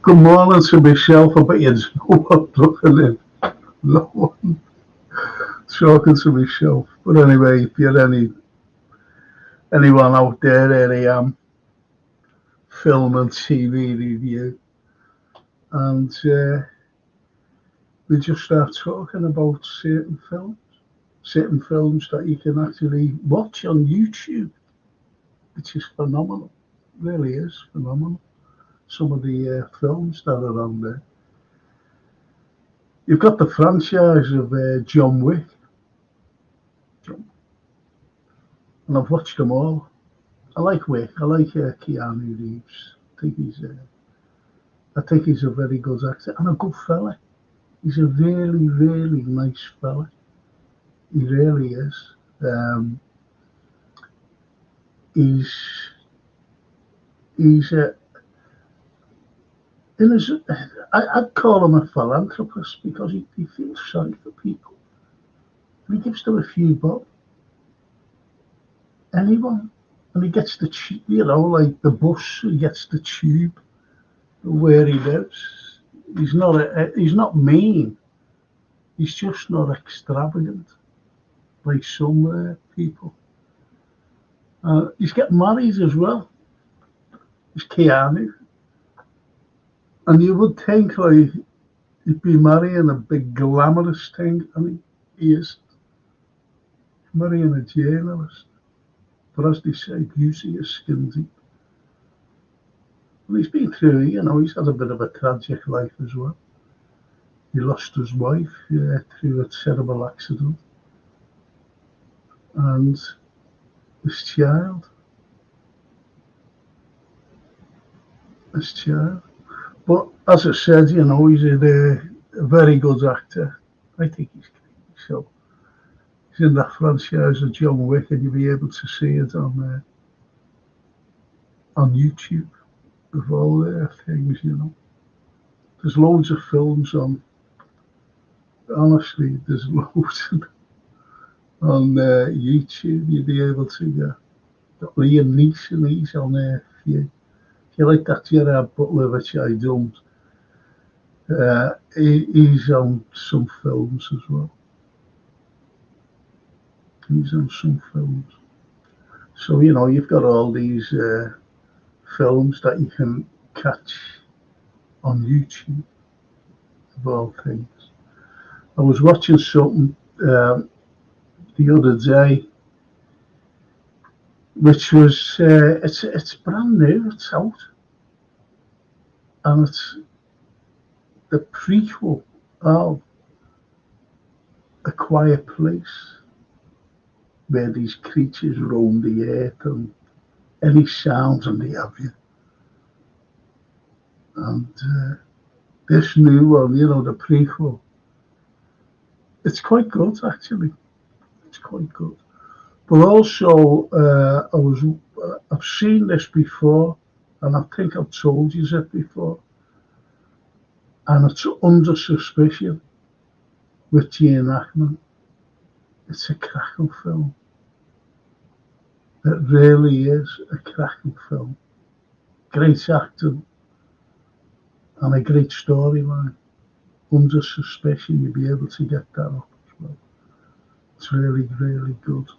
Good morning to myself. I bet you know what looking in. No one talking to myself. But anyway, if you're anyone out there, I am film and TV review, and we just start talking about certain films that you can actually watch on YouTube, which is phenomenal. Really is phenomenal. Some of the films that are on there. You've got the franchise of John Wick, and I've watched them all. I like Wick. I like Keanu Reeves. I think he's a very good actor and a good fella. He's a really, really nice fella. He really is. Um, he's he's in his. I'd call him a philanthropist because he feels sorry for people. And he gives them a few bob. Anyone, and he gets the like the bus. He gets the tube where he lives. He's not mean. He's just not extravagant like some people. He's getting married as well. He's Keanu, and you would think like he'd be marrying a big glamorous thing, and he is marrying a journalist. But as they say, beauty is skin deep. And he's been through, he's had a bit of a tragic life as well. He lost his wife through a terrible accident, and his child. His child. But as I said, he's a very good actor. I think he's great. So he's in that franchise of John Wick, and you'll be able to see it on YouTube of all their things. There's loads of films on. Honestly, there's loads on YouTube. You'll be able to get Liam Neeson. He's on there. If you like that Gerard Butler, which I don't. He's on some films as well. He's on some films. So, you've got all these films that you can catch on YouTube, of all things. I was watching something the other day, which was, it's brand new, it's out. And it's the prequel of A Quiet Place, where these creatures roam the earth and any sounds and they have you. And this new one, the prequel, it's quite good actually. It's quite good. But also, I've seen this before, and I think I've told you it before. And it's Under Suspicion with Gene Hackman. It's a cracking film. It really is a cracking film. Great acting and a great storyline. Under Suspicion, you'll be able to get that up as well. It's really, really good.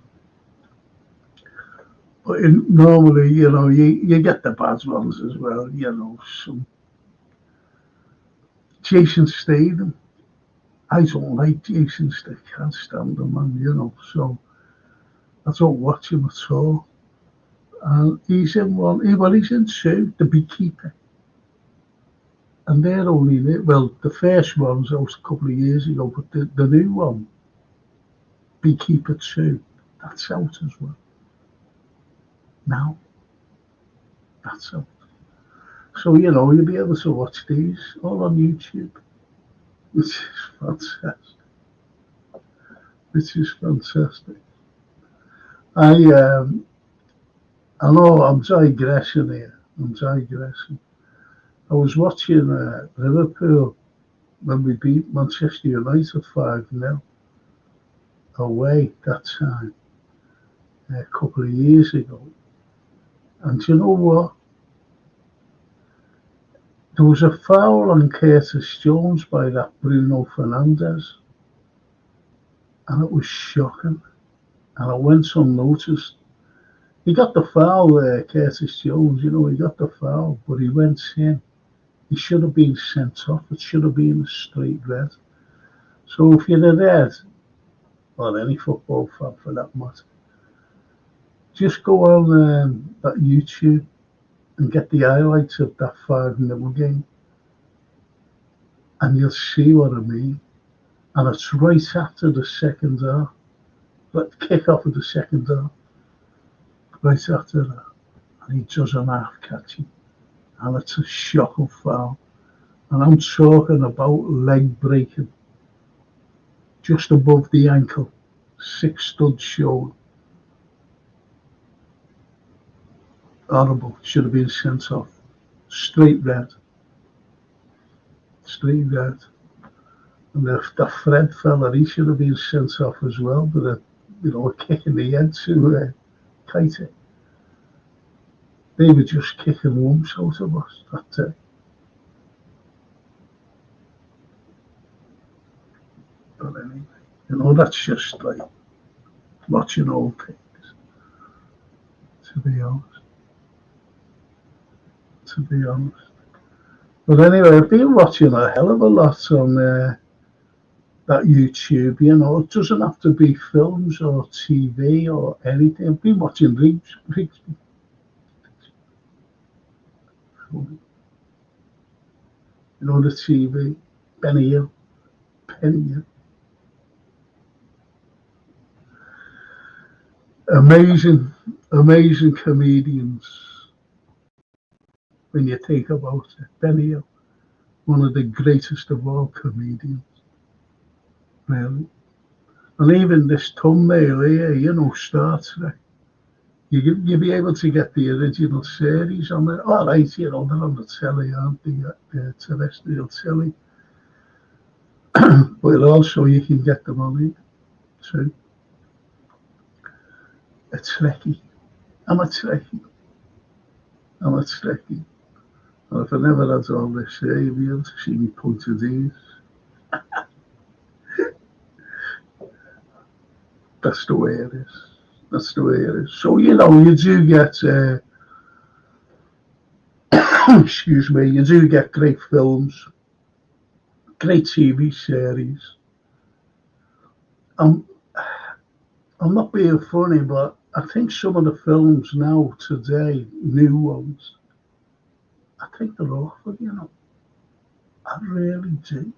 But normally, you get the bad ones as well. Some Jason Statham. I don't like Jason Statham. Can't stand him, man. So I don't watch him at all. And he's in one. He's in two. The Beekeeper. And they're only the first one was out a couple of years ago, but the new one, Beekeeper 2, that's out as well. Now, that's out. So, you'll be able to watch these all on YouTube, which is fantastic. Which is fantastic. I know I'm digressing here. I was watching Liverpool when we beat Manchester United 5-0 away that time, a couple of years ago. And you know what? There was a foul on Curtis Jones by that Bruno Fernandes, and it was shocking, and it went unnoticed. He got the foul there, Curtis Jones, he got the foul, but he went in. He should have been sent off. It should have been a straight red. So if you're a red, or any football fan for that matter, just go on that YouTube and get the highlights of that 5-0 game, and you'll see what I mean. And it's right after the second half, like kick off of the second half, right after that, and he does an half catching, and it's a shocking foul. And I'm talking about leg breaking, just above the ankle, 6 studs showed. Horrible. Should have been sent off. Straight red. Straight red. And the Fred fella, he should have been sent off as well, but a kick in the head to Katie. They were just kicking lumps out of us that day. But anyway, that's just like watching old things, to be honest. But anyway, I've been watching a hell of a lot on that YouTube. It doesn't have to be films or TV or anything. I've been watching Rigsby. The TV, Penny Hill. Amazing comedians. When you think about it, Penny Hill, one of the greatest of all comedians, really. And even this thumbnail here, Star Trek, you'll be able to get the original series on it. All right, they're on the telly, aren't they? Terrestrial telly. But also you can get them on it too. A Trekkie. I'm a Trekkie. And if I never had all this here, you'd be able to see me point of these. That's the way it is. So, you do get, excuse me, you do get great films, great TV series. I'm not being funny, but I think some of the films now today, new ones, I think they're awful, I really do.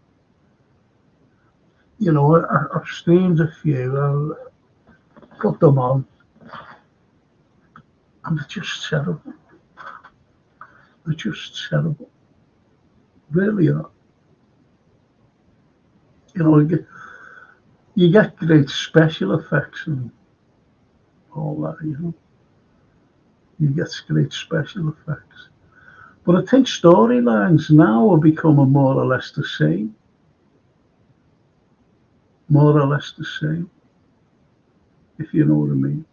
I've streamed a few, I've got them on, and they're just terrible. Really are. You get great special effects and all that, You get great special effects. But I think storylines now are becoming more or less the same. If you know what I mean.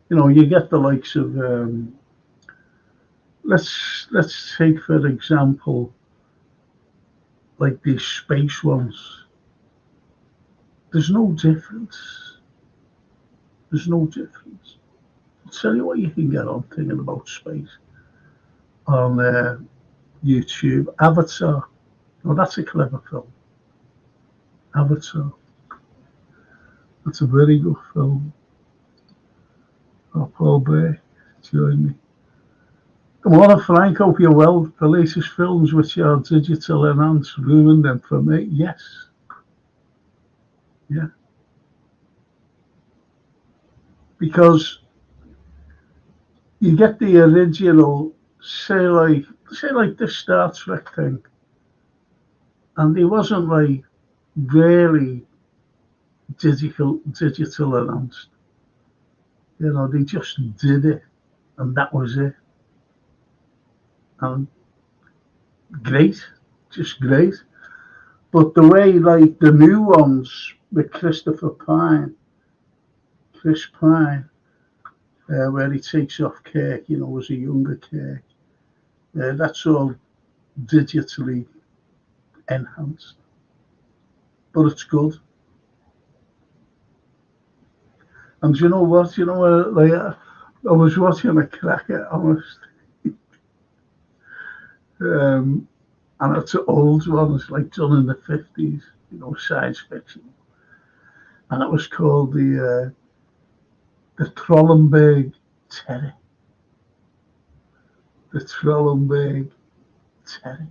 You get the likes of, let's take for example, like these space ones. There's no difference. I'll tell you what you can get on thinking about space. On YouTube, Avatar. Oh, that's a clever film. Avatar. That's a very good film. Paul Bay joined me. Come on, Frank, hope you're well. The latest films which are digital enhanced ruined them for me. Yes. Yeah. Because you get the original, say like the Star Trek thing, and it wasn't like really digital enhanced. They just did it, and that was it. And great, just great. But the way, like the new ones with Chris Pine, where he takes off Kirk, as a younger Kirk, That's all digitally enhanced, but it's good. And you know what? I was watching a cracker, honest, um, and it's an old one. It's like done in the 50s, science fiction, and it was called the Trollenberg Terry. The Trollenberg Terry.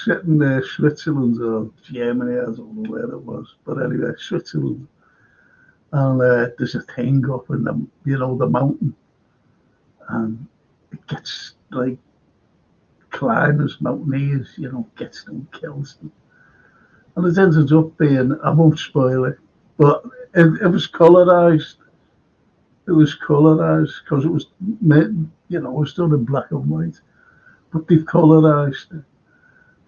Set in Switzerland or Germany, I don't know where it was, but anyway, Switzerland. And there's a thing up in the mountain, and it gets like climbers, mountaineers, gets them, kills them. And it ended up being, I won't spoil it, but it was colorized. It was colorized because it was, it was done in black and white, but they've colorized it.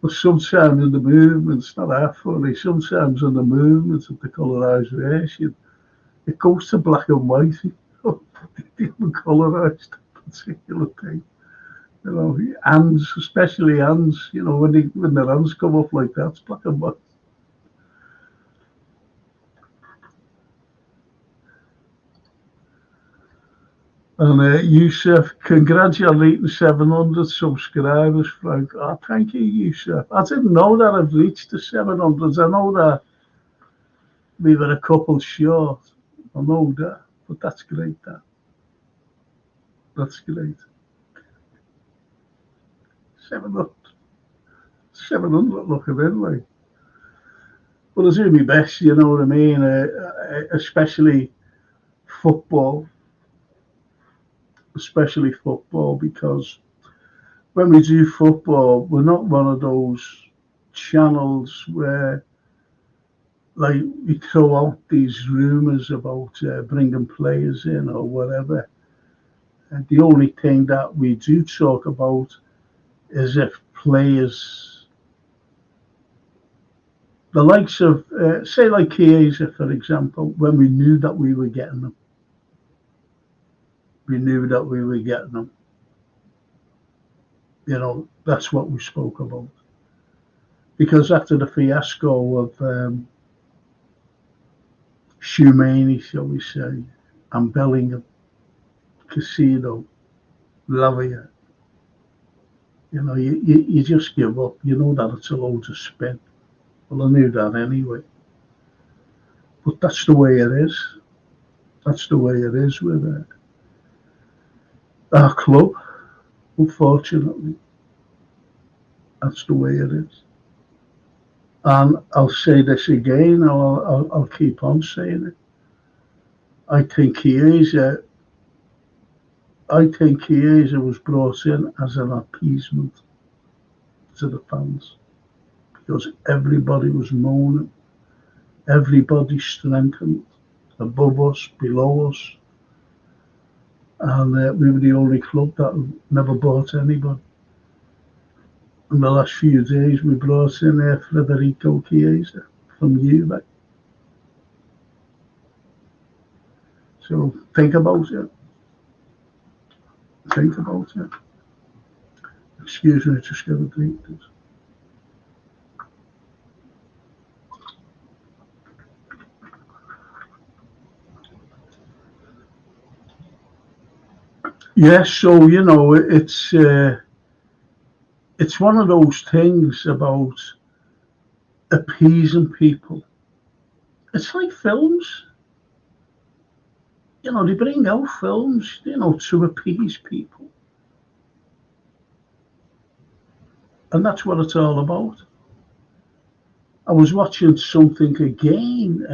But sometimes in the movements, not that funny, sometimes in the movements of the colorized version, it goes to black and white. They haven't colorized a particular thing. Hands, especially hands, when their hands come up like that, it's black and white. And Yusuf, congratulating 700 subscribers, Frank. Oh, thank you, Yusuf. I didn't know that I've reached the 700. I know that we were a couple short. I know that, but that's great. That's great. 700, 700 looking in like. But I do my best, you know what I mean? Especially football, especially football, because when we do football, we're not one of those channels where like we throw out these rumours about bringing players in or whatever. And the only thing that we do talk about is if players, the likes of, say, like Chiesa, for example, when we knew that we were getting them, we knew that we were getting them. That's what we spoke about. Because after the fiasco of Shumani, shall we say, and Bellingham, Casino, Lavia, you just give up. You know that it's a load of spin. Well, I knew that anyway. But that's the way it is. That's the way it is with our club, unfortunately. That's the way it is. And I'll say this again, I'll keep on saying it. I think Chiesa was brought in as an appeasement to the fans because everybody was moaning, everybody strengthened above us, below us, and we were the only club that never bought anybody. In the last few days, we brought in Federico Chiesa from Juve. So think about it. Think about it. Excuse me, just got to drink this. Yes, so it's one of those things about appeasing people. It's like films. They bring out films, to appease people. And that's what it's all about. I was watching something again.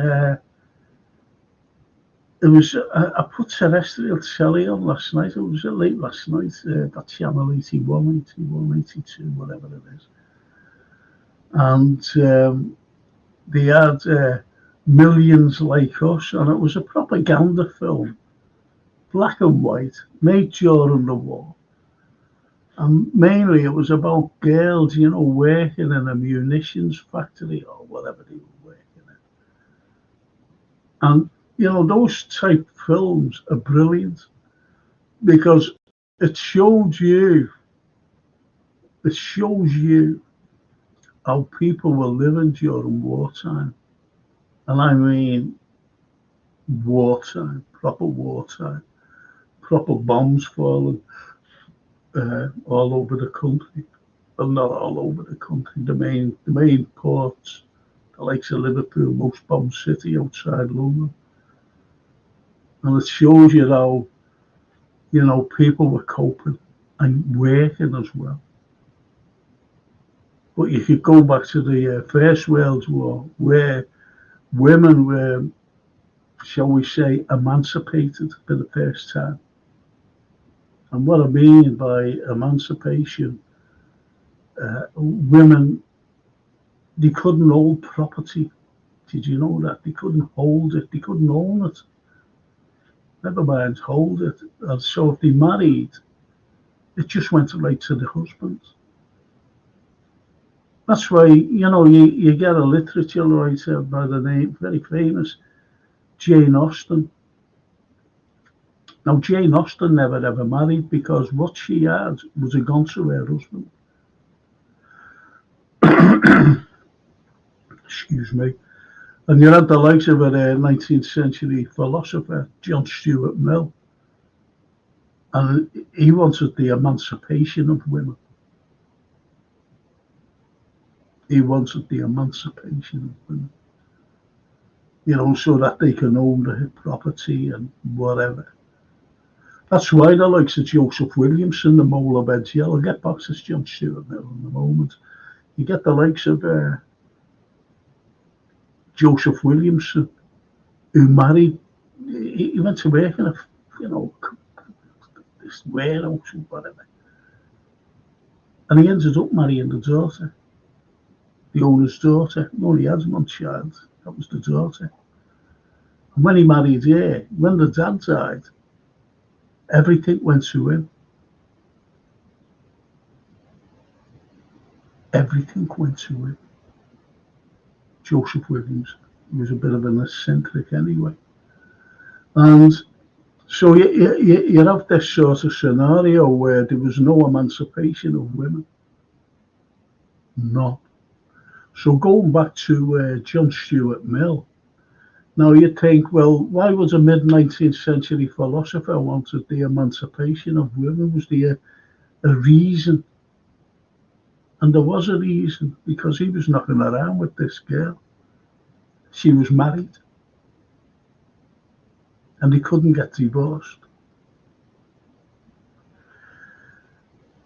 It was I put terrestrial telly on last night. It was late last night. That channel 81, 81, 82, whatever it is. And they had Millions Like Us, and it was a propaganda film, black and white, made during the war. And mainly it was about girls, working in a munitions factory or whatever they were working in. And, those type films are brilliant because it shows you, it shows you how people were living during wartime. And I mean wartime, proper wartime, proper bombs falling all over the country. Well, not all over the country. The main ports, the likes of Liverpool, most bomb city outside London. And it shows you how, people were coping and working as well. But if you go back to the First World War, where women were, shall we say, emancipated for the first time. And what I mean by emancipation, women, they couldn't hold property. Did you know that? They couldn't hold it, they couldn't own it. Never mind hold it. And so if they married, it just went right to the husband. That's why, you get a literature writer by the name, very famous, Jane Austen. Now, Jane Austen never ever married because what she had was a gun to her husband. Excuse me. And you had the likes of a 19th century philosopher, John Stuart Mill, and he wanted the emancipation of women. He wanted the emancipation of women, so that they can own their property and whatever. That's why the likes of Joseph Williamson, the Mole of Edgell, I'll get back to John Stuart Mill in a moment. You get the likes of Joseph Williamson, who married, he went to work in a, this warehouse or whatever. And he ended up marrying the daughter, the owner's daughter. He only had one child, that was the daughter. And when he married her, when the dad died, everything went to him. Everything went to him. Joseph Williams. He was a bit of an eccentric anyway. And so you have this sort of scenario where there was no emancipation of women. No. So going back to John Stuart Mill, now you think, well, why was a mid-19th century philosopher wanted the emancipation of women? Was there a reason? And there was a reason, because he was knocking around with this girl. She was married. And he couldn't get divorced.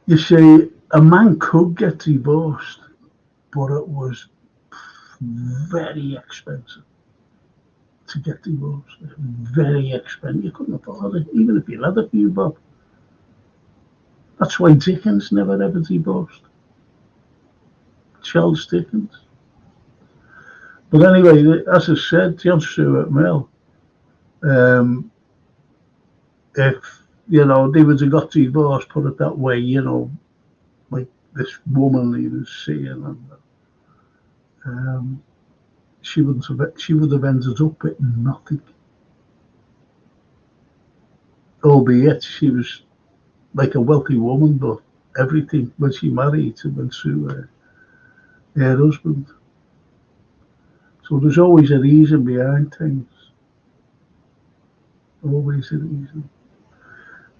You see, a man could get divorced, but it was very expensive to get divorced. Very expensive. You couldn't afford it, even if you had a few bob. That's why Dickens never ever divorced. Charles Dickens. But anyway, as I said, John Stuart Mill, if, they would have got divorced, put it that way, like this woman he was seeing, and she would have ended up with nothing. Albeit she was like a wealthy woman, but everything when she married went to her husband. So there's always a reason behind things. Always a reason.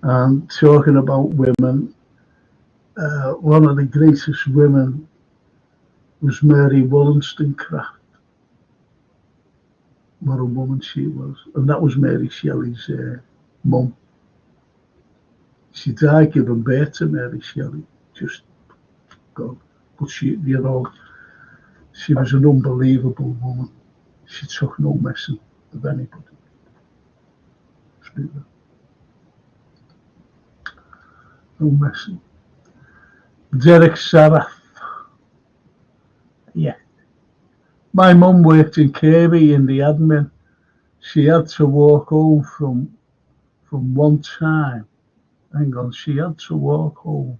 And talking about women, one of the greatest women was Mary Wollstonecraft. What a woman she was. And that was Mary Shelley's mum. She died giving birth to Mary Shelley. Just God. But she was an unbelievable woman. She took no messing of anybody. No messing. Derek Saraf. Yeah. My mum worked in Kirby in the admin. She had to walk home from one time. Hang on, she had to walk home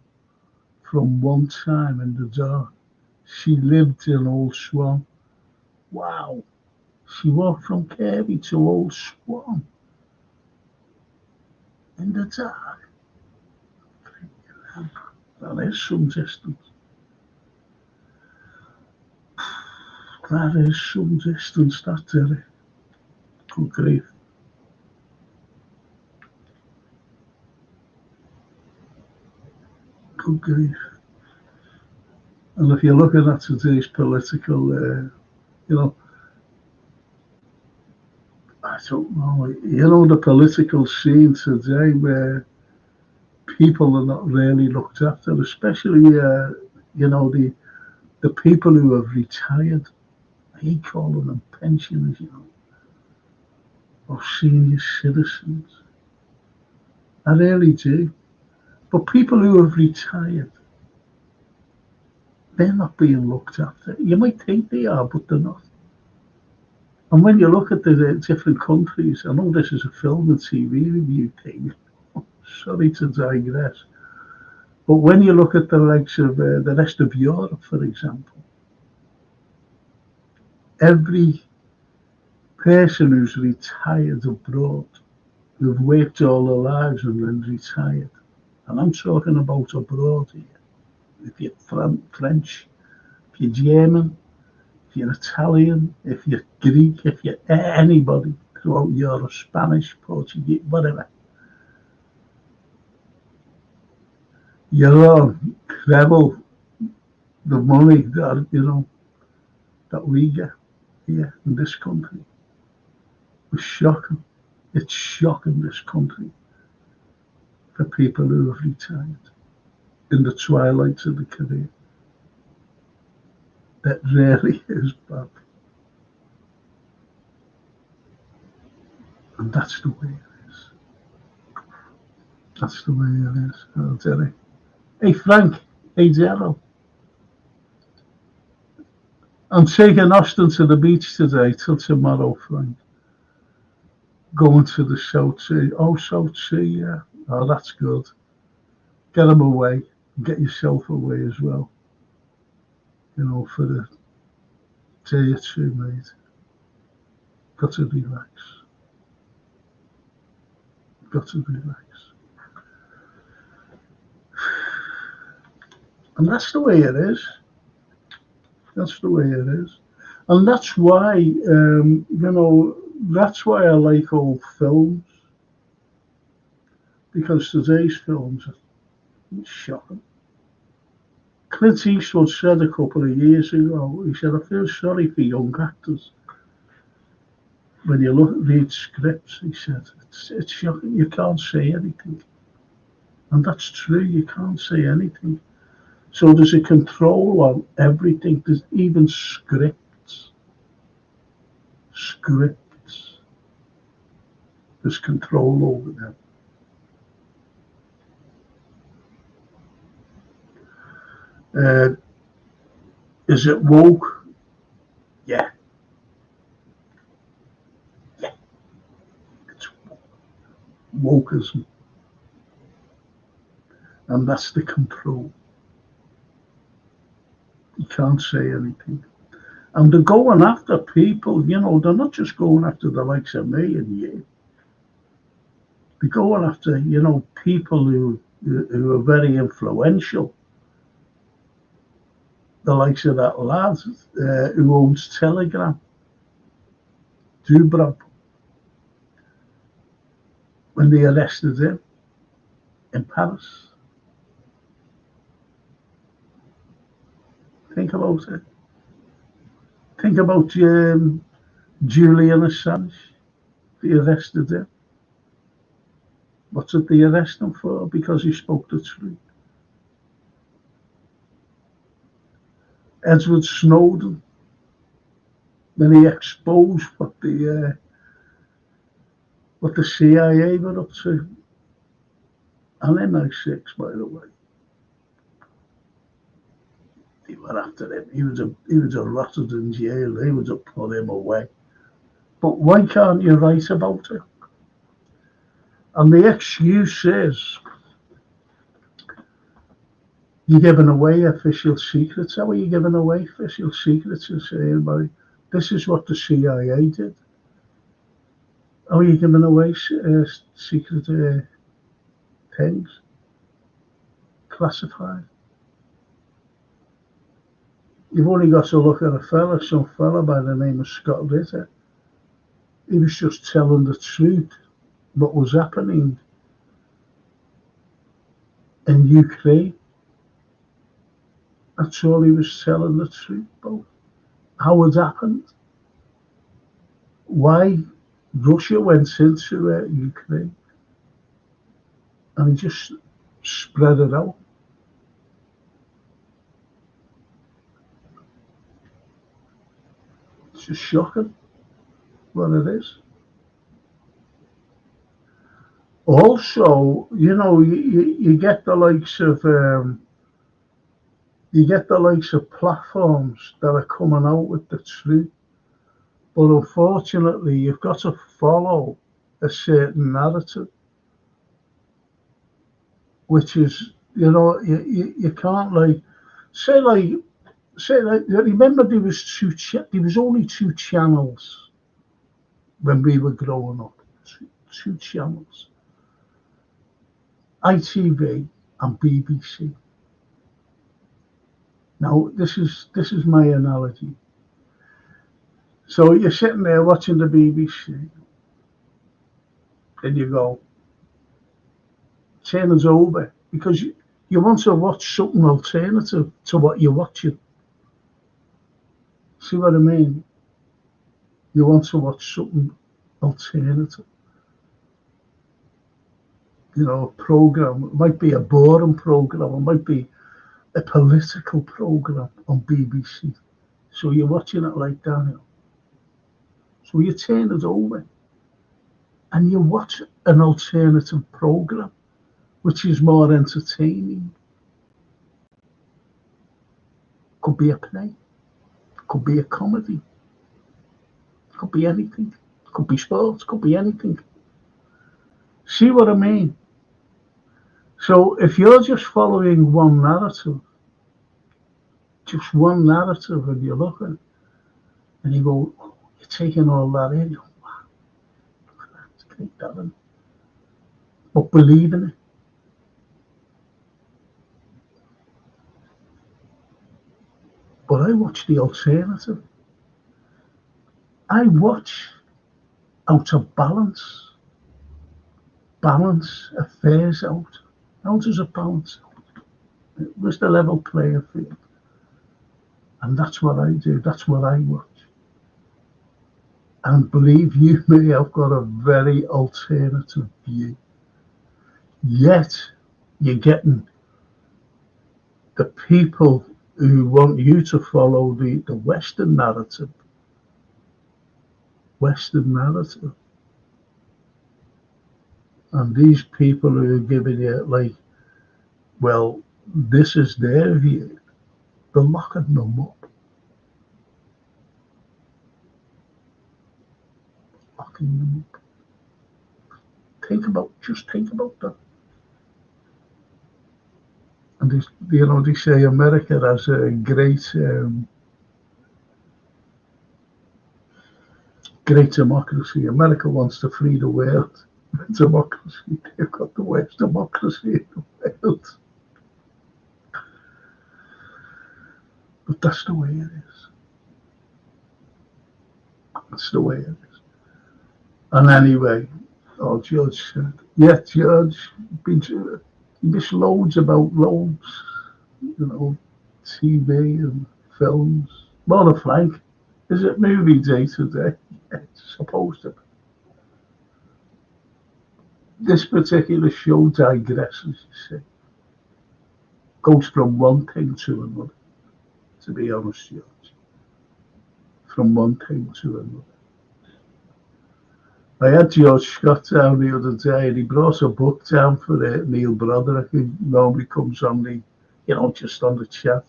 from one time in the dark. She lived in Old Swan. Wow. She walked from Kirby to Old Swan in the dark. That is some distance. That is some distance, that Derek. Good grief. Good grief. And if you're looking at today's political, you know, I don't know, the political scene today where people are not really looked after, especially, the people who have retired. I hate calling them pensioners, or senior citizens. I really do. But people who have retired, they're not being looked after. You might think they are, but they're not. And when you look at the different countries, I know this is a film and TV review thing. Sorry to digress. But when you look at the likes of the rest of Europe, for example, every person who's retired abroad, who've worked all their lives and then retired, and I'm talking about abroad here, if you're French, if you're German, if you're Italian, if you're Greek, if you're anybody throughout Europe, Spanish, Portuguese, whatever, you're on treble the money that we get here in this country. It's shocking. It's shocking, this country, for people who have retired in the twilight of the career. That really is bad. And that's the way it is. That's the way it is. I'll tell you. Hey, Frank. Hey, Gerald. I'm taking Austin to the beach today till tomorrow, Frank. Going to the South Sea. Oh, South Sea, yeah. Oh, that's good. Get them away. Get yourself away as well. For the day or two, mate. Got to relax. Got to relax. And that's the way it is. That's the way it is. And that's why, that's why I like old films. Because today's films are shocking. Clint Eastwood said a couple of years ago, he said, I feel sorry for young actors. When you read scripts, he said, it's shocking, you can't say anything. And that's true, you can't say anything. So there's a control on everything. There's even scripts. There's control over them. Is it woke? Yeah. It's wokeism. And that's the control. You can't say anything. And they're going after people, they're not just going after the likes of me and you. They're going after, people who are very influential. The likes of that lad who owns Telegram, Dubrow, when they arrested him in Paris. Think about it. Think about Julian Assange. They arrested him. What did they arrest him for? Because he spoke the truth. Edward Snowden, when he exposed what the CIA were up to, and MI6, by the way, they were after him. He was a rotted in jail. They would have put him away. But why can't you write about it? And the excuse is, you're giving away official secrets. How are you giving away official secrets and saying about this is what the CIA did? How are you giving away secret things? Classified. You've only got to look at some fella by the name of Scott Ritter. He was just telling the truth, what was happening in Ukraine. That's all he was telling the truth about. How it happened. Why Russia went into Ukraine. And he just spread it out. It's just shocking what it is. Also, you get the likes of platforms that are coming out with the truth, but unfortunately, you've got to follow a certain narrative, which is you can't say like remember there was only two channels when we were growing up, two channels. ITV and BBC. Now this is my analogy. So you're sitting there watching the BBC, and you go, turn it over, because you want to watch something alternative to what you're watching. See what I mean? You want to watch something alternative. A program. It might be a boring program. It might be a political program on BBC. So you're watching it like that. So you turn it over and you watch an alternative program, which is more entertaining. Could be a play. Could be a comedy. Could be anything. Could be sports. Could be anything. See what I mean? So if you're just following one narrative, and you look at it, and you go, oh, you're taking all that in, wow, that's great, that. But believe in it. But I watch the alternative. I watch how to balance affairs out. How does it balance out? Where's the level playing field? And that's what I do. That's what I watch. And believe you me, I've got a very alternative view. Yet, you're getting the people who want you to follow the Western narrative. And these people who are giving you, well, this is their view. They're locking them up. Think about that. And they say America has a great democracy. America wants to free the world. Democracy. They've got the worst democracy in the world. But that's the way it is. That's the way it is. And anyway, George said, yeah, George, you miss loads about loads, TV and films. More than Frank, is it movie day today? Yeah, it's supposed to be. This particular show digresses, you see. Goes from one thing to another, to be honest, George. From one thing to another. I had George Scott down the other day, and he brought a book down for Neil Broderick, who normally comes on just on the chat,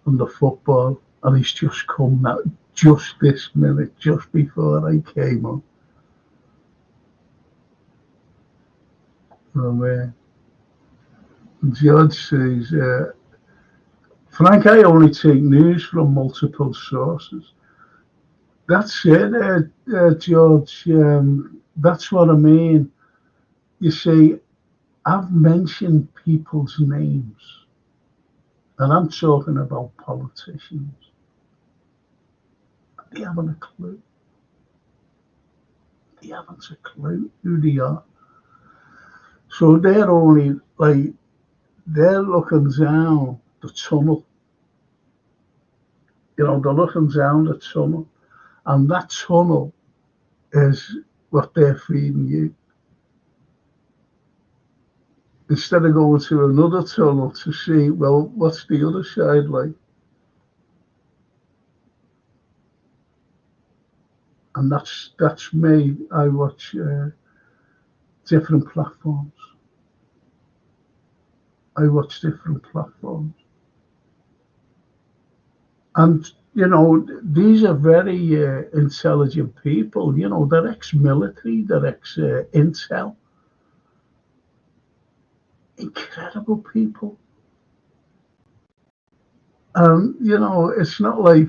on the football, and he's just come out just this minute, just before I came on. So, George says, Frank, I only take news from multiple sources. That's it, George. That's what I mean. You see, I've mentioned people's names And I'm talking about politicians. They haven't a clue. They haven't a clue who they are. So they're only like, they're looking down the tunnel. They're looking down the tunnel. And that tunnel is what they're feeding you. Instead of going to another tunnel to see, well, what's the other side like? And that's me. I watch different platforms. I watch different platforms. And, these are very intelligent people. They're ex-military, they're ex-intel. Incredible people. And, it's not like,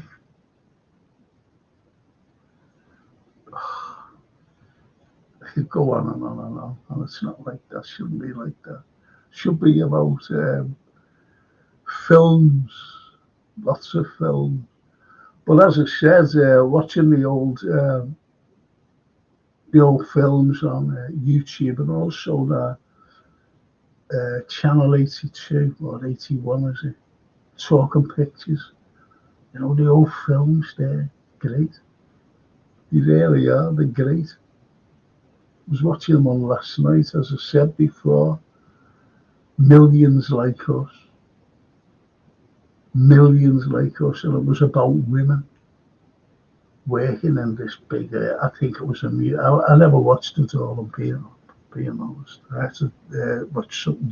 you go on and on and on. And it's not like that. Shouldn't be like that. Should be about films, lots of films. But as I said, watching the old films on YouTube, and also the Channel 82 or 81, is it? Talking Pictures. The old films, they're great. They really are, they're great. I was watching them on last night, as I said before. Millions Like Us. Millions Like Us, and it was about women working in this big, I think it was I never watched it all, I'm being honest. I had to watch something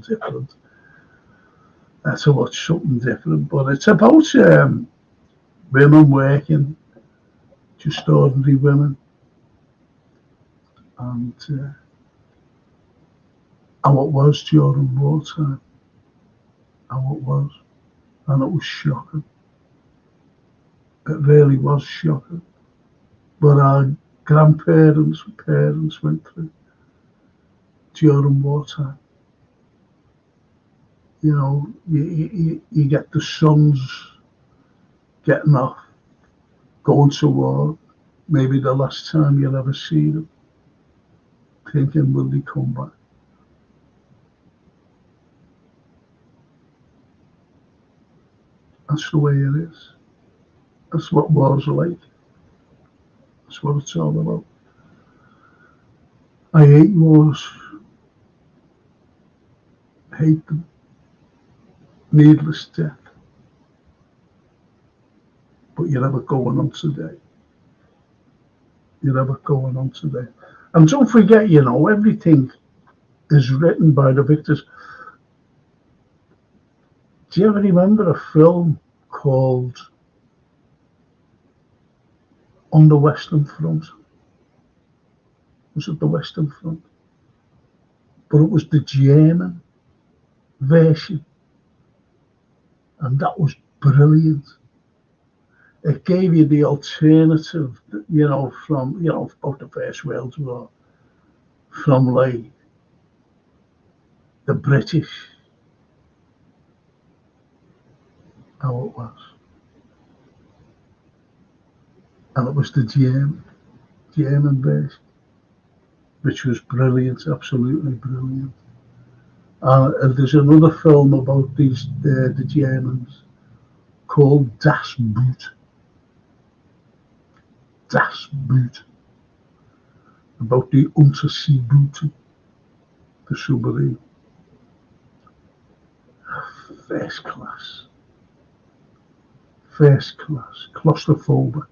different. But it's about women working, just ordinary women, and how it was during wartime, how it was, and it was shocking. It really was shocking. But our grandparents and parents went through during wartime. You get the sons getting off, going to war, maybe the last time you'll ever see them, thinking, will they come back? That's the way it is. That's what wars are like. That's what it's all about. I hate wars. Hate them. Needless death. But you're never going on today. You're never going on today. And don't forget, everything is written by the victors. Do you ever remember a film called On the Western Front? Was it the Western Front? But it was the German version, and that was brilliant. It gave you the alternative, from, about the First World War, from like the British, how it was. And it was the German version, which was brilliant, absolutely brilliant. And there's another film about the Germans called Das Boot. Das Boot. About the Unterseeboote, the submarine. First class. First class. Claustrophobic.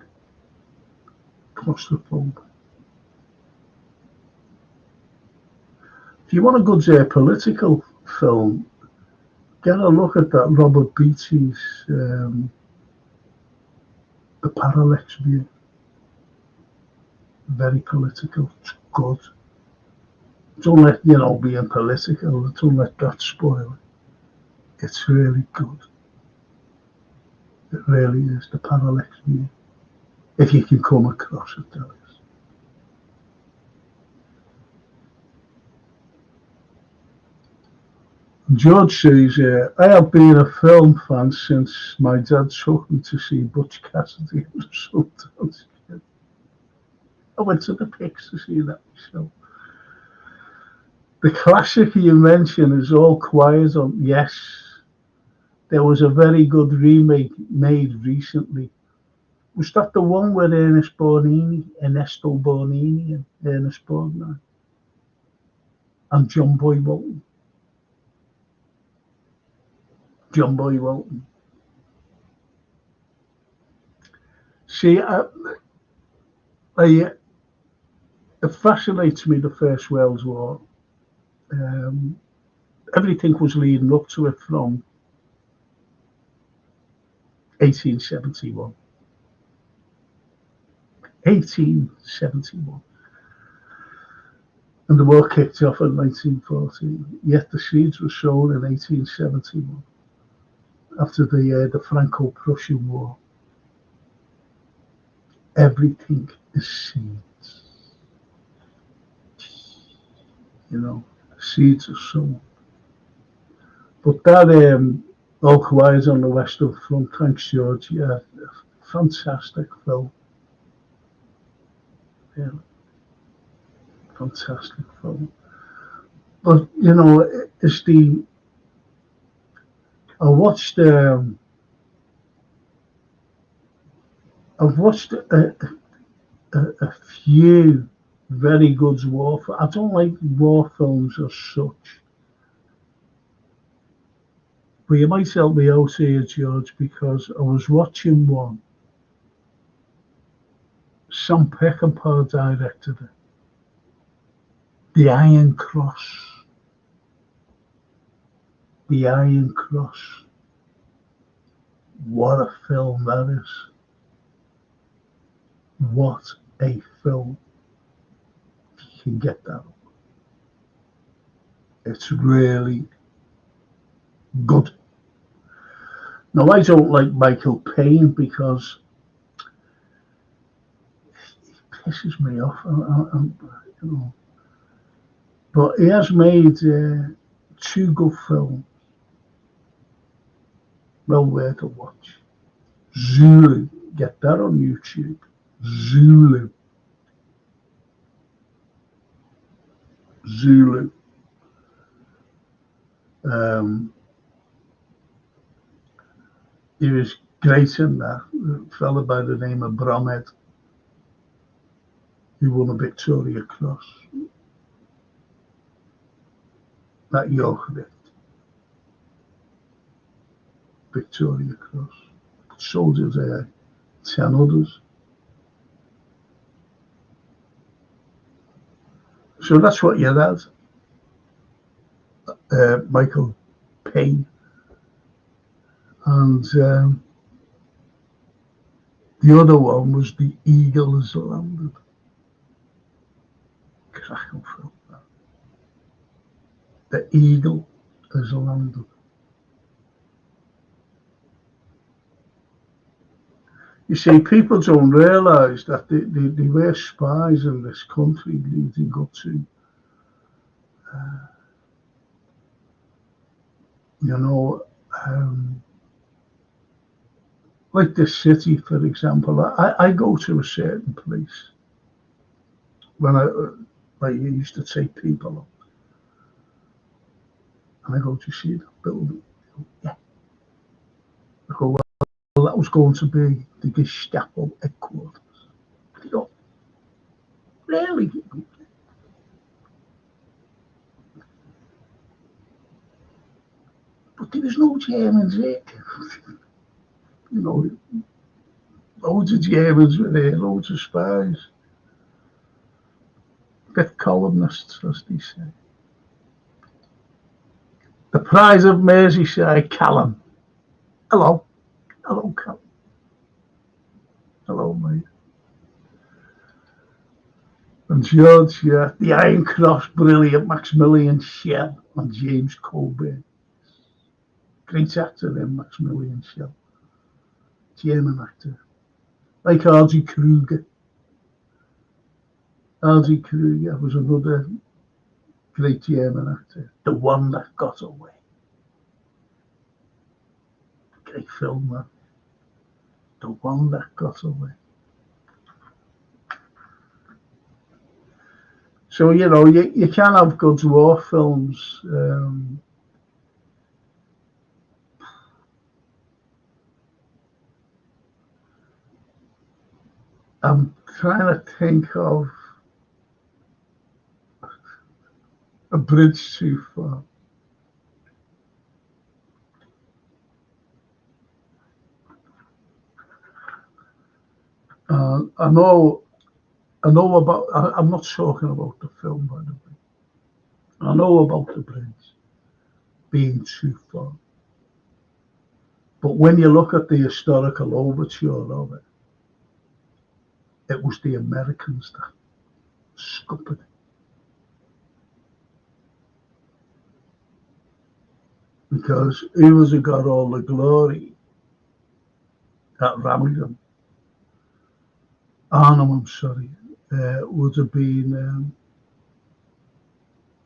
If you want a good political film, get a look at that Robert Beatty's The Parallax View. Very political. It's good. Don't let, being political, don't let that spoil it. It's really good. It really is. The Parallax View. If you can come across it, that is. George says, I have been a film fan since my dad took me to see Butch Cassidy and the Sundance Kid. I went to the Pix to see that myself. The classic you mentioned is All Quiet on. Yes, there was a very good remake made recently. Was that the one with Ernesto Bornini, and Ernest Borgnine, and John Boy Walton? John Boy Walton. See, I, it fascinates me, the First World War. Um, Everything was leading up to it from 1871. 1871. And the war kicked off in 1914. Yet the seeds were sown in 1871 after the Franco-Prussian War. Everything is seeds. You know, seeds are sown. But that All Quiet on the Western Front, thanks George, yeah, fantastic film. Yeah, fantastic film. But you know, it's I watched I've watched a few very good war. I don't like war films as such, but you might help me out here, George, because I was watching one. Sam Peckinpah directed it, The Iron Cross. The Iron Cross. What a film that is. What a film. You can get that. It's really good. Now, I don't like Michael Caine because he pisses me off. You know, but he has made two good films. Well worth a watch. Zulu. Get that on YouTube. Zulu. Zulu. He was great in that. A fella by the name of Bromhead. He won a Victoria Cross. That York bit. Victoria Cross. Soldiers there. 10 others. So that's what you had. Michael Caine. And the other one was The Eagle Has Landed. Cracking film. The Eagle Has Landed. You see, people don't realise that they were spies in this country leading up to, you know, like this city, for example. I go to a certain place when I used to take people up, and I go to see that building. Yeah. I go, well, that was going to be the Gestapo headquarters. You know, really? But there was no Germans there. You know, loads of Germans were there, loads of spies. Bit columnists, as they say. The Prize of Merseyside, Callum. Hello. Hello, Callum. Hello, mate. And George, yeah, The Iron Cross, brilliant. Maximilian Schell and James Coburn. Great actor in Maximilian Schell. German actor. Like R.G. Kruger. R.G. Kruger was another great German actor. The One That Got Away. great film, that. The One That Got Away. So, you can have good war films. I'm trying to think of A Bridge Too Far. I know about. I'm not talking about the film, by the way. I know about the bridge being too far. But when you look at the historical overture of it, it was the Americans that scuppered it. Because who was who got all the glory? That rallied them. Arnhem, I'm sorry, would have been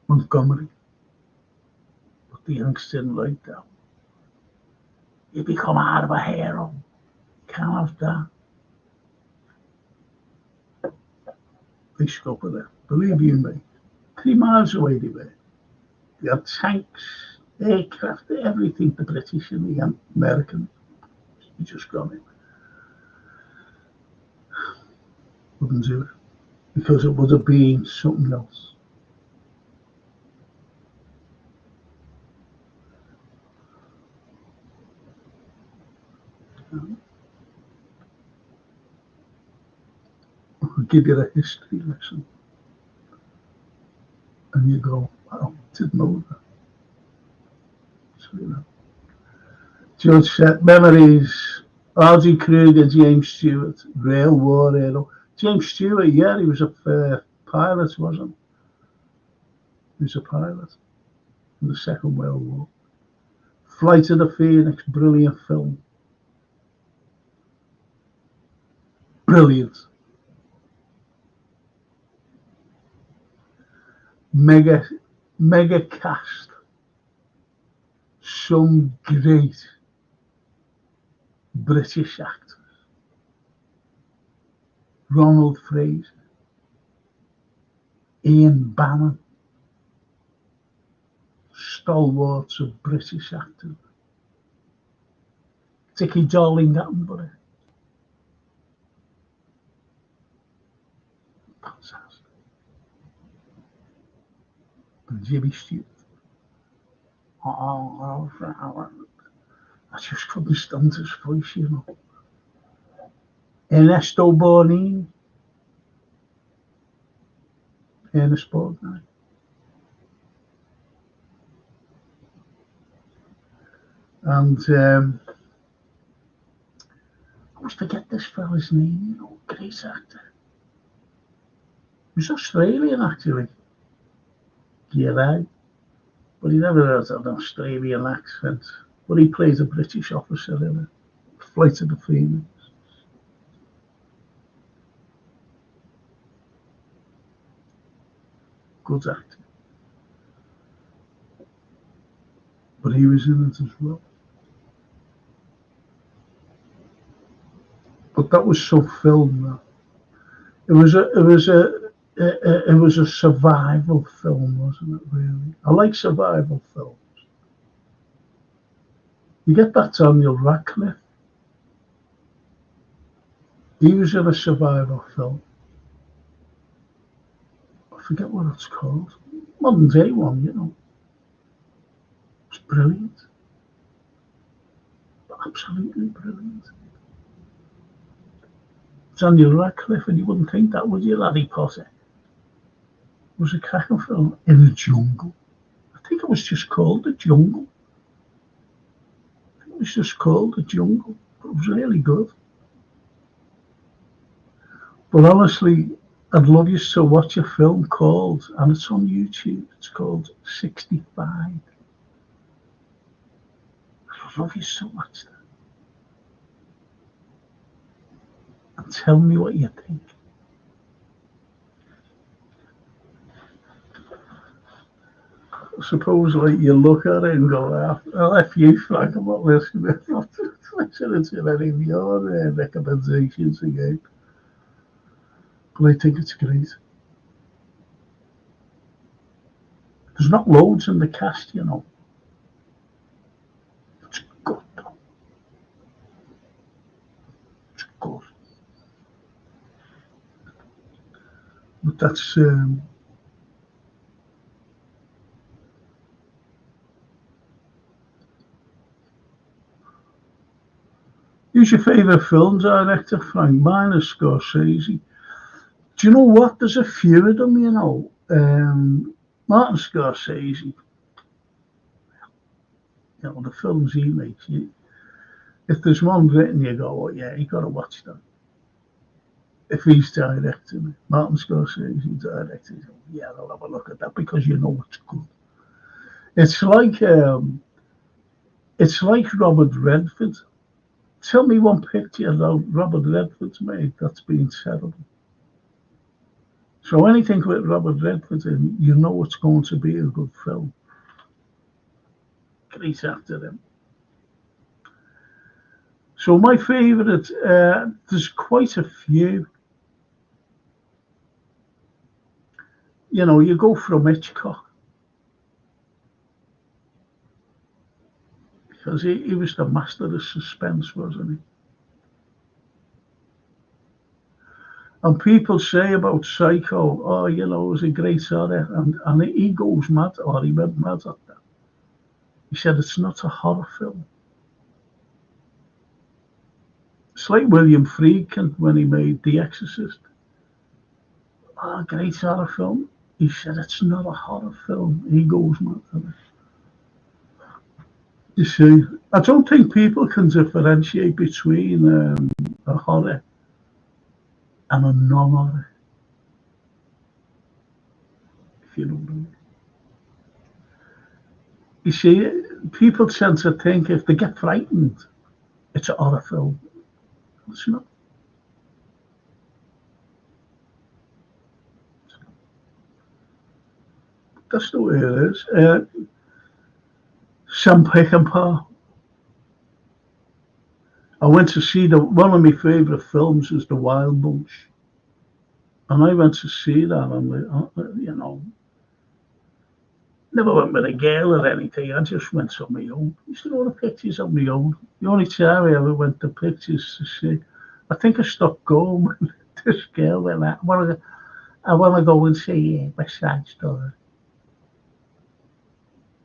Montgomery. But the Yanks didn't like that. You become out of a hero. Can't have that. They scuppered it. Believe you me. 3 miles away they were. They had tanks, aircraft, everything, the British and the Americans. You just got it. Wouldn't do it. Because it would have been something else. I'll give you a history lesson. And you go, wow, didn't know that. So, George said, memories, R.G. Kruger, James Stewart, Rail War hero. James Stewart, yeah, he was a pilot, wasn't he? He was a pilot in the Second World War. Flight of the Phoenix, brilliant film. Brilliant. Mega cast. Some great British actors. Ronald Fraser, Ian Bannon, stalwarts of British actors. Dickie Darling Attenborough. Fantastic. And Jimmy Stewart. I just couldn't stand his voice, Ernesto Borgnine. Ernest Borgnine. And I always forget this fella's name, great actor. He was Australian, actually. Yeah, but he never has an Australian accent. But he plays a British officer in it. Flight of the Phoenix. Good actor. But he was in it as well. But that was so filmed that it was a survival film, wasn't it? Really, I like survival films. You get that Daniel Radcliffe. He was in a survival film. I forget what it's called. Modern day one, It's brilliant. Absolutely brilliant. Daniel Radcliffe, and you wouldn't think that, would you? Harry Potter was a cracking film in the jungle. I think it was just called The Jungle. It was just called The Jungle. But it was really good. But honestly, I'd love you to watch a film called, and it's on YouTube, it's called 65. I'd love you so much that. And tell me what you think. suppose like you look at it and go, well, if you, Frank, I'm not listening. I'm not listening to any of your recommendations again. But I think it's great. There's not loads in the cast, you know. It's good, though. It's good. But that's who's your favourite film director, Frank? Mine is Scorsese. Do you know what? There's a few of them, you know. Martin Scorsese, you know, the films he makes. If there's one written, you go, oh, yeah, you got to watch that. If he's directing it, Martin Scorsese directing it, yeah, I'll have a look at that because you know it's good. It's like Robert Redford. Tell me one picture that Robert Redford's made that's been terrible. So anything with Robert Redford in, you know it's going to be a good film. Great actor him. So my favourite, there's quite a few. You know, you go from Hitchcock because he was the master of suspense, wasn't he? And people say about Psycho, oh, you know, it was a great horror, and he goes mad, or he went mad at that. He said it's not a horror film. It's like William Friedkin when he made The Exorcist. Oh, great horror film. He said it's not a horror film. He goes mad at it. You see, I don't think people can differentiate between a horror and a non-horror, if you know what I mean. You see, people tend to think if they get frightened, it's a horror film. It's not. That's the way it is. Sam Peckinpah. I went to see one of my favourite films is The Wild Bunch, and I went to see that, and you know, never went with a girl or anything. I just went on my own. I used to go to pictures on my own. The only time I ever went to pictures to see, I think I stopped going when this girl went out. I want to go and see West Side Story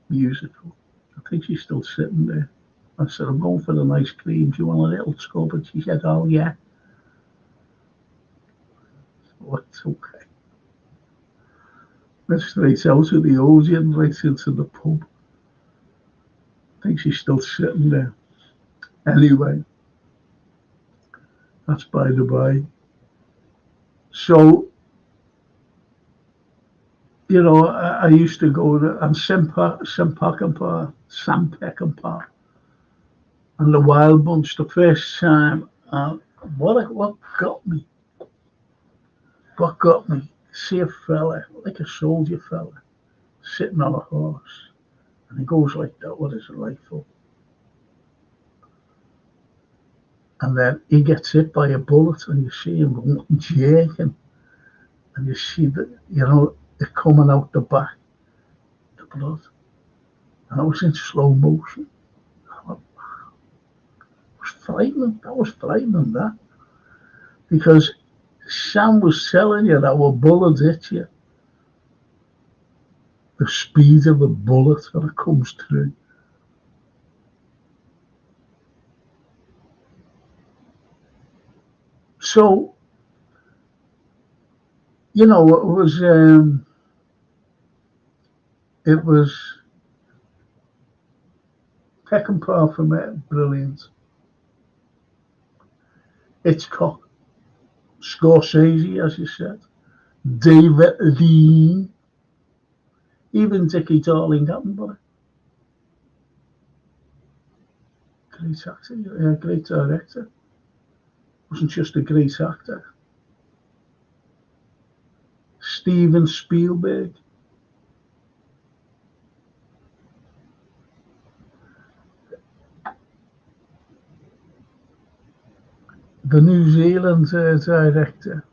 musical. I think she's still sitting there. I said, I'm going for the nice cream. Do you want a little tub? And she said, oh, yeah. Oh, it's okay. Went straight out of the Odeon, right into the pub. I think she's still sitting there. Anyway, that's by the by. So, you know, I used to go to, and Sam Peckinpah, and the Wild Bunch the first time. What got me? What got me? See a fella, like a soldier fella, sitting on a horse, and he goes like that with his rifle. And then he gets hit by a bullet, and you see him jerking, and you see that, you know, it coming out the back, the blood. And I was in slow motion. It was frightening. That was frightening, that. Because Sam was telling you that a bullet hits you, the speed of a bullet when it comes through. So, you know, it was Peckinpah for me, brilliant. Hitchcock, Scorsese, as you said, David Lean, even Dickie Darling Attenborough. Great actor, great director. Wasn't just a great actor. Steven Spielberg. the New Zealand director.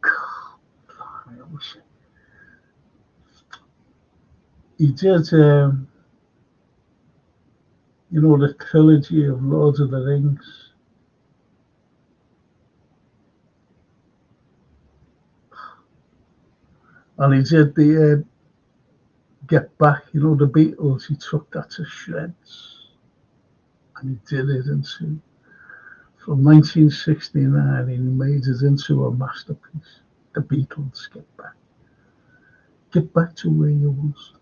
God, I wish he did, the trilogy of Lord of the Rings. And he did the Get Back, the Beatles. He took that to shreds. And he did it from 1969, he made it into a masterpiece. The Beatles, Get Back. Get back to where you was.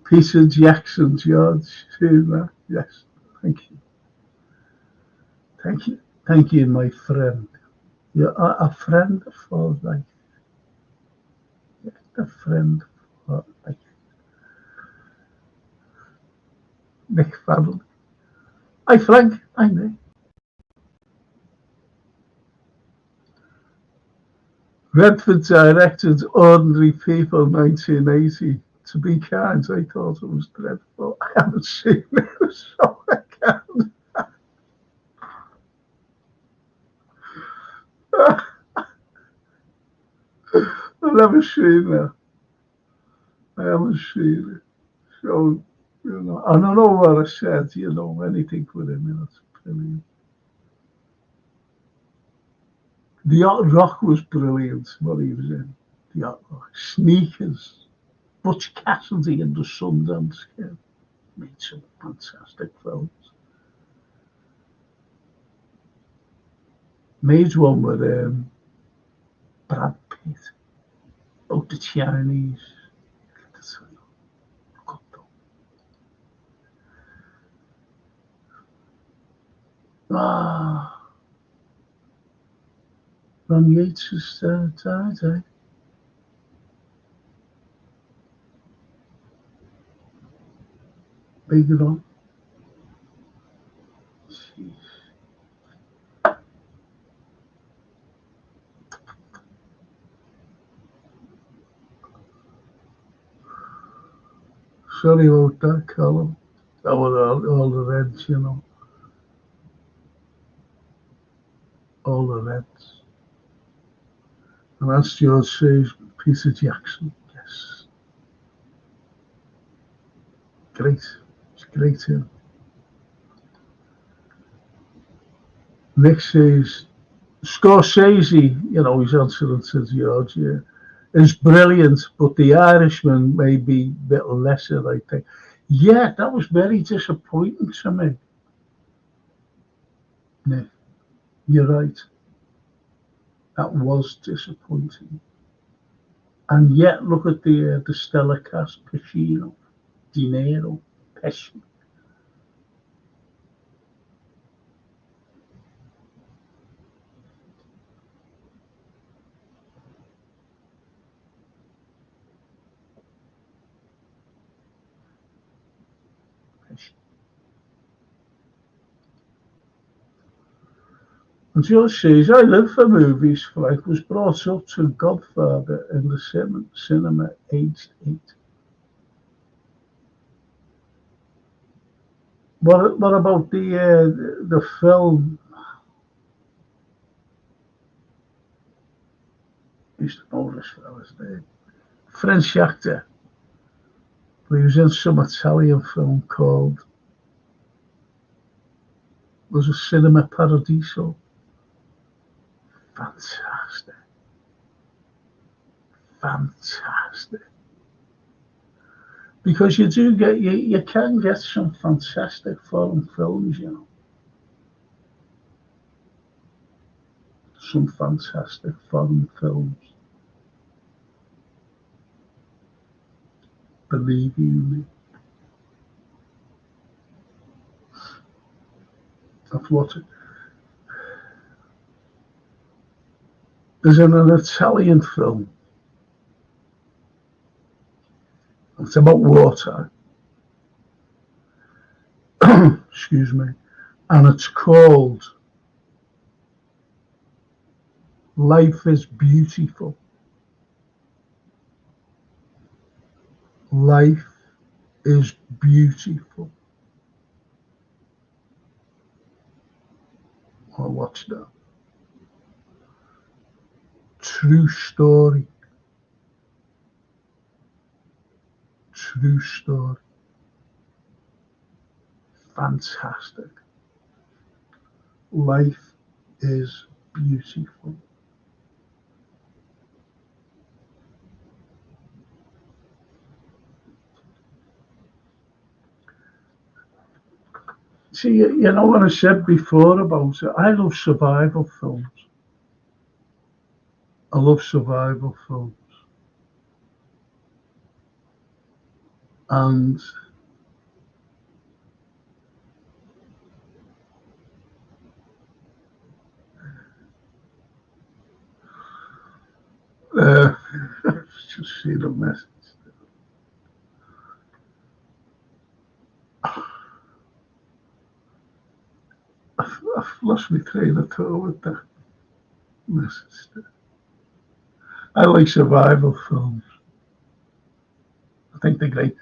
Peter Jackson, George, hear that? Yes, thank you. Thank you. Thank you, my friend. You're a friend for life. You're a friend for life. Nick Farrell. Hi, Frank. Hi, Nick. Redford directed Ordinary People 1980. To be kind, I thought it was dreadful. I haven't seen it, so I can't. I've never seen it. I haven't seen it. So, I don't know what I said, anything with him, it's brilliant. The Yacht Rock was brilliant, what he was in. The Yacht Rock. Sneakers. Butch Cassidy and the Sundance Kid. Made some fantastic films. Made one with Brad Pitt. About the Chinese. Ah, Ron Yates has died, eh? Big Ron. Jeez. Sorry about that, Colin. That was all the Reds, all the Reds. And that's George says Peter Jackson. Yes. Great. It's great too. Nick says Scorsese, he's answering to George, yeah, is brilliant, but The Irishman may be a bit lesser, I think. Yeah, that was very disappointing to me. Nick, you're right. That was disappointing. And yet, look at the stellar cast: Pacino, De Niro, Pesci. And George says, I live for movies. Frank was brought up to Godfather in the cinema aged 8. What about the film? I used to know this fella's name. French actor. He was in some Italian film called, was it Cinema Paradiso? Fantastic. Fantastic. Because you can get some fantastic foreign films, Some fantastic foreign films. Believe you me. That's what it, there's an Italian film. It's about water. Excuse me. And it's called Life is Beautiful. Life is Beautiful. I watched that. True story. True story. Fantastic. Life is beautiful. See, you know what I said before about it? I love survival films. I love survival films. And uh, just see the message. I've lost my train of thought with that message. I like survival films. I think they're great.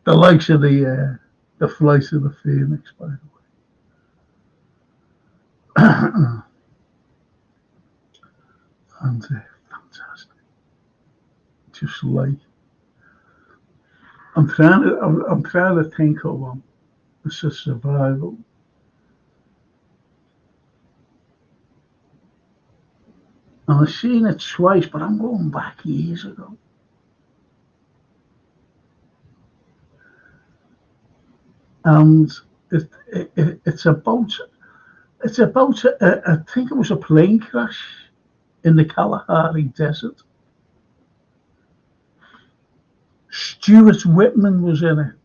The likes of the Flight of the Phoenix, by the way, and fantastic. Just like I'm trying to think of one. It's a survival. And I've seen it twice, but I'm going back years ago. And it's about I think it was a plane crash in the Kalahari Desert. Stuart Whitman was in it,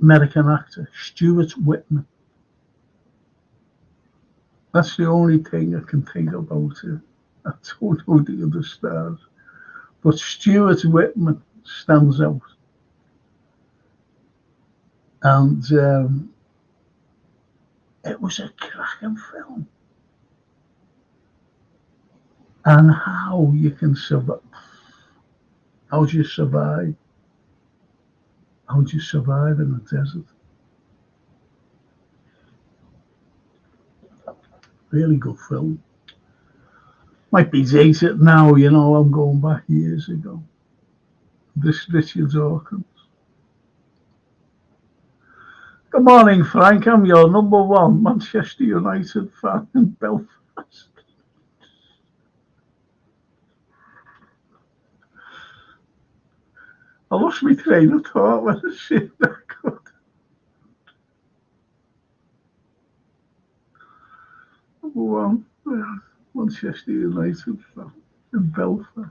American actor Stuart Whitman. That's the only thing I can think about it. I don't know the other stars, but Stuart Whitman stands out, and it was a cracking film. And how you can survive? How do you survive? How do you survive in the desert? Really good film. Might be dated now, you know. I'm going back years ago. This Richard Dawkins. Good morning, Frank. I'm your number one Manchester United fan in Belfast. I lost my train of thought when I said that. Number one Manchester United fan in Belfast.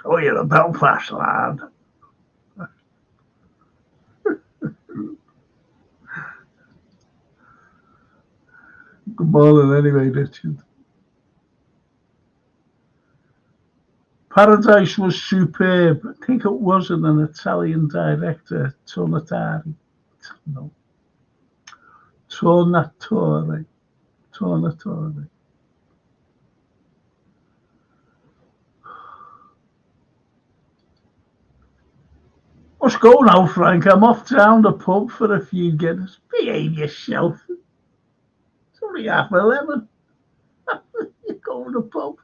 Oh, you're a Belfast lad. Good morning, anyway, Richard. Paradise was superb. I think it was an Italian director, Tornatore. No, Tornatore. Tornatore. Let's go now, Frank. I'm off down the pub for a few Guinness. Behave yourself. It's only 11:30. You go to the pub.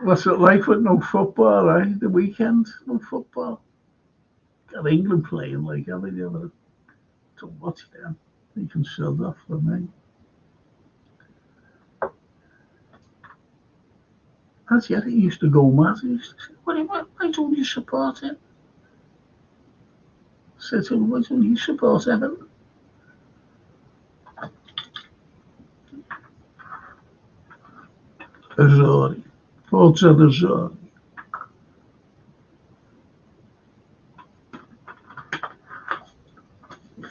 What's it like with no football, eh? The weekend, no football. Got England playing like every other. To watch them. You can sell that for me. That's yet it used to go mad. He used to say, why don't you support him? I said to him, why don't you support Everton? Azzurri. Forza Azzurri.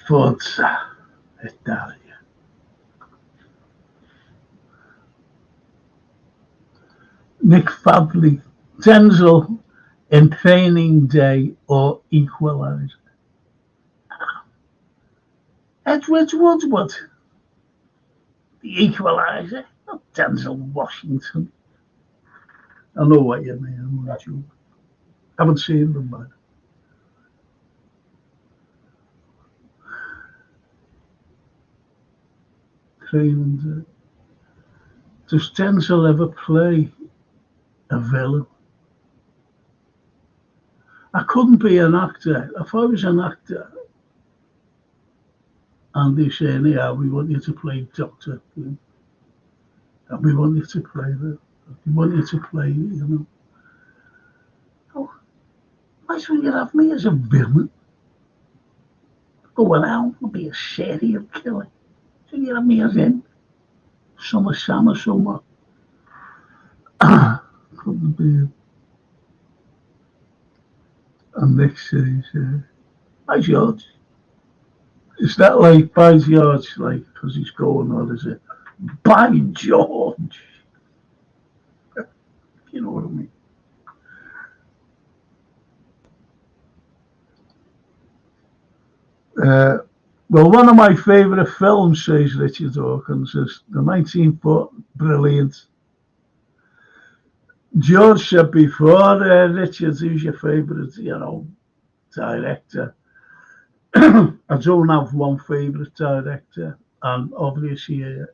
Forza Italia. Nick Fadley. Denzel in Training Day or Equalizer. Edward Woodward. The Equalizer. Not Denzel Washington. I know what you mean. I'm not sure. Haven't seen them, man. Ukraine. And does Denzel ever play a villain? I couldn't be an actor. If I was an actor and they saying, yeah, we want you to play Doctor, and we want you to play we want you to play, oh, why shouldn't you have me as a villain? Going out and be a serial killer. Shouldn't you have me as in? Summer Sam or somewhere. Couldn't be. And Nick says, hi George. Is that like by George, like, because he's going, or is it by George? You know what I mean? Well, one of my favourite films, says Richard Hawkins, is the 1940 brilliant. George said before, Richard, who's your favourite, director? I don't have one favourite director, and obviously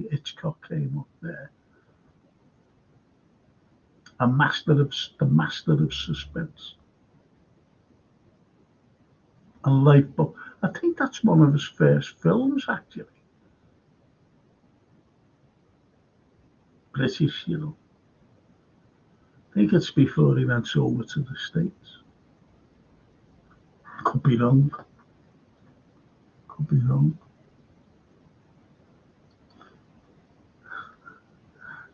Hitchcock came up there. The master of suspense and life. But I think that's one of his first films, actually. British, I think it's before he went over to the States. Could be wrong. Could be wrong.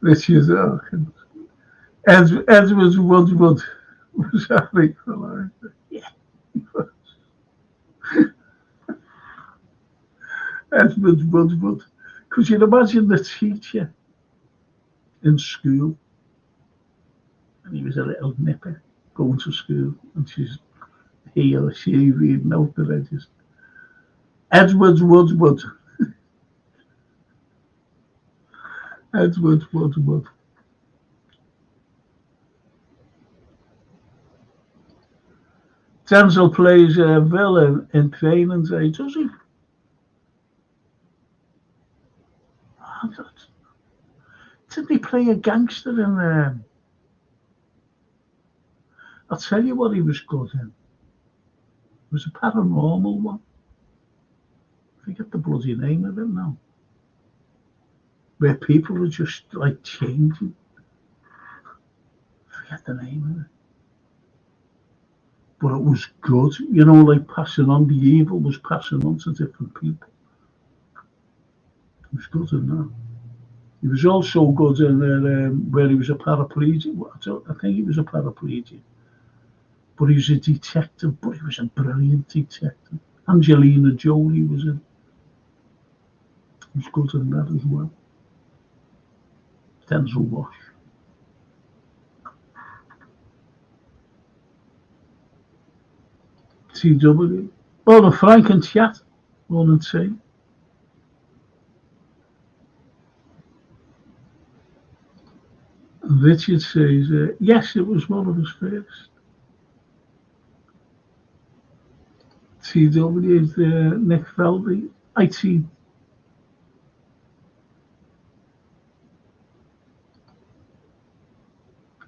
Richard Hawkins. Edward Woodward was Frank Carlyle. Yeah, he was. Edward Woodward. Could you imagine the teacher in school? And he was a little nipper going to school, and he or she reading out the register. Edward Woodward. Edward Woodward. Denzel plays a villain in Training Day, does he? Didn't he play a gangster in there? I'll tell you what he was good in. It was a paranormal one. I forget the bloody name of it now. Where people were just like changing. I forget the name of it. But it was good, like passing on the evil was passing on to different people. He was good in that. He was also good in where he was a paraplegic. I think he was a paraplegic. But he was a detective, but he was a brilliant detective. Angelina Jolie was in. He was good in that as well. Denzel Wash. TW. Oh, the Frank and Chat. 1 and 2. And Richard says, yes, it was one of his first. TW is Nick Feldy. IT.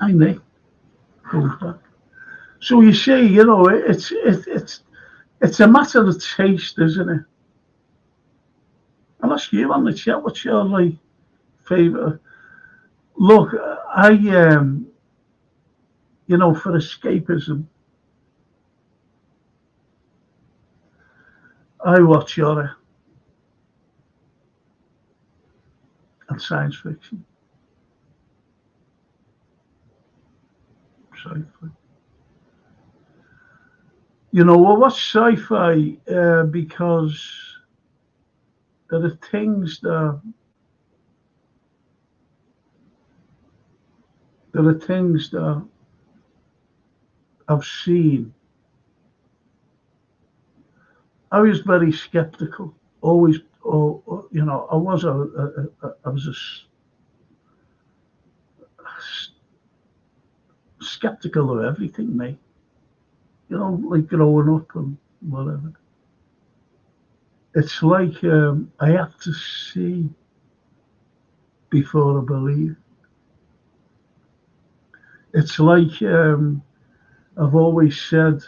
Hi, Nick. Goes back. So you see, it's a matter of taste, isn't it? I'll ask you on the chat, what's your favourite? Look, I for escapism, I watch horror and science fiction. Sci-fi. I watch sci-fi because there are things that I've seen. I was very skeptical. Always, I was skeptical of everything, mate. Like growing up and whatever. It's like I have to see before I believe. It's like I've always said,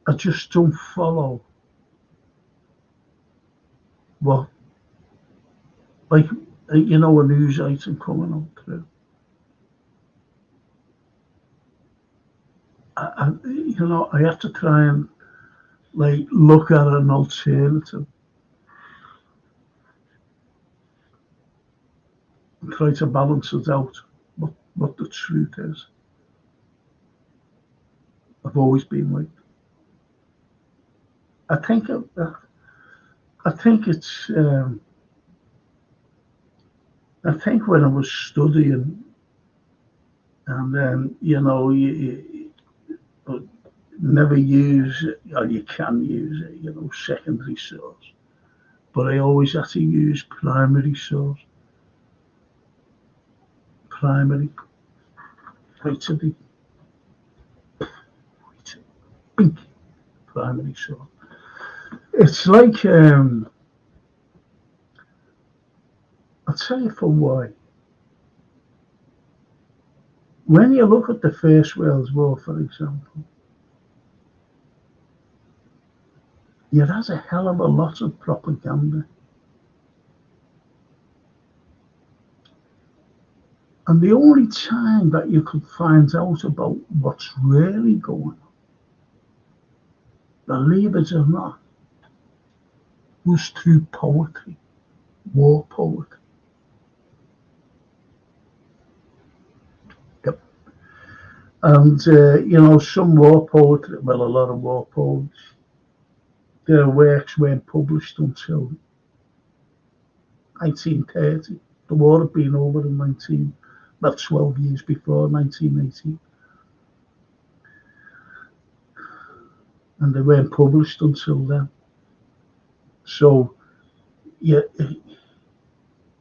I just don't follow what, like, a news item coming on through. I have to try and like look at an alternative, and try to balance it out. What the truth is. I've always been like. I think I think it's. I think when I was studying, and then you never use it, or you can use it, secondary source. But I always had to use primary source, primary, right to the pink primary source. It's like I'll tell you for why. When you look at the First World War, for example, it has a hell of a lot of propaganda. And the only time that you could find out about what's really going on, believe it or not, was through poetry, war poetry. Yep. And, some war poetry, well, a lot of war poets, their works weren't published until 1930. The war had been over in about 12 years before 1918. And they weren't published until then. So you,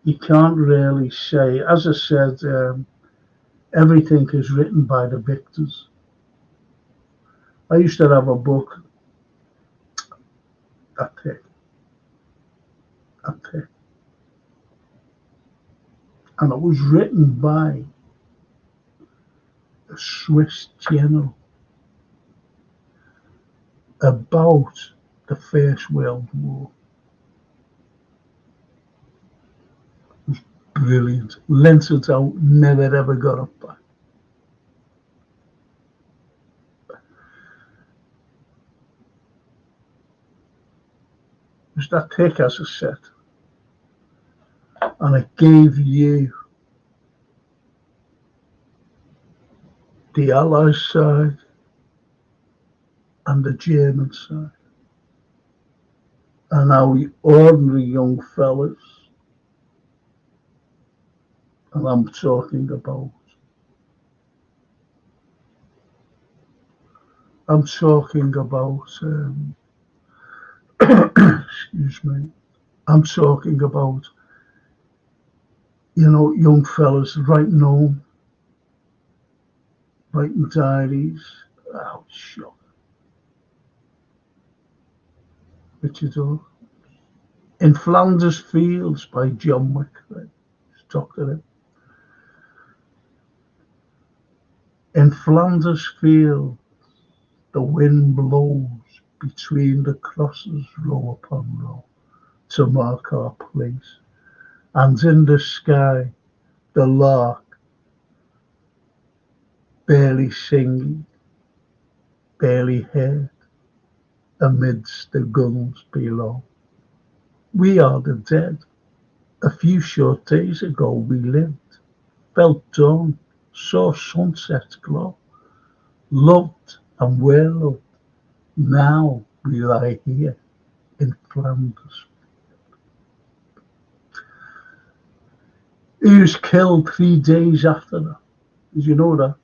you can't really say, as I said, everything is written by the victors. I used to have a book, that thick, that thick, and it was written by a Swiss general about the First World War. It was brilliant. Lent it out, never ever got it back. It was that thick, as I said. And it gave you the Allied side and the German side. And how ordinary young fellas, and I'm talking about excuse me, I'm talking about, young fellas writing home, writing diaries. Oh, shocking. Richard O. In Flanders Fields by John Wycliffe. Doctor. In Flanders Fields, the wind blows between the crosses row upon row to mark our place. And in the sky, the lark barely singing, barely heard amidst the guns below. We are the dead. A few short days ago we lived, felt dawn, saw sunsets glow, loved and were loved. Now we lie here in Flanders. He was killed 3 days after that. Did you know that,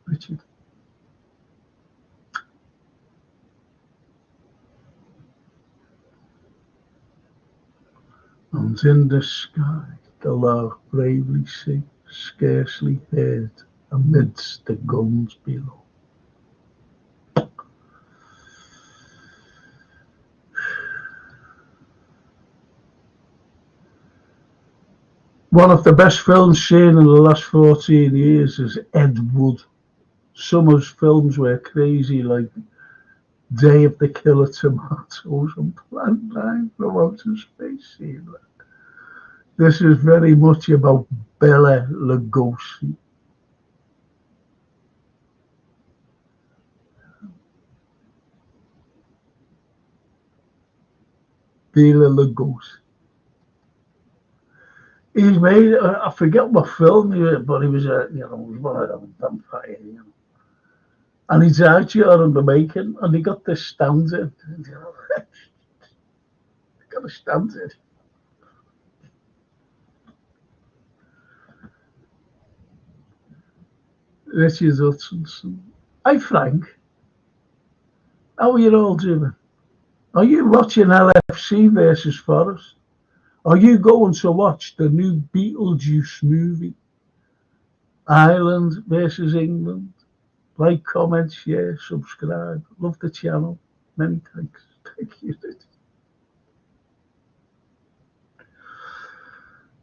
Richard? And in the sky the lark bravely sings, scarcely heard amidst the guns below. One of the best films seen in the last 14 years is Ed Wood. Some of his films were crazy, like Day of the Killer Tomatoes and Plant 9 from Outer Space. This is very much about Bela Lugosi. Bela Lugosi. He's made, I forget what film he was, but he was he was one of them vampire, And he died during the making, and he got this standard. Got a standard. Richard Hutchinson. Hi Frank, how are you all doing? Are you watching LFC versus Forest? Are you going to watch the new Beetlejuice movie? Ireland versus England? Like, comment, share, subscribe. Love the channel. Many thanks. Thank you.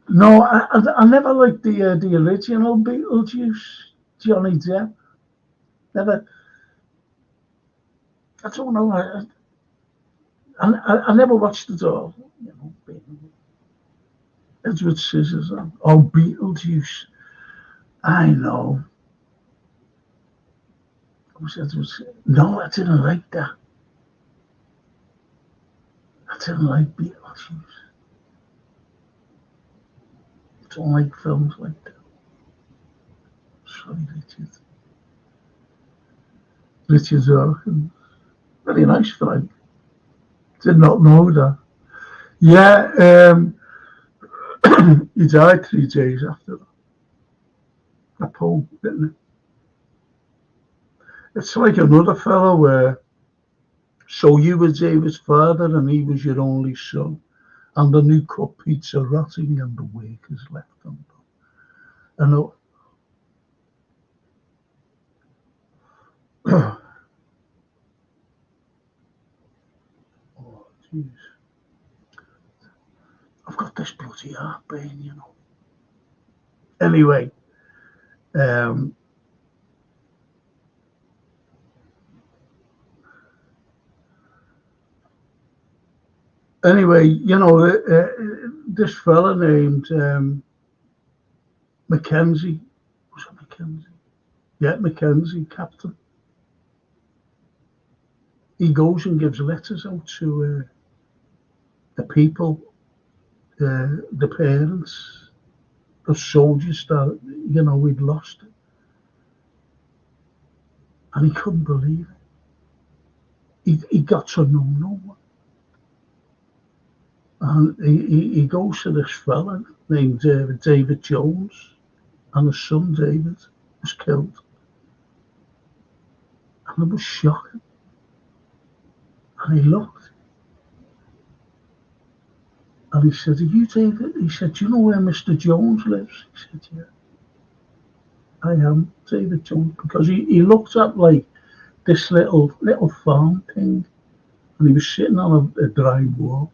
No, I never liked the original Beetlejuice. Johnny Depp. Never. I don't know. I never watched it all. Edward Scissorhands. Oh, Beetlejuice. I know. No, I didn't like that. I didn't like Beetlejuice. I don't like films like that. Sorry, Richard. Richard Dawkins. Very nice, Frank. Did not know that. Yeah, he died 3 days after that. The Pope, didn't it? It's like another fellow where, so you were David's father and he was your only son, and the new cut pizza rotting and the workers left undone. And oh, jeez. I've got this bloody heartburn, Anyway, this fella named Mackenzie. Was it Mackenzie? Yeah, Mackenzie, Captain. He goes and gives letters out to the people, the parents, the soldiers that, we'd lost. And he couldn't believe it. He got to know no one. And he goes to this fella named David Jones, and his son David was killed. And it was shocking. And he looked. And he said, "Are you David?" He said, "Do you know where Mr. Jones lives?" He said, "Yeah, I am David Jones." Because he looked at like this little farm thing, and he was sitting on a dry wall.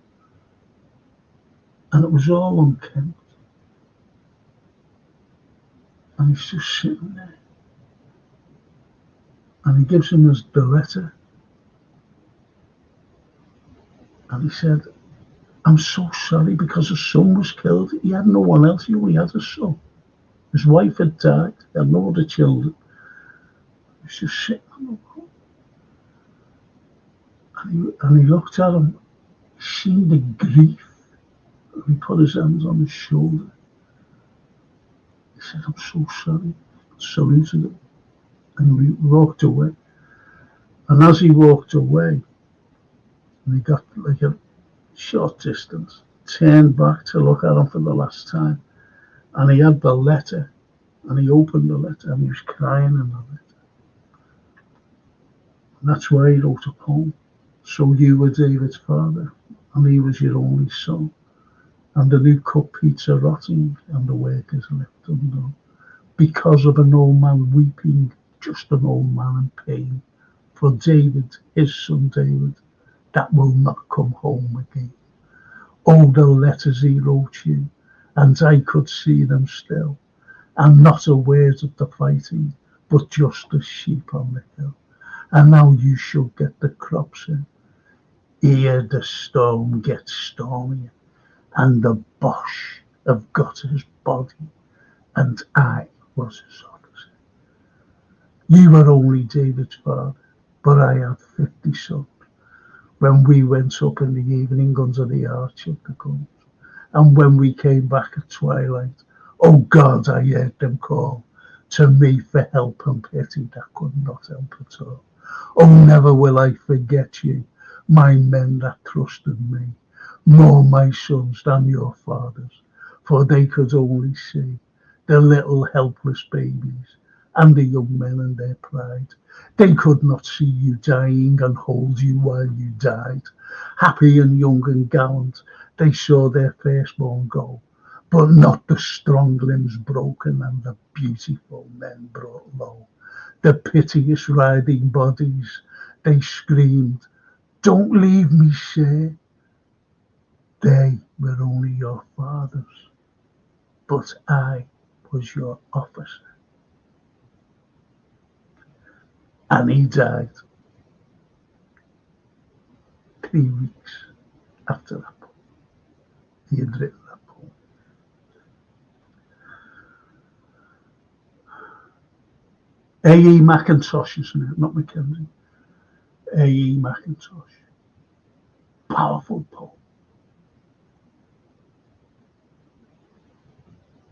And it was all unkempt. And he's just sitting there. And he gives him the letter. And he said, "I'm so sorry because his son was killed. He had no one else. He only had a son. His wife had died. He had no other children." He's just sitting on the wall. And he looked at him, seen the grief. And he put his hands on his shoulder. He said, "I'm so sorry." Saluted him. And he walked away. And as he walked away, and he got like a short distance, turned back to look at him for the last time. And he had the letter. And he opened the letter and he was crying in the letter. And that's why he wrote a poem. So you were David's father, and he was your only son. And the new cut pizza rotting, and the workers left undone. Because of an old man weeping, just an old man in pain. For David, his son David, that will not come home again. Oh, the letters he wrote you, and I could see them still, and not a word of the fighting, but just the sheep on the hill. And now you shall get the crops in, ere the storm gets stormier, and the Boche have got his body, and I was his officer. You were only David's father, but I had 50 sons, when we went up in the evening under the arch of the guns. And when we came back at twilight, oh God, I heard them call to me for help and pity that could not help at all. Oh, never will I forget you, my men that trusted me, more my sons than your fathers, for they could only see the little helpless babies and the young men in their pride. They could not see you dying and hold you while you died. Happy and young and gallant, they saw their firstborn go, but not the strong limbs broken and the beautiful men brought low. The piteous writhing bodies, they screamed, don't leave me, sir. They were only your fathers, but I was your officer. And he died 3 weeks after that poem. He had written that poem. A.E. Mackintosh, isn't it? Not Mackenzie. A.E. Mackintosh. Powerful poem.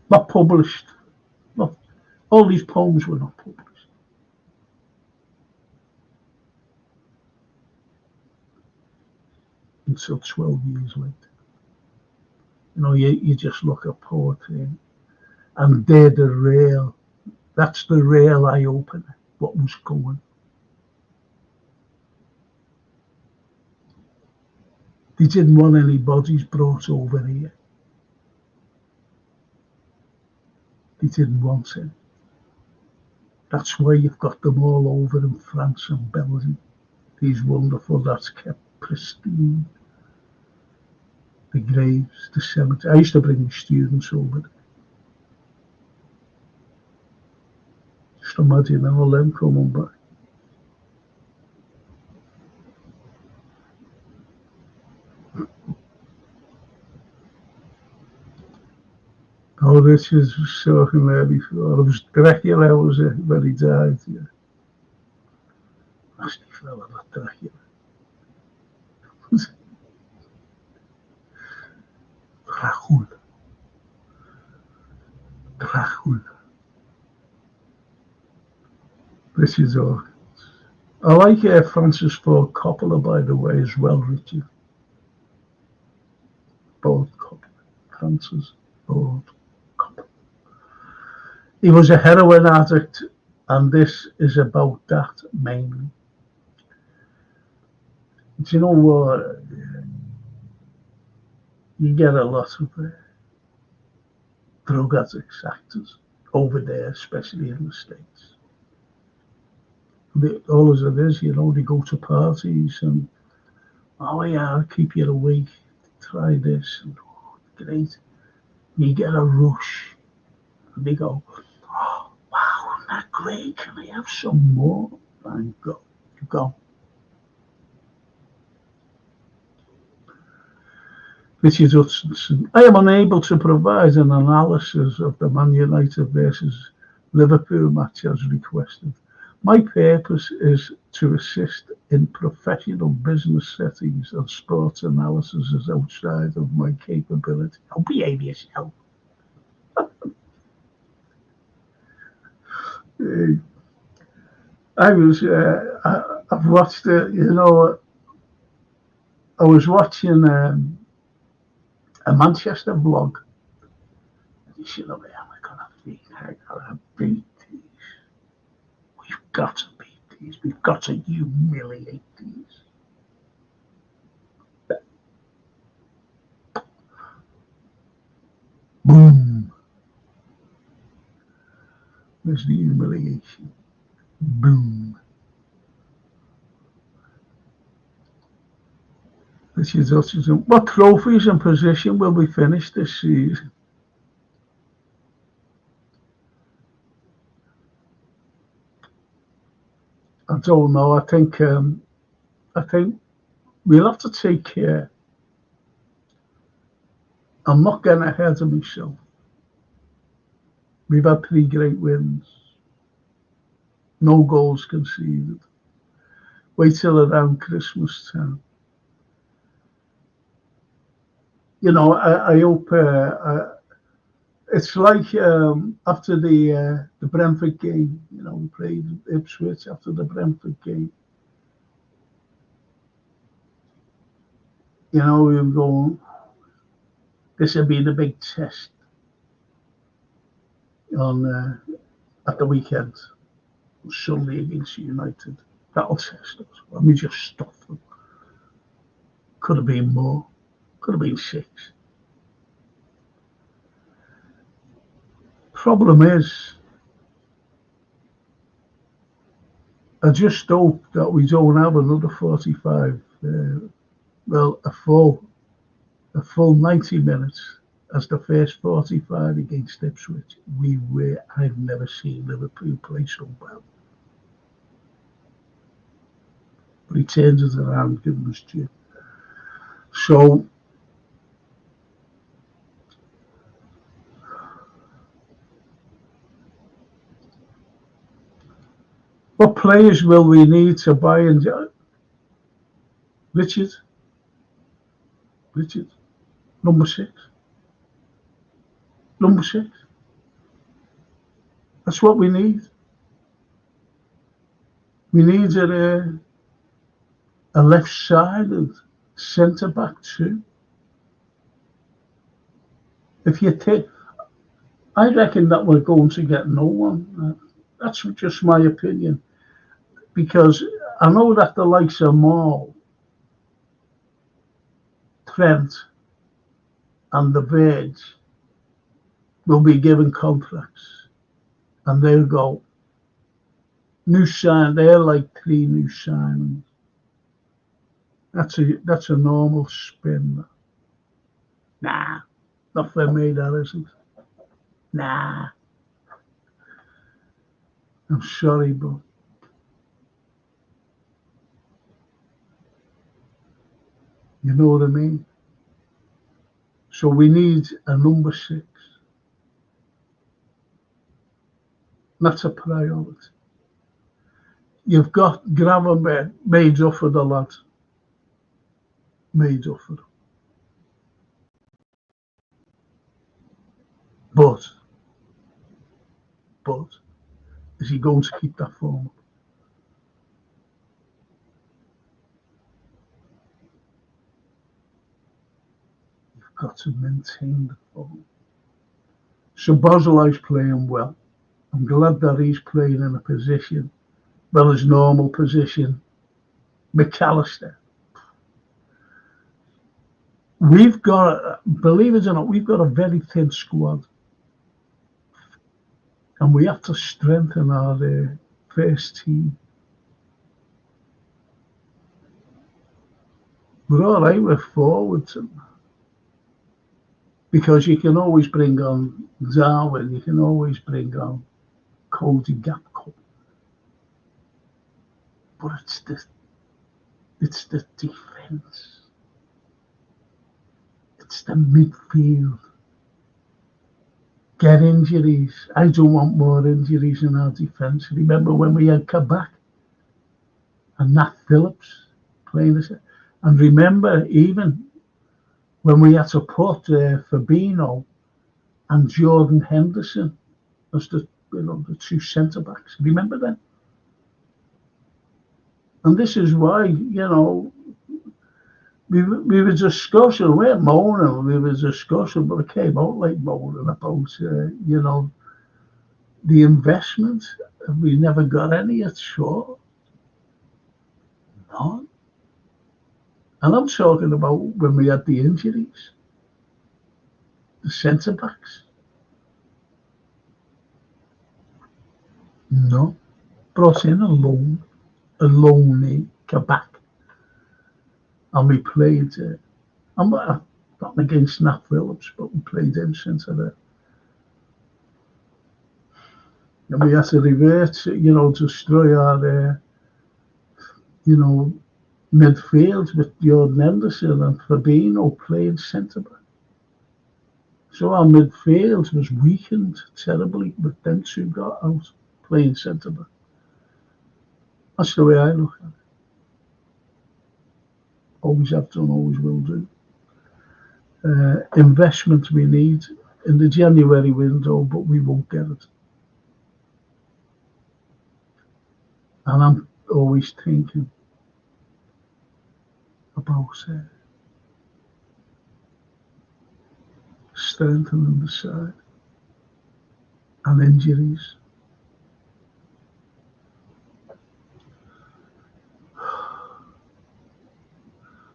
Not published. Not, all these poems were not published. Until 12 years later. You know, you just look at poetry and they're the real, that's the real eye opener, what was going. They didn't want any bodies brought over here. They didn't want it. That's why you've got them all over in France and Belgium. These wonderful, that's kept pristine. The graves, the cemetery. I used to bring my students over there. Just imagine all them coming back. Oh, this is talking there before. It was Dracula, was it, when he died? Yeah. Nasty fella, that Dracula. Dracula. Dracula. This is all. I like Francis Ford Coppola, by the way, as well, Richard. Ford Coppola. Francis Ford Coppola. He was a heroin addict, and this is about that mainly. Do you know what? You get a lot of drug addicts actors over there, especially in the States. All as it is, you know, they go to parties and, oh yeah, I'll keep you awake, try this, and oh, great. You get a rush, and they go, oh, wow, isn't that great? Can I have some more? And go, you go. Richard Hutchinson. I am unable to provide an analysis of the Man United versus Liverpool match as requested. My purpose is to assist in professional business settings, and sports analysis is outside of my capability. Oh, behave yourself. I've watched it, you know, I was watching a Manchester vlog. You should have, am I going to beat? I got to beat these. We've got to beat these. We've got to humiliate these. Boom. There's the humiliation. Boom. This is Hutchinson. What trophies and position will we finish this season? I don't know. I think we'll have to take care. I'm not getting ahead of myself. We've had 3 great wins, no goals conceded. Wait till around Christmas time. I hope it's like after the Brentford game. We played Ipswich after the Brentford game. We were going, this will be the big test on at the weekend, Sunday against United. That'll test us. Let me just stop them. Could have been more. Could have been 6. Problem is, I just hope that we don't have another 45. Well, a full 90 minutes as the first 45 against Ipswich. I've never seen Liverpool play so well. But he turns it around, giving us due. So, what players will we need to buy? Richard, number 6. Number 6. That's what we need. We need a left-sided centre back too. If you take, I reckon that we're going to get no one. That's just my opinion, because I know that the likes of Maul, Trent, and the Verge will be given contracts, and they'll go new sign. They're like 3 new signings. That's a normal spin. Nah, not for me. That isn't. Nah, I'm sorry, but you know what I mean. So we need a number 6. That's a priority. You've got Gravenberch made up for the lad. Made up for him. But is he going to keep that form? You've got to maintain the form. So Bosley's playing well. I'm glad that he's playing in a position, well, his normal position. McAllister. We've got, believe it or not, we've got a very thin squad. And we have to strengthen our first team. We're all right with forwards. Because you can always bring on Darwin, you can always bring on Cody Gakpo. But it's the defence. It's the midfield. Get injuries. I don't want more injuries in our defence. Remember when we had Kabak and Nat Phillips playing this? And remember even when we had to put Fabinho and Jordan Henderson as the 2 centre backs. Remember that? And this is why, we were discussing, we weren't moaning, we were discussing, but it came out like moaning about, the investment. And we never got any at all. None. And I'm talking about when we had the injuries, the centre backs. No. Brought in a loanee, Kabak. And we played, I'm not against Nat Phillips, but we played him since there. And we had to revert, destroy our you know, midfield with Jordan Henderson and Fabinho playing centre back. So our midfield was weakened terribly, but them two got out playing centre back. That's the way I look at it. Always have done, always will do. Investment we need in the January window, but we won't get it. And I'm always thinking about strengthening the side and injuries.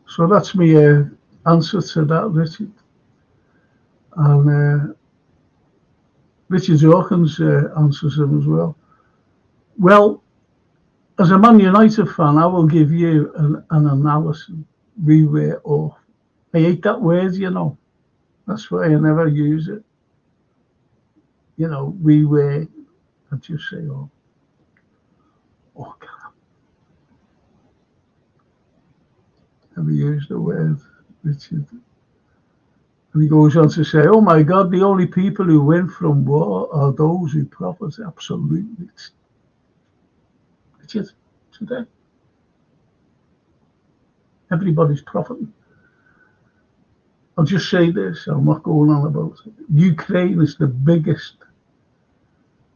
So that's my answer to that, Richard. And Richard Hawkins answers them as well. Well, as a Man United fan, I will give you an analysis. We were off. I hate that word, you know. That's why I never use it. You know, we were, I just say, oh, God. Never use the word, Richard. And he goes on to say, oh my God, the only people who win from war are those who profit. Absolutely. Richard, today. Everybody's profiting. I'll just say this, I'm not going on about it. Ukraine is the biggest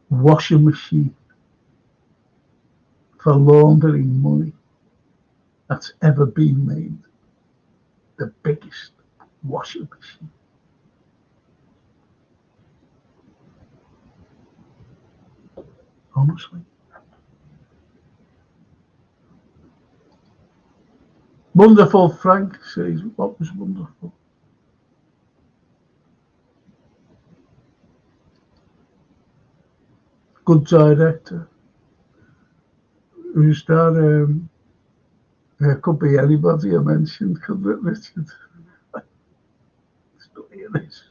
washing machine for laundering money that's ever been made. The biggest washing machine. Honestly. Wonderful, Frank says. What was wonderful? Good director. Who's that? It could be anybody I mentioned, couldn't it, Richard? It's not here, this.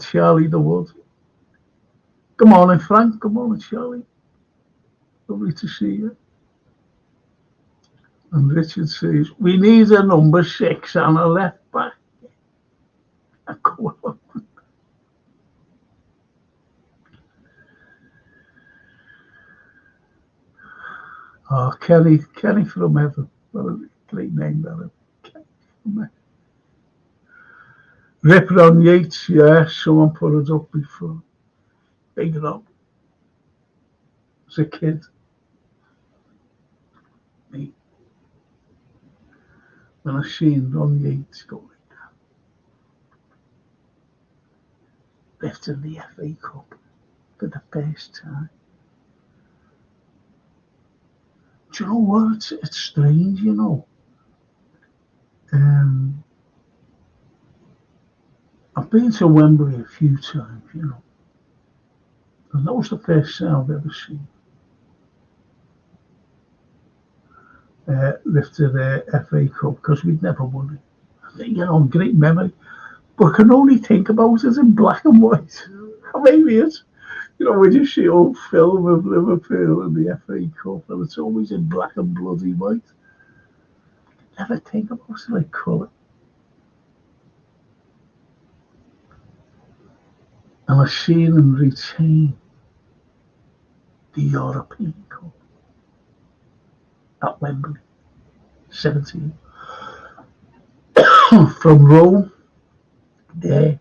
Charlie the Wood. Good morning, Frank. Good morning, Charlie. Lovely to see you. And Richard says, we need a number 6 and a left back. Come on. Oh, Kenny from Heaven. What a great name that is. Rip Ron Yates, yeah, someone put it up before. Big Rob. As a kid. Me. When I seen Ron Yates go like that. Lifting the FA Cup for the first time. Do you know what? It's strange, you know. I've been to Wembley a few times, you know. And that was the first time I've ever seen lifted the FA Cup because we'd never won it. I think, you know, great memory. But I can only think about it in black and white. Maybe it's, you know, when you see old film of Liverpool and the FA Cup and it's always in black and bloody white. Never think about it like colour. And I've seen them retain the European Cup at Wembley, 17. From Rome, there,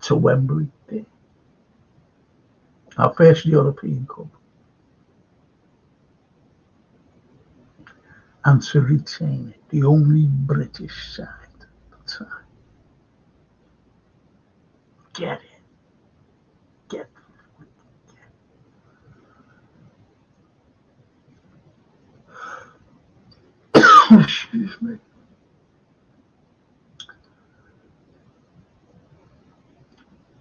to Wembley, there. Our first European Cup. And to retain it, the only British side at the time. Get it. Get it. Excuse me.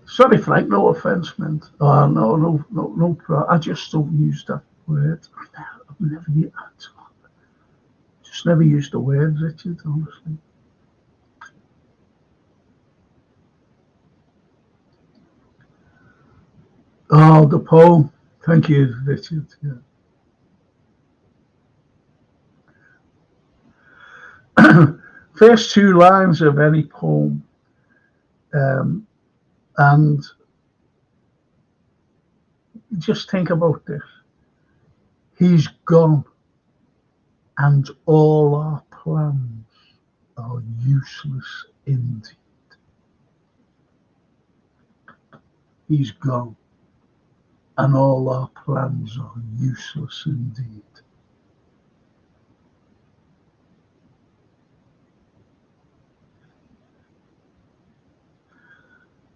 Sorry, Frank, no offence meant. Oh, no. I just don't use that word. I've never used that. Just never used the word, Richard, honestly. Oh, the poem. Thank you, Richard. Yeah. First two lines of any poem, and just think about this. He's gone, and all our plans are useless indeed. He's gone, and all our plans are useless indeed.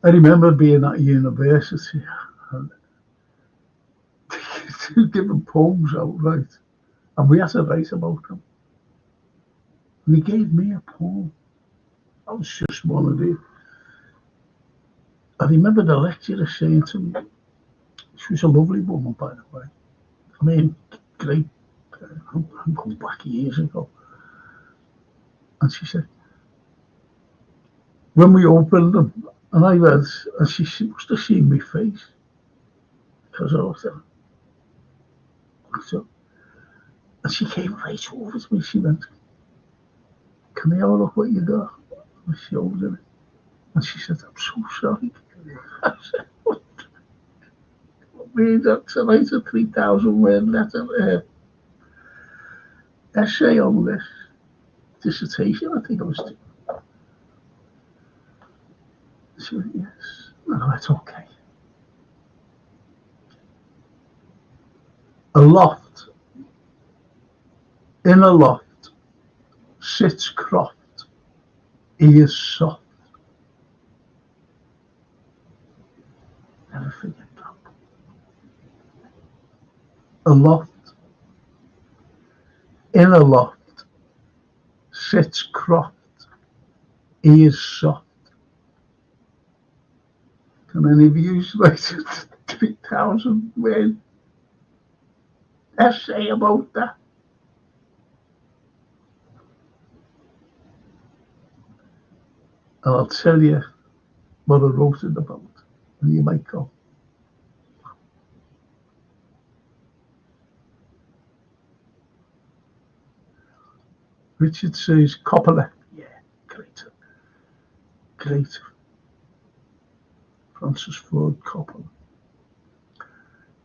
I remember being at university and giving poems out, right? And we had to write about them. And he gave me a poem. I was just one of these. I remember the lecturer saying to me, she was a lovely woman, by the way. I mean, great. I'm going back years ago. And she said, when we opened them, and I read, and she must have seen my face. Because I was there. So, and she came right over to me. She went, can I have a look what you got? I showed her. And she said, I'm so sorry. I said, what? That's a write a 3,000 word letter, essay on this dissertation, I think it was. She went, yes. And I went, okay. A loft. In a loft sits Croft, ears soft. Never forget that. A loft. In a loft sits Croft, ears soft. Can any of you write 3,000 word essay about that? And I'll tell you what I wrote it about, and you might go. Richard says Coppola. Yeah, great. Great. Francis Ford Coppola.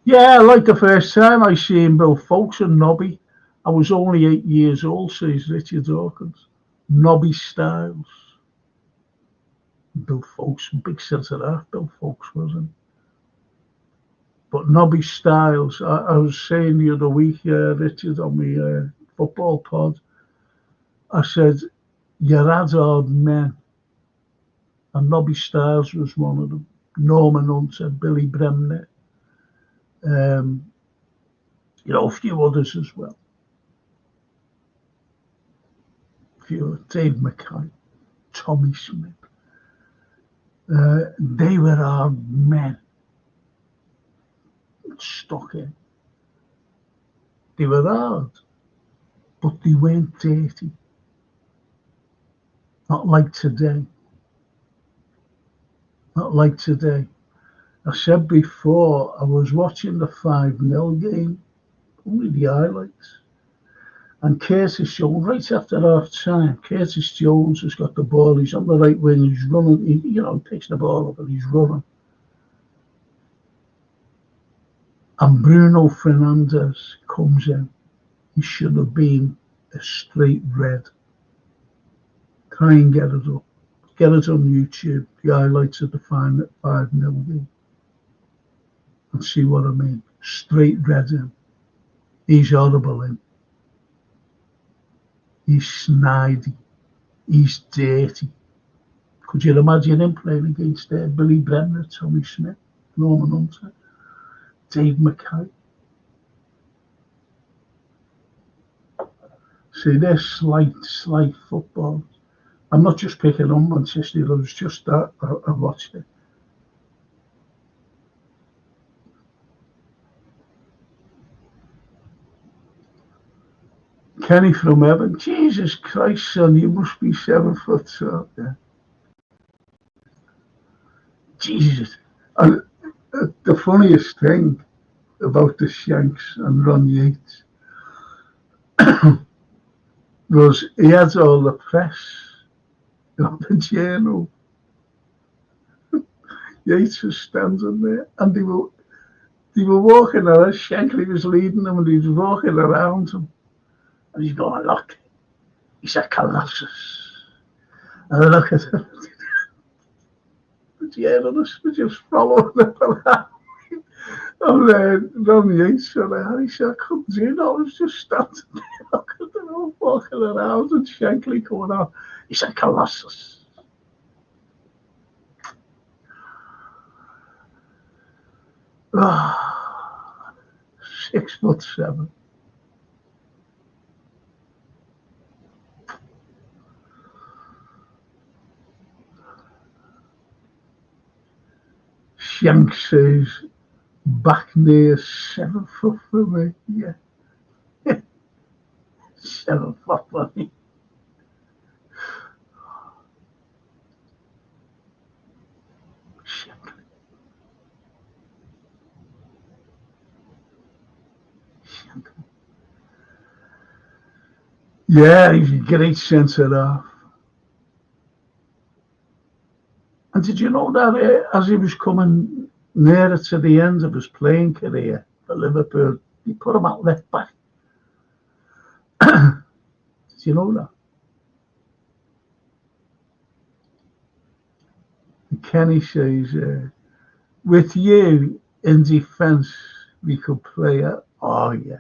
Yeah, like the first time I seen Bill Foulkes and Nobby, I was only 8 years old, says Richard Dawkins. Nobby Styles. Bill Foulkes, big centre half, Bill Foulkes wasn't. But Nobby Styles, I was saying the other week, Richard, on my football pod, I said, you had hard men. And Nobby Styles was one of them. Norman Hunter, Billy Bremner, a few others as well. Dave Mackay, Tommy Smith. They were hard men. Stuck in. They were hard, but they weren't dirty. Not like today. Not like today. I said before, I was watching the 5-0 game, only the highlights. And Curtis Jones, right after half time, Curtis Jones has got the ball. He's on the right wing. He's running. He takes the ball up and he's running. And Bruno Fernandes comes in. He should have been a straight red. Try and get it up. Get it on YouTube. The highlights of the 5-0 game. And see what I mean. Straight red in. He's horrible in. He's snidey. He's dirty. Could you imagine him playing against Billy Bremner, Tommy Smith, Norman Hunter, Dave Mackay? See, they're slight football. I'm not just picking on Manchester. It was just that I watched it. Kenny from Evan, Jesus Christ, son, you must be 7 foot tall. Yeah. Jesus. And the funniest thing about the Shanks and Ron Yates, because he had all the press, the journal. Yates was standing there, and they were walking around. Shankly was leading them, and he was walking around him, and he's going, "Look, he's a colossus." And I look at him, the journalist was just following him around. And Ron Yates and he said, "I couldn't do it. I was just standing there, looking at them all walking around, and Shankly coming out. He's a colossus." Oh, 6'7". Shank says back near 7 foot for me. Yeah, 7 foot for me. Shankly. Yeah, he's a great centre half. And did you know that as he was coming nearer to the end of his playing career for Liverpool, he put him at left back? Did you know that? And Kenny says, with you in defence, we could play it. Oh, yeah.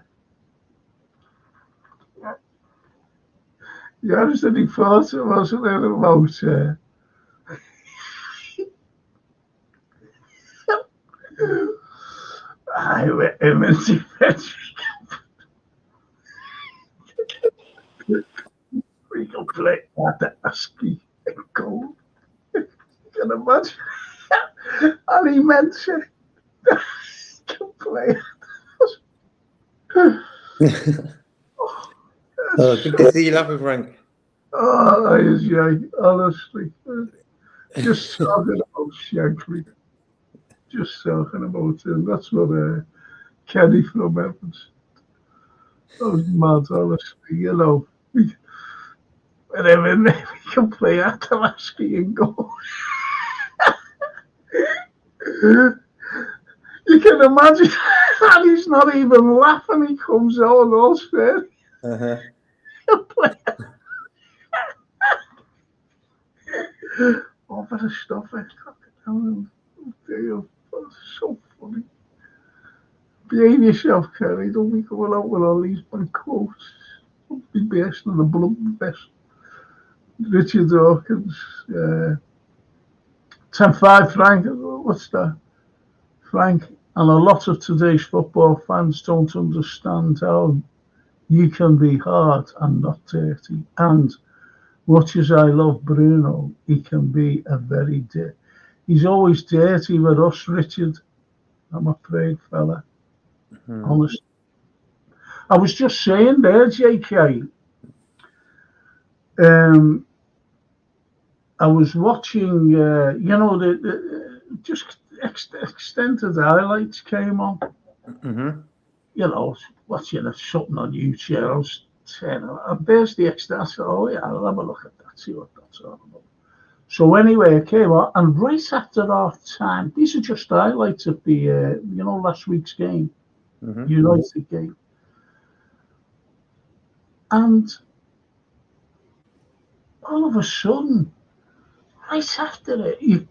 You honestly thought it wasn't it about I went him in defence. We can play at the ASCII and goal. You can imagine. And he meant it. He can play. Oh, good to see you laughing, Frank. Oh, yeah, honestly. Just talking about Shankly. Just talking about him. That's what Kenny from Evans. That was mad, honestly. You know, whenever we can play at the ASCII and goal. You can imagine, and he's not even laughing. He comes on all straight. All for the stuff I down. So funny. Behave yourself, Kerry. Don't be going out with all these big quotes. Don't be best of the blood best. Richard Dawkins. 10-5, Frank. What's that? Frank, and a lot of today's football fans don't understand how you can be hard and not dirty. And much as I love Bruno, he can be a very dirty. He's always dirty with us, Richard. I'm afraid, fella. Honest. I was just saying there, JK. I was watching, just extended highlights came on. You know, watching something on YouTube. I was saying, there's the extent. I said, oh, yeah, I'll have a look at that, see what that's all about. So anyway, it came on, and right after half time, these are just highlights of the, last week's game, United game. And all of a sudden, right after it,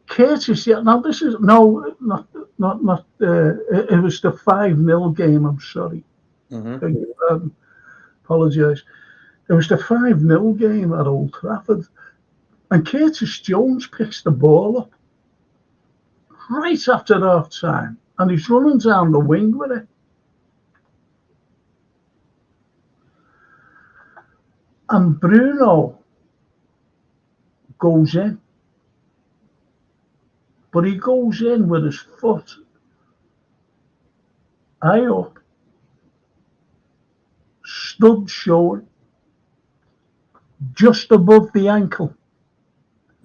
Curtis, now this is, no, not it was the 5-0 game, I'm sorry. Apologise. It was the 5-0 game at Old Trafford. And Curtis Jones picks the ball up right after half time, and he's running down the wing with it. And Bruno goes in, but he goes in with his foot high up, stud showing, just above the ankle.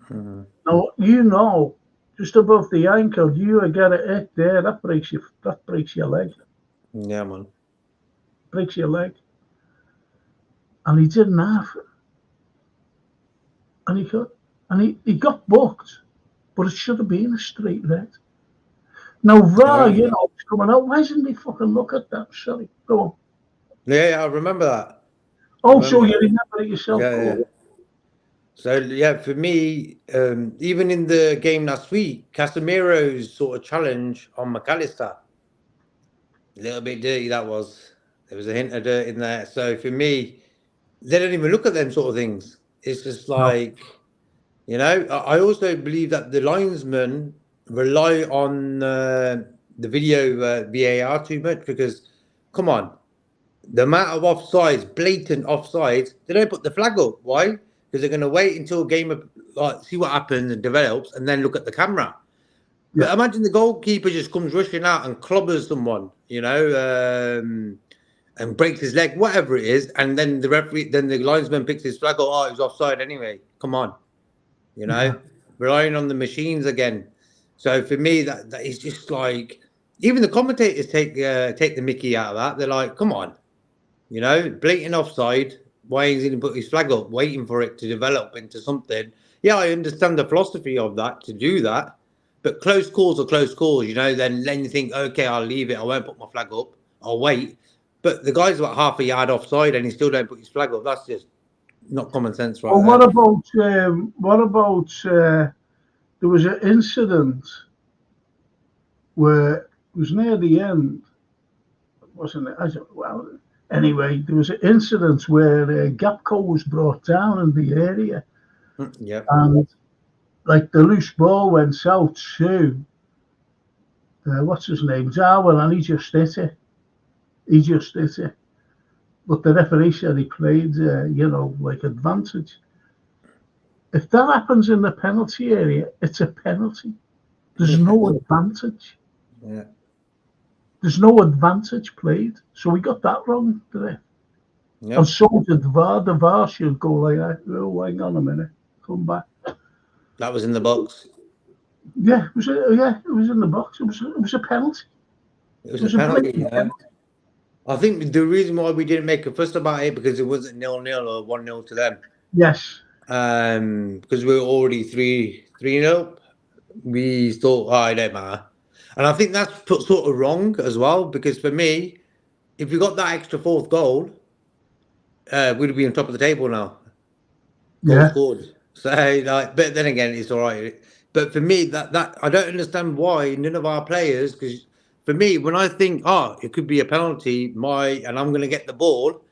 Now, just above the ankle, you get it hit there, that breaks your leg. Yeah, man. Breaks your leg. and he didn't have it. And he got booked, but it should have been a straight red. Now VAR, Yeah. it's coming out. Why didn't they fucking look at that? Sorry, go on. Yeah, I remember that. Oh, so you remember it yourself? Yeah. So yeah, for me, even in the game last week, Casemiro's sort of challenge on McAllister, a little bit dirty that was. There was a hint of dirt in there. So for me, they don't even look at them sort of things. It's just like, I also believe that the linesmen rely on the video VAR too much because, come on, the amount of offsides, blatant offsides, they don't put the flag up. Why? Because they're going to wait until a game of, see what happens and develops, and then look at the camera. But imagine the goalkeeper just comes rushing out and clobbers someone, and breaks his leg, whatever it is, and then the linesman picks his flag up. Oh, it was offside anyway. Come on, relying on the machines again. So for me, that is just like, even the commentators take the mickey out of that. They're like, come on. Blatant offside. Why is he going to put his flag up, waiting for it to develop into something? Yeah, I understand the philosophy of that, to do that. But close calls are close calls, then you think, okay, I'll leave it. I won't put my flag up. I'll wait. But the guy's about half a yard offside and he still don't put his flag up. That's just not common sense, right? Well, what about there was an incident where it was near the end, wasn't it? Anyway, there was an incident where Gapco was brought down in the area. Yeah. And like the loose ball went out to what's his name, Darwin, and he just hit it. But the referee said he played, like advantage. If that happens in the penalty area, it's a penalty. There's no advantage. Yeah. There's no advantage played. So we got that wrong today. Yep. And so did VAR. The VAR should go like that. Oh, hang on a minute. Come back. That was in the box. Yeah, it was in the box. It was a penalty. It was a penalty. I think the reason why we didn't make a fuss about it because it wasn't 0-0 or 1-0 to them. Yes. Because we were already 3-0. We thought, it don't matter. And I think that's sort of wrong as well, because for me, if we got that extra fourth goal, we'd be on top of the table now. Goal scored. So, but then again, it's all right. But for me, that I don't understand why none of our players, because for me, when I think, it could be a penalty, and I'm going to get the ball,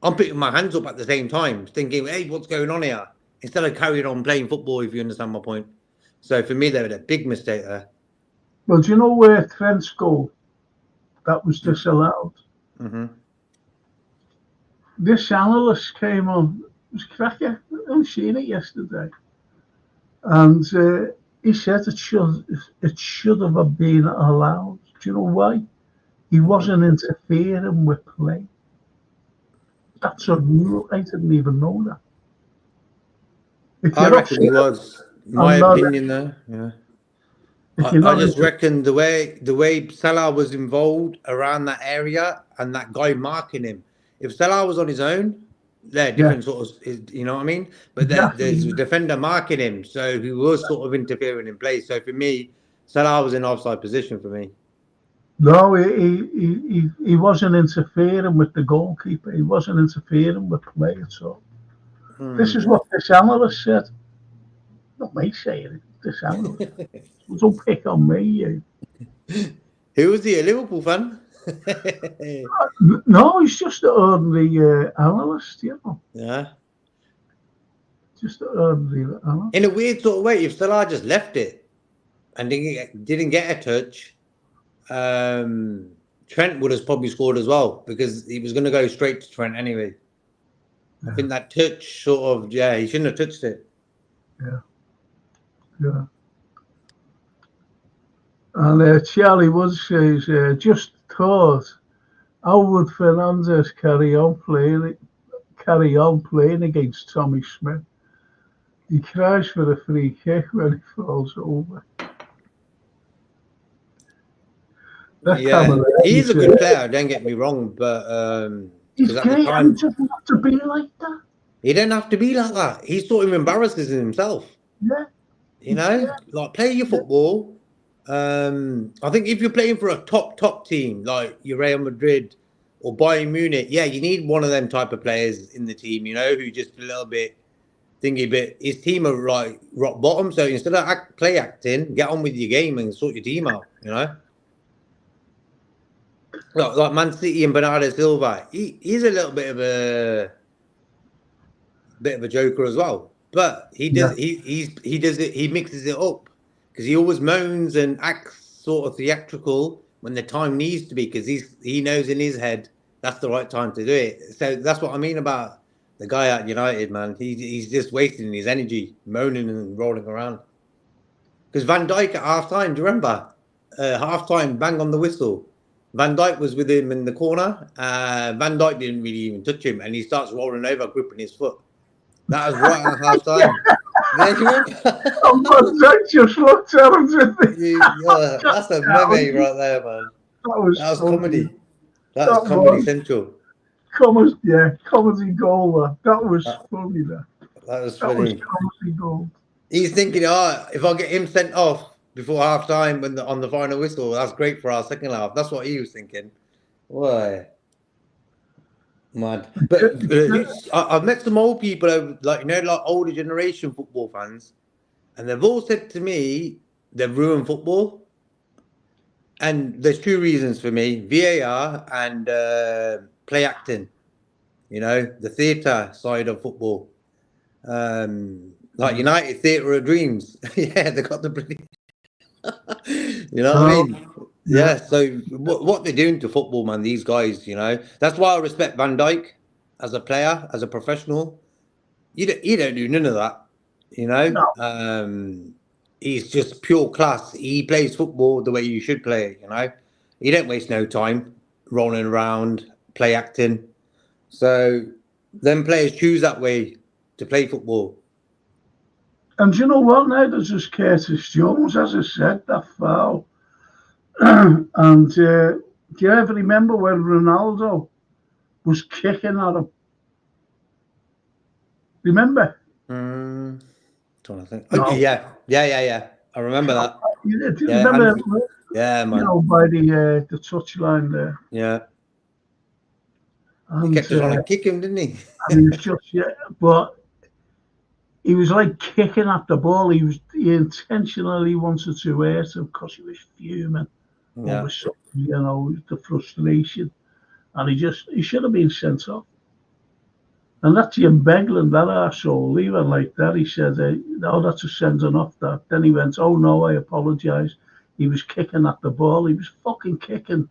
I'm putting my hands up at the same time, thinking, hey, what's going on here? Instead of carrying on playing football, if you understand my point. So for me, they were a big mistake there. Well, do you know where Trent's goal that was disallowed? Mm-hmm. This analyst came on. It was cracker. I've seen it yesterday, and he said it should have been allowed. Do you know why? He wasn't interfering with play. That's a rule. I didn't even know that. I reckon he was. My opinion, there. Yeah. I just reckon the way Salah was involved around that area and that guy marking him. If Salah was on his own, they're different sort of, you know what I mean? But there's a defender marking him, so he was sort of interfering in play. So for me, Salah was in offside position for me. No, he wasn't interfering with the goalkeeper. He wasn't interfering with play at all. This is what this analyst said. Not me saying it. This analyst. Don't pick on me, you. Who was he? A Liverpool fan? No, he's just an ordinary analyst, Yeah. Just an ordinary analyst. In a weird sort of way, if Salah just left it and didn't get a touch, Trent would have probably scored as well, because he was going to go straight to Trent anyway. Yeah. I think that touch sort of, he shouldn't have touched it. Yeah. And Charlie Wood says, just thought, how would Fernandes carry on playing against Tommy Smith? He cries for a free kick when he falls over. He's a good player, don't get me wrong, but He's Because at the great, and he time, doesn't have to be like that. he didn't have to be like that. He sort of embarrasses himself. Yeah, You know, like play your football. I think if you're playing for a top team like your Real Madrid or Bayern Munich, yeah, you need one of them type of players in the team. You know, who just a little bit thingy, but his team are like rock bottom. So instead of play acting, get on with your game and sort your team out. You know, like Man City and Bernardo Silva, he's a little bit of a joker as well. But he does he does it, he mixes it up because he always moans and acts sort of theatrical when the time needs to be, because he knows in his head that's the right time to do it. So that's what I mean about the guy at United, man. He's just wasting his energy moaning and rolling around. Because Van Dijk at half time, do you remember? Half time, bang on the whistle. Van Dijk was with him in the corner. Van Dijk didn't really even touch him, and he starts rolling over, gripping his foot. That was right at half time. Yeah, you remember? That just looked at him, didn't he? Yeah, that's a meme right there, man. That was comedy. That was comedy central. Comedy goal. That was funny. That was funny. Was comedy goal. He's thinking, if I get him sent off before half time when on the final whistle, that's great for our second half. That's what he was thinking. Why? Mad. But I've met some old people, like older generation football fans, and they've all said to me they've ruined football. And there's two reasons for me: VAR and play acting. You know, the theatre side of football. Like United Theatre of Dreams. Yeah, they got the bloody. You know what I mean? Yeah. So what they're doing to football, man, these guys, you know, that's why I respect Van Dijk as a player, as a professional. You don't do none of that, you know. No. He's just pure class. He plays football the way you should play it, you know. He don't waste no time rolling around, play acting. So them players choose that way to play football. And you know what? Now there's just Curtis Jones, as I said, that foul. And do you ever remember when Ronaldo was kicking at him? Remember? Trying to think. No. Okay, yeah. I remember that. You remember? Yeah, man. You know, by the touchline there. Yeah. And, he kept trying to kick him, didn't he? And he was just but he was like kicking at the ball. He intentionally wanted to hurt him because he was fuming over something, you know, the frustration, and he should have been sent off. And that's Jim Beglan, that arsehole, he went like that. He said, "No, that's a sending off." That then he went, "Oh no, I apologise." He was kicking at the ball. He was fucking kicking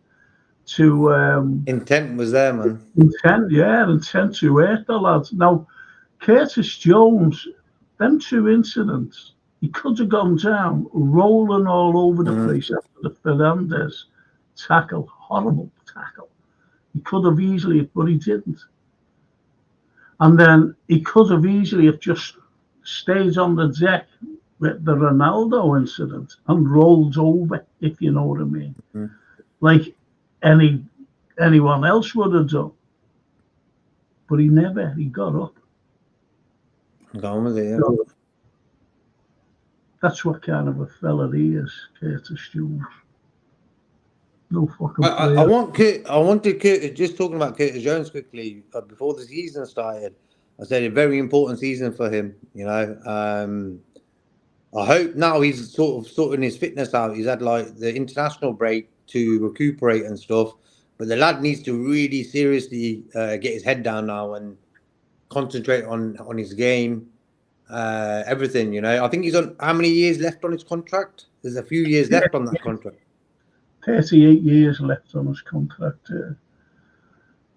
to. Intent was there, man. Intent to hurt the lads. Now, Curtis Jones, them two incidents, he could have gone down, rolling all over the place after the Fernandez tackle. Horrible tackle. He could have easily, but he didn't. And then he could have easily have just stayed on the deck with the Ronaldo incident and rolled over, if you know what I mean. Like anyone else would have done. But he got up. Gone with it, yeah. So, that's what kind of a fella he is, Curtis Jones. No fucking player. I wanted Curtis, just talking about Curtis Jones quickly, before the season started, I said a very important season for him, you know. I hope now he's sort of sorting his fitness out. He's had like the international break to recuperate and stuff, but the lad needs to really seriously get his head down now and concentrate on his game, everything, you know. I think he's on how many years left on his contract? There's a few years left on that contract. 38 years left on his contract,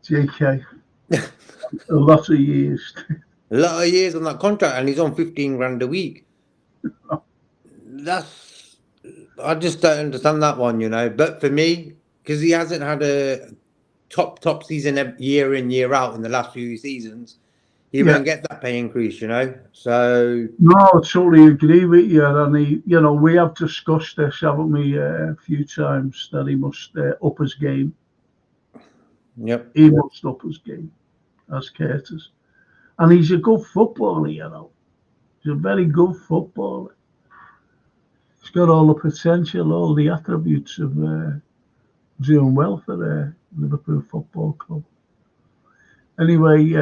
JK. A lot of years. A lot of years on that contract, and he's on 15 grand a week. I just don't understand that one, you know. But for me, because he hasn't had a top season year in, year out in the last few seasons, he won't get that pay increase, you know. So no, I totally agree with you. And you know, we have discussed this, haven't we, a few times, that he must up his game. Yep. He must up his game as Curtis. And he's a good footballer, you know. He's a very good footballer. He's got all the potential, all the attributes of doing well for Liverpool Football Club. Anyway,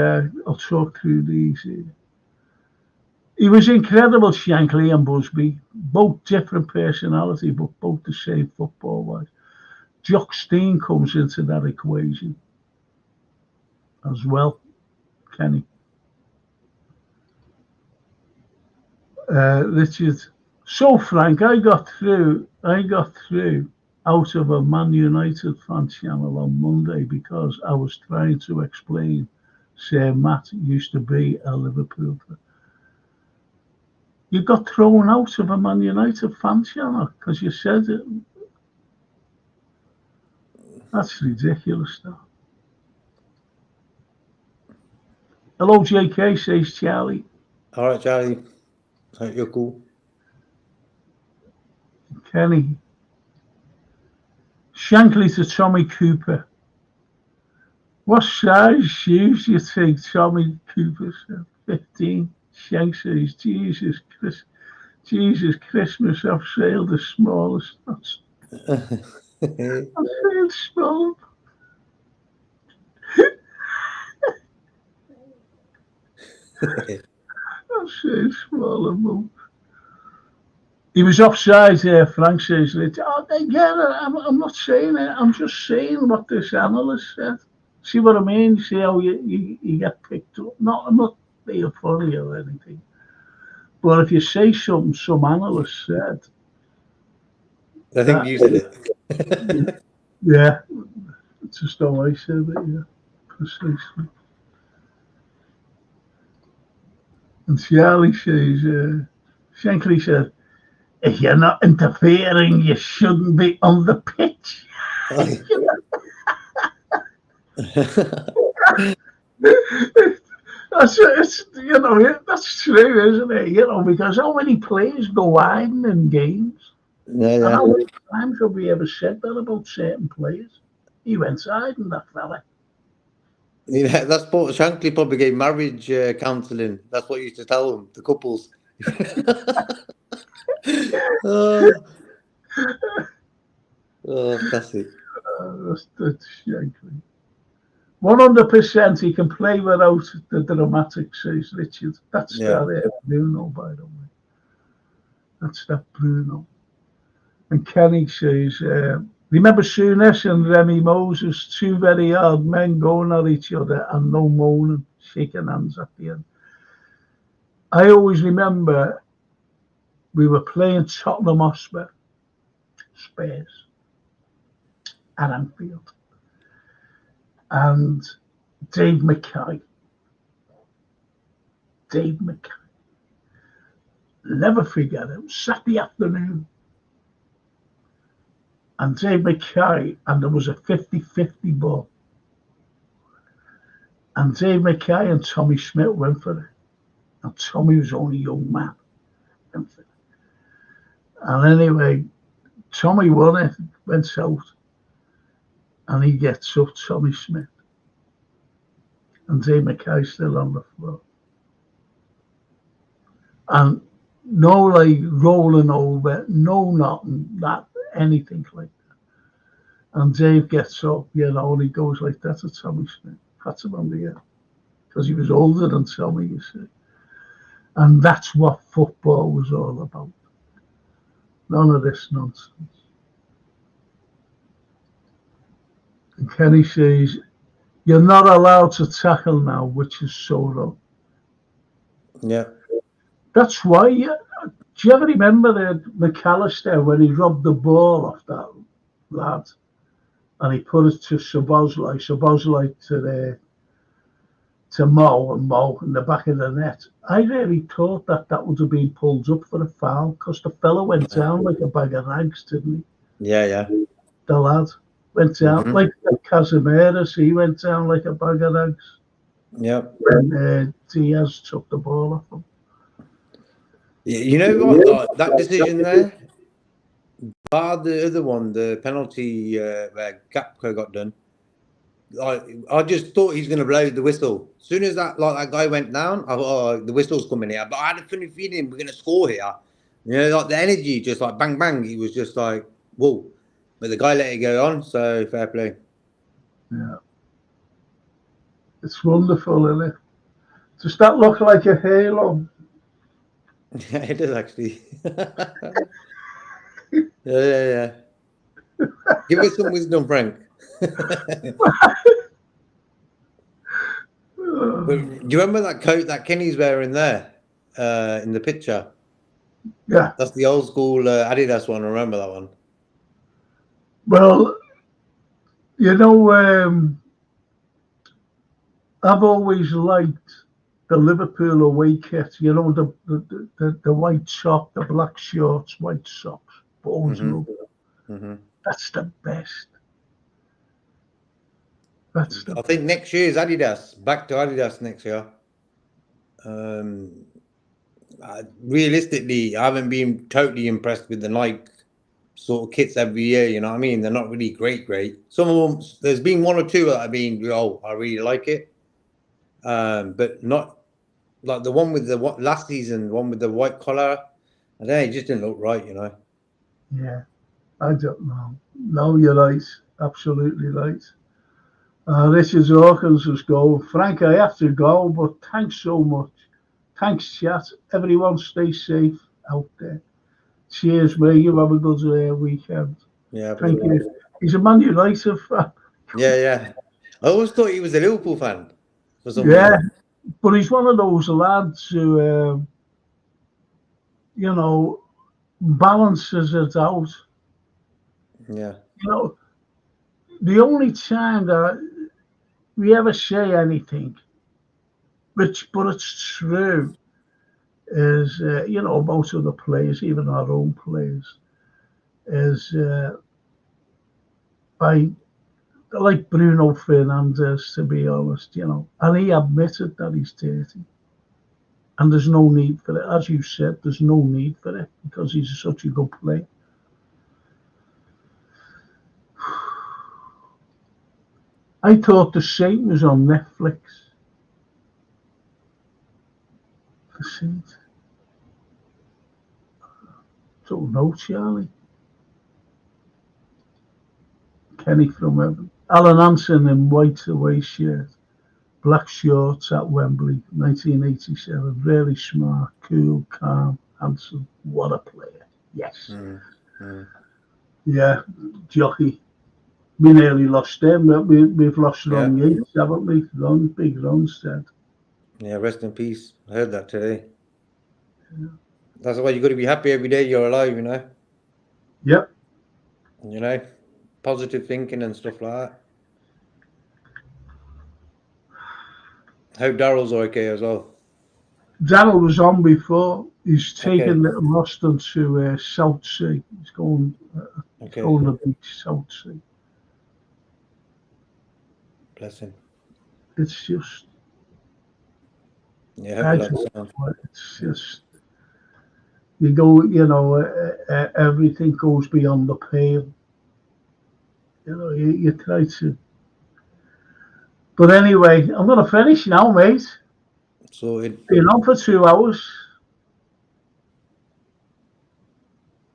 I'll talk through these. He was incredible, Shankly and Busby. Both different personality, but both the same football-wise. Jock Stein comes into that equation as well, Kenny. Richard. So, Frank, I got through out of a Man United fan channel on Monday because I was trying to explain Sir Matt used to be a Liverpool fan. You got thrown out of a Man United fan channel because you said it. That's ridiculous, though. Hello, JK, says Charlie. All right, Charlie. You're cool. Kenny. Shankly to Tommy Cooper. What size shoes do you think Tommy Cooper said? 15. Shank says, Jesus Christmas, I've sailed the smallest. I've sailed small. I've sailed smaller boat. He was offside here, Frank says. Oh, yeah, I'm not saying it. I'm just saying what this analyst said. See what I mean? See how you get picked up? I'm not being funny or anything. But if you say something some analyst said. I think you said it. Yeah. It's just how I said it, yeah. Precisely. And Charlie says, Shankly said, if you're not interfering, you shouldn't be on the pitch. That's true, isn't it? You know, because how many players go wide in games? Yeah. And how many times have we ever said that about certain players? He went hiding, that fella. Yeah, that's what Shankly probably gave marriage counselling. That's what he used to tell them, the couples. Classic. That's Shankly. 100% he can play without the dramatic, says Richard. That's that Bruno, by the way. That's that Bruno. And Kenny says, remember Souness and Remy Moses, two very hard men going at each other and no moaning, shaking hands at the end. I always remember we were playing Tottenham Hotspur, Spurs, at Anfield. And Dave Mackay, never forget it, Saturday afternoon. And Dave Mackay, and there was a 50-50 ball. And Dave Mackay and Tommy Schmidt went for it. And Tommy was only a young man. And anyway, Tommy won it, went out. And he gets up, Tommy Schmidt. And Dave Mackay's still on the floor. And no like rolling over, no nothing, not anything like that. And Dave gets up, you know, and he goes like that to Tommy Smith. Pats him on the head. Because he was older than Tommy, you see. And that's what football was all about. None of this nonsense. And Kenny says, you're not allowed to tackle now, which is so wrong. Yeah. That's why, do you ever remember the McAllister when he robbed the ball off that lad and he put it to Szoboszlai to Mo in the back of the net? I really thought that would have been pulled up for a foul because the fella went down like a bag of rags, didn't he? Yeah. The lad went down like Casemiro's, he went down like a bag of rags. Yep. And Diaz took the ball off him. You know what? That decision there, bar the other one, the penalty where Gapco got done. I just thought he's going to blow the whistle. As soon as that guy went down, I thought, oh, the whistle's coming here. But I had a funny feeling we're going to score here. You know, like the energy, just like bang bang. He was just like, whoa. But the guy let it go on, so fair play. Yeah. It's wonderful, isn't it? Does that look like a halo? Yeah, it is actually. Yeah. Give us some wisdom, Frank. But do you remember that coat that Kenny's wearing there in the picture? Yeah. That's the old school Adidas one. I remember that one. Well, you know, I've always liked the Liverpool away kit. You know, the white sock, the black shorts, white socks, balls over. That's the best. That's the I think next year is Adidas. Back to Adidas next year. Realistically, I haven't been totally impressed with the Nike sort of kits every year. You know what I mean? They're not really great. Some of them, there's been one or two that have been, oh, I really like it, but not like the one with the last season, one with the white collar. I don't know, it just didn't look right. You know? Yeah, I don't know. No, you're right. Absolutely right. Richard Hawkins was going. Frank, I have to go, but thanks so much. Thanks, chat. Everyone stay safe out there. Cheers, mate. You have a good weekend. Yeah. Thank you. He's a Man United fan. Yeah. I always thought he was a Liverpool fan for some Yeah, reason. but he's one of those lads who, you know, balances it out. Yeah. You know, the only time that we ever say anything, but it's true, is you know, about other players, even our own players, is by like Bruno Fernandes, to be honest, you know, and he admitted that he's dirty, and there's no need for it. As you said, there's no need for it because he's such a good player. I thought the same was on Netflix. The Saint. Don't know, Charlie. Kenny from Heaven. Alan Hansen in white away shirt, black shorts at Wembley, 1987. Really smart, cool, calm, handsome. What a player. Yes. Yeah, jockey. We nearly lost him. We've lost Ron Yates, haven't we? Big Ron said. Yeah, rest in peace. I heard that today. Yeah. That's why you got to be happy every day you're alive, you know? Yep. You know, positive thinking and stuff like that. Hope Daryl's okay as well. Daryl was on before. He's taken Little Austin to South Sea. He's going to the beach, South Sea. Bless him. It's just. Yeah, it's just. You go, you know, everything goes beyond the pale. You know, you try to. But anyway, I'm going to finish now, mate. So it been on for 2 hours.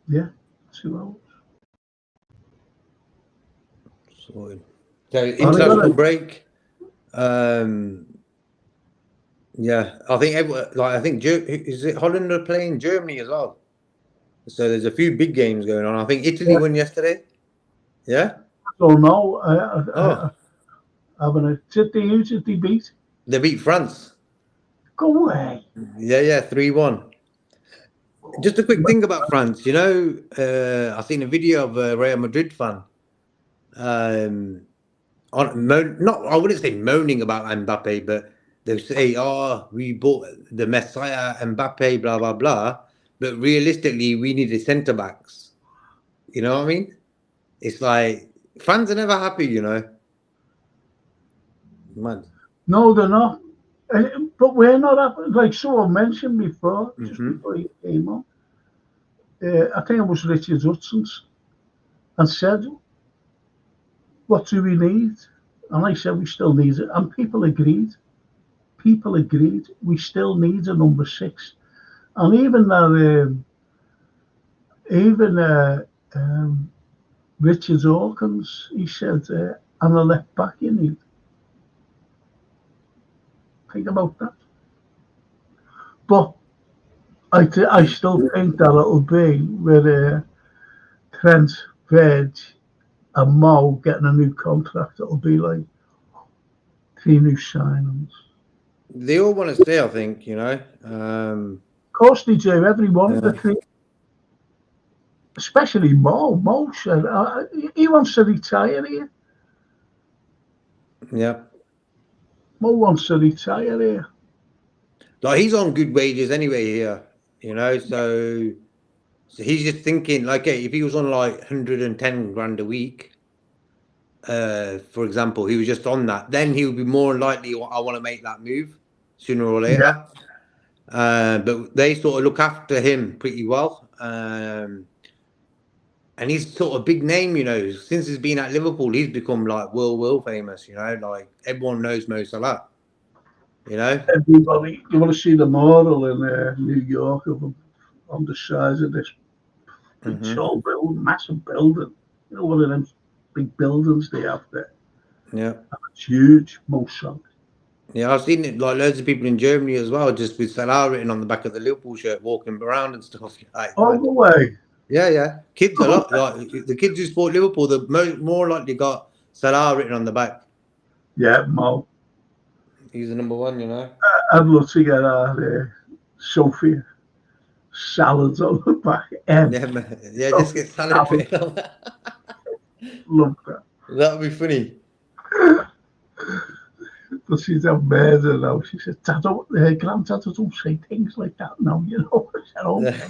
Yeah, 2 hours. So international break. Yeah, I think is it Holland are playing Germany as well. So there's a few big games going on. I think Italy won yesterday. Yeah. Oh no! Who did they beat? They beat France. Go away. Yeah, 3-1. Just a quick thing about France. You know, I seen a video of a Real Madrid fan. I wouldn't say moaning about Mbappe, but they say, "Oh, we bought the Messiah Mbappe, blah blah blah." But realistically, we needed centre backs. You know what I mean? It's like fans are never happy, you know. Man. No, they're not. But we're not happy. Like someone mentioned before, just before you came on. I think it was Richard Hudson's, and said, "What do we need? And I said, we still need it. And people agreed. People agreed. We still need a number 6. And even Richard Hawkins, he said, and a left back you need. Think about that. But I still think that it'll be with Trent, Veg, and Mo getting a new contract. It'll be like 3 new signings. They all want to stay, I think, Of course they do. Every one of the 3, especially Mo. Mo said he wants to retire here. Yeah. Mo wants to retire here. Like, he's on good wages anyway here, so he's just thinking, like, hey, if he was on like 110 grand a week, for example, he was just on that, then he would be more likely, I want to make that move sooner or later. But they sort of look after him pretty well. And he's sort of a big name, since he's been at Liverpool, he's become like world famous, like everyone knows Mo Salah, Everybody, you want to see the model in New York of him on the size of this big tall building, massive building. One of them big buildings they have there. Yeah. And it's huge, Mo Salah. Yeah, I've seen it, like loads of people in Germany as well, just with Salah written on the back of the Liverpool shirt, walking around and stuff. Like, all the way. Yeah. Kids a lot. Like the kids who support Liverpool, the more likely got Salah written on the back. Yeah, Mo. He's the number 1, I'd love to get Sophia salads on the back. Yeah, just get salad written on that. Love that. That would be funny. But she's a murder now. She said, Granddad, don't say things like that now, I said, okay.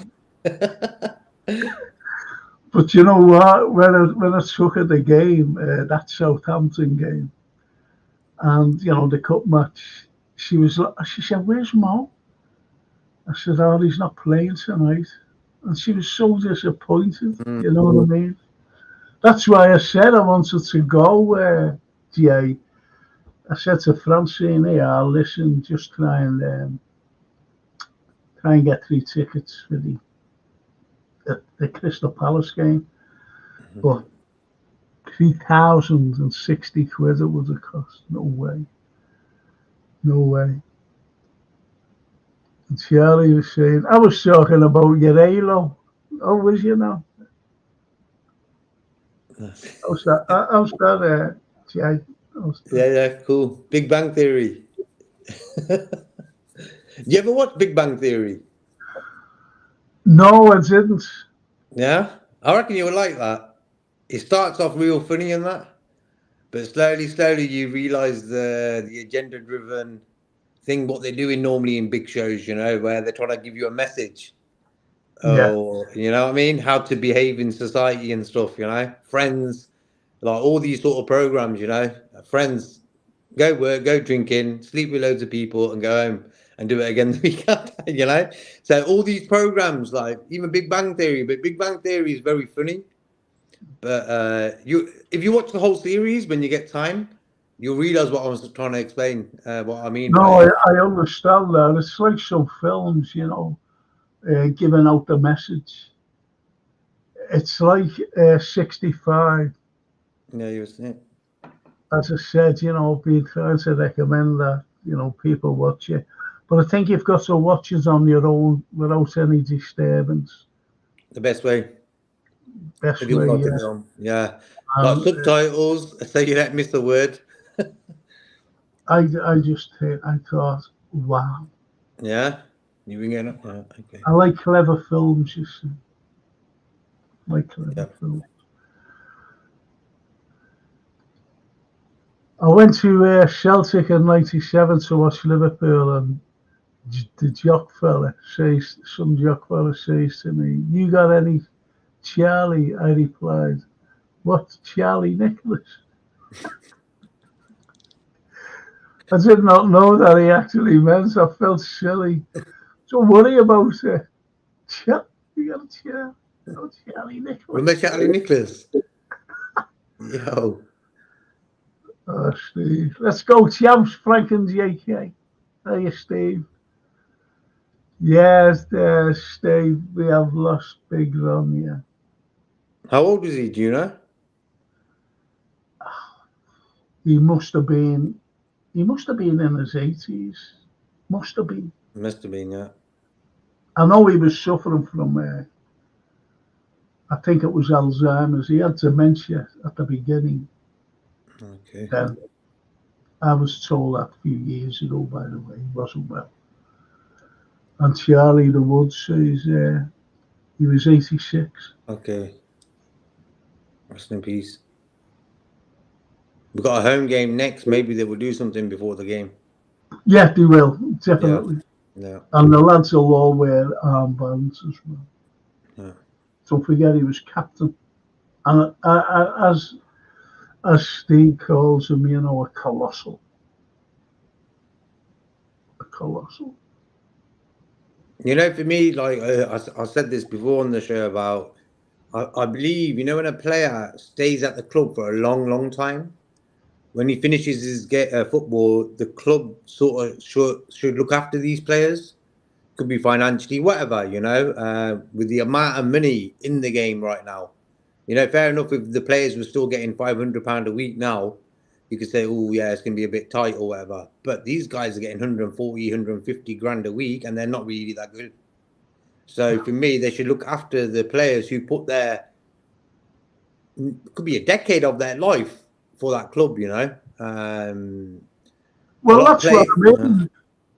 But you know what? When I took her the game, that Southampton game, and the cup match, she said, "Where's Mo?" I said, "Oh, he's not playing tonight," and she was so disappointed. You know what I mean? That's why I said I wanted to go. Jay, I said to Francine, "Here, listen, just try and get 3 tickets for the Crystal Palace game." But 3,060 quid it would have cost. No way. And Charlie was saying, I was talking about your halo. Oh, was you now? How's that, Jay? Yeah, cool. Big Bang Theory. You ever watch Big Bang Theory? No, I didn't. Yeah? I reckon you would like that. It starts off real funny and that, but slowly you realise the agenda-driven thing, what they're doing normally in big shows, where they're trying to give you a message. Or, you know what I mean? How to behave in society and stuff, Friends, like all these sort of programs, Friends, go work, go drinking, sleep with loads of people and go home and do it again the week after, So all these programs, like even Big Bang Theory, but Big Bang Theory is very funny. But if you watch the whole series when you get time, you'll realise what I was trying to explain, what I mean. No, I understand that. It's like some films, giving out the message. It's like 65. Yeah, you were saying. As I said, been trying to recommend that, people watch it. But I think you've got to watch it on your own without any disturbance. The best way. Best if you way, watch the film. Yeah. Like subtitles, so you don't miss a word. I thought, wow. Yeah? You been getting up? Yeah, okay. I like clever films, you see. Films. I went to Celtic in '97 to watch Liverpool, and the jock fella says to me, "You got any Charlie?" I replied, "What's Charlie Nicholas?" I did not know that he actually meant. I felt silly. Don't worry about it. You got Charlie Nicholas. Remember Charlie Nicholas? Yo. Steve. Let's go, champs, Frank and JK. Hey, Steve. Yes, there, Steve. We have lost Big Ron, yeah. How old is he? Do you know? He must have been in his 80s. Must have been. Must have been, yeah. I know he was suffering from, I think it was Alzheimer's. He had dementia at the beginning. Okay. I was told that a few years ago, by the way. He wasn't well. And Charlie the Wood says he was 86. Okay. Rest in peace. We've got a home game next. Maybe they will do something before the game. Yeah, they will, definitely. Yeah. And the lads will all wear armbands as well. Yeah. Don't forget he was captain. And as Steve calls him, you know, a colossal. A colossal. You know, for me, like I said this before on the show about, I believe, you know, when a player stays at the club for a long, long time, when he finishes his football, the club sort of should look after these players. Could be financially, whatever, you know, with the amount of money in the game right now. You know, fair enough if the players were still getting £500 a week now, you could say, oh, yeah, it's going to be a bit tight or whatever. But these guys are getting 140, 150 grand a week and they're not really that good. So for me, they should look after the players who put could be a decade of their life for that club, you know. Well, that's what I mean.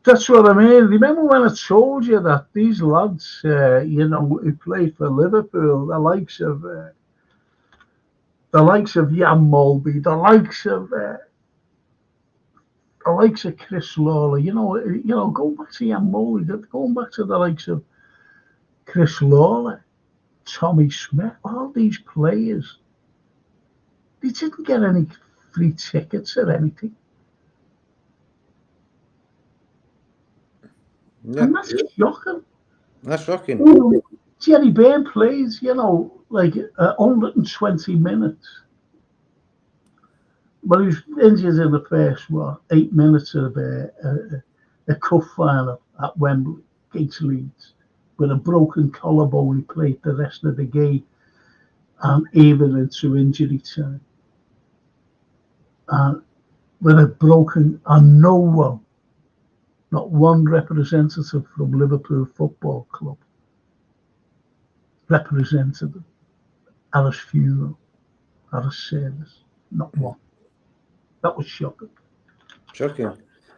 That's what I mean. Remember when I told you that these lads, you know, who play for Liverpool, the likes of Jan Mulby, the likes of Chris Lawler, you know, going back to Jan Mulby, going back to the likes of Chris Lawler, Tommy Smith, all these players, they didn't get any free tickets or anything. Yeah. And that's shocking. That's shocking. Jerry Bain plays, you know, like 120 minutes. But he was injured in the first, 8 minutes of a cup final at Wembley against Leeds. With a broken collarbone, he played the rest of the game and even into injury time. And with a broken, and no one, not one representative from Liverpool Football Club represented him at his funeral, at his service. Not one. That was shocking. Shocking.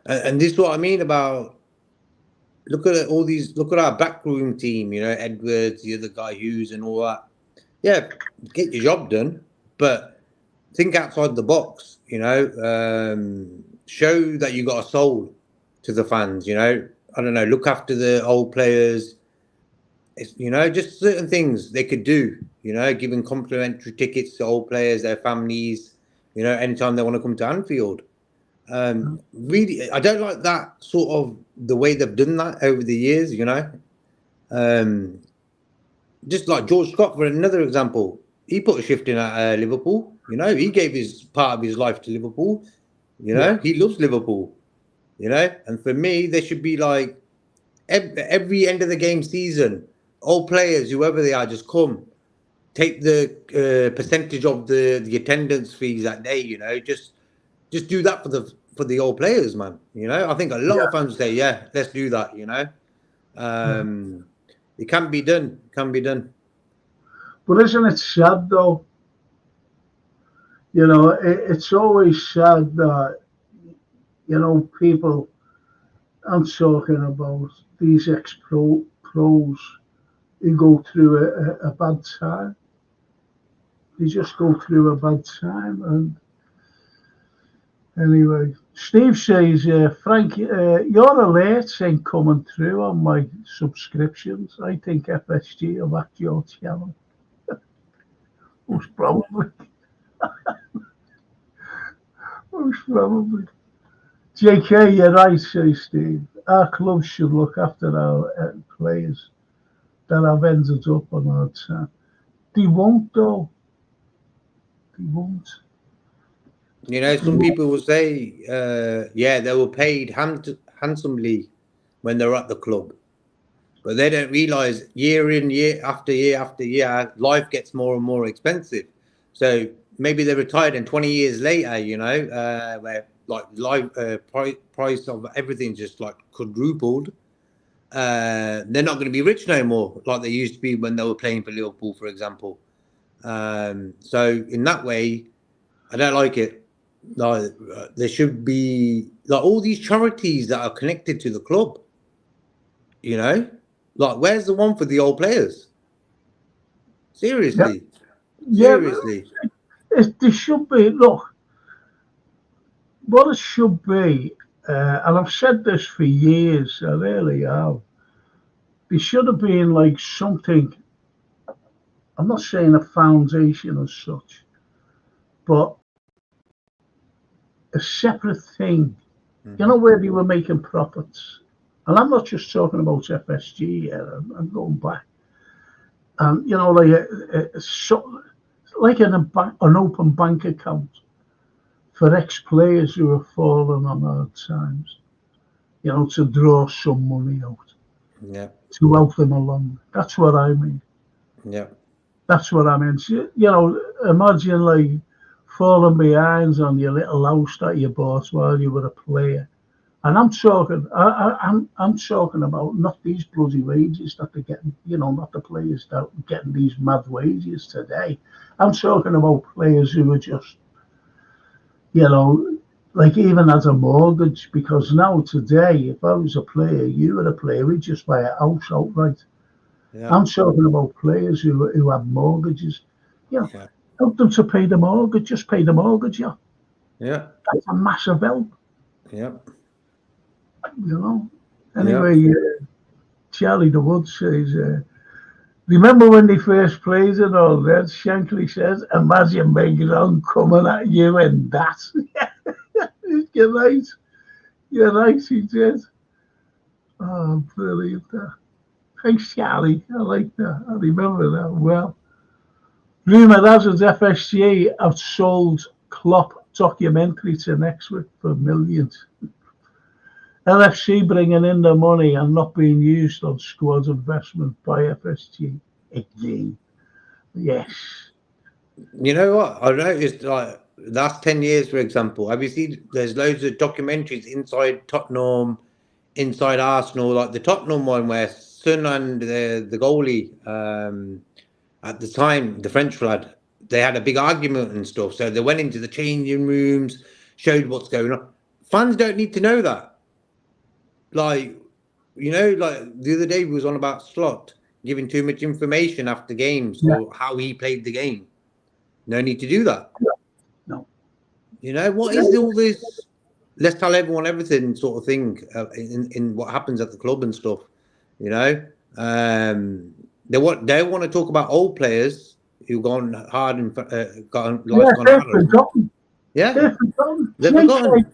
And this is what I mean about, look at our backroom team, you know, Edwards, the other guy, Hughes and all that. Yeah, get your job done, but think outside the box, you know, show that you got a soul to the fans, you know. I don't know, look after the old players. You know, just certain things they could do, you know, giving complimentary tickets to old players, their families, you know, anytime they want to come to Anfield. Really, I don't like that sort of the way they've done that over the years, you know. Just like George Scott, for another example, he put a shift in at Liverpool, you know, he gave his part of his life to Liverpool, you know, he loves Liverpool, you know, and for me, there should be like every end of the game season, all players, whoever they are, just come, take the percentage of the attendance fees that day, you know, just do that for the old players, man. You know, I think a lot of fans say, yeah, let's do that, you know. It can be done. Can be done. But isn't it sad though? You know, it's always sad that, you know, people, I'm talking about these pros who go through a bad time. They just go through a bad time. And anyway, Steve says, Frank, your alerts ain't coming through on my subscriptions. I think FSG have hacked your channel. Most probably. Most probably. JK, you're right, says Steve. Our clubs should look after our players that have ended up on our time. They won't, though. They won't. You know, some people will say, yeah, they were paid handsomely when they're at the club, but they don't realise year in, year after year after year, life gets more and more expensive. So maybe they retired, and 20 years later, you know, where like life price of everything just like quadrupled. They're not going to be rich no more like they used to be when they were playing for Liverpool, for example. So in that way, I don't like it. Like there should be like all these charities that are connected to the club. You know, like where's the one for the old players? Yeah, Seriously, yeah. seriously. There should be. Look, what it should be, and I've said this for years. I really have. There should have been like something. I'm not saying a foundation as such, but a separate thing. You know, where they were making profits. And I'm not just talking about FSG here. I'm going back. And you know, like an open bank account for ex-players who have fallen on hard times. You know, to draw some money out Yeah, to help them along. That's what I mean. yeah, That's what I mean. So, you know, imagine like falling behind on your little house that you bought while you were a player. And I'm talking, I'm talking about not these bloody wages that they're getting. You know, not the players that are getting these mad wages today. I'm talking about players who are just, you know, like even as a mortgage. Because now today, if I was a player, you were a player, we'd just buy a house outright. yeah, I'm talking about players who have mortgages. You know, yeah, help them to pay the mortgage. Just pay the mortgage. Yeah, yeah, that's a massive help. yeah, You know. yeah. Anyway, Charlie the Wood says, remember when they first played and all that? Shankly says, imagine Megan coming at you and that. You're right. You're right, he did. Oh, brilliant. Thanks, Charlie. I like that. I remember that well. Rumour has it FSG have sold Klopp documentary to Netflix for millions. LFC bringing in the money and not being used on squad investment by FSG again. Yes. You know what? I noticed like last 10 years, for example, have you seen there's loads of documentaries inside Tottenham, inside Arsenal, like the Tottenham one where Son and the goalie, at the time, the French lad, they had a big argument and stuff. So they went into the changing rooms, showed what's going on. Fans don't need to know that. Like, you know, like the other day we was on about Slot giving too much information after games Yeah. or how he played the game. No need to do that. No. You know, what is all this? Let's tell everyone everything sort of thing in what happens at the club and stuff. You know, they want to talk about old players who've gone hard and Yeah, life's gone they're hard on them. forgotten. Yeah, They're forgotten. they're forgotten.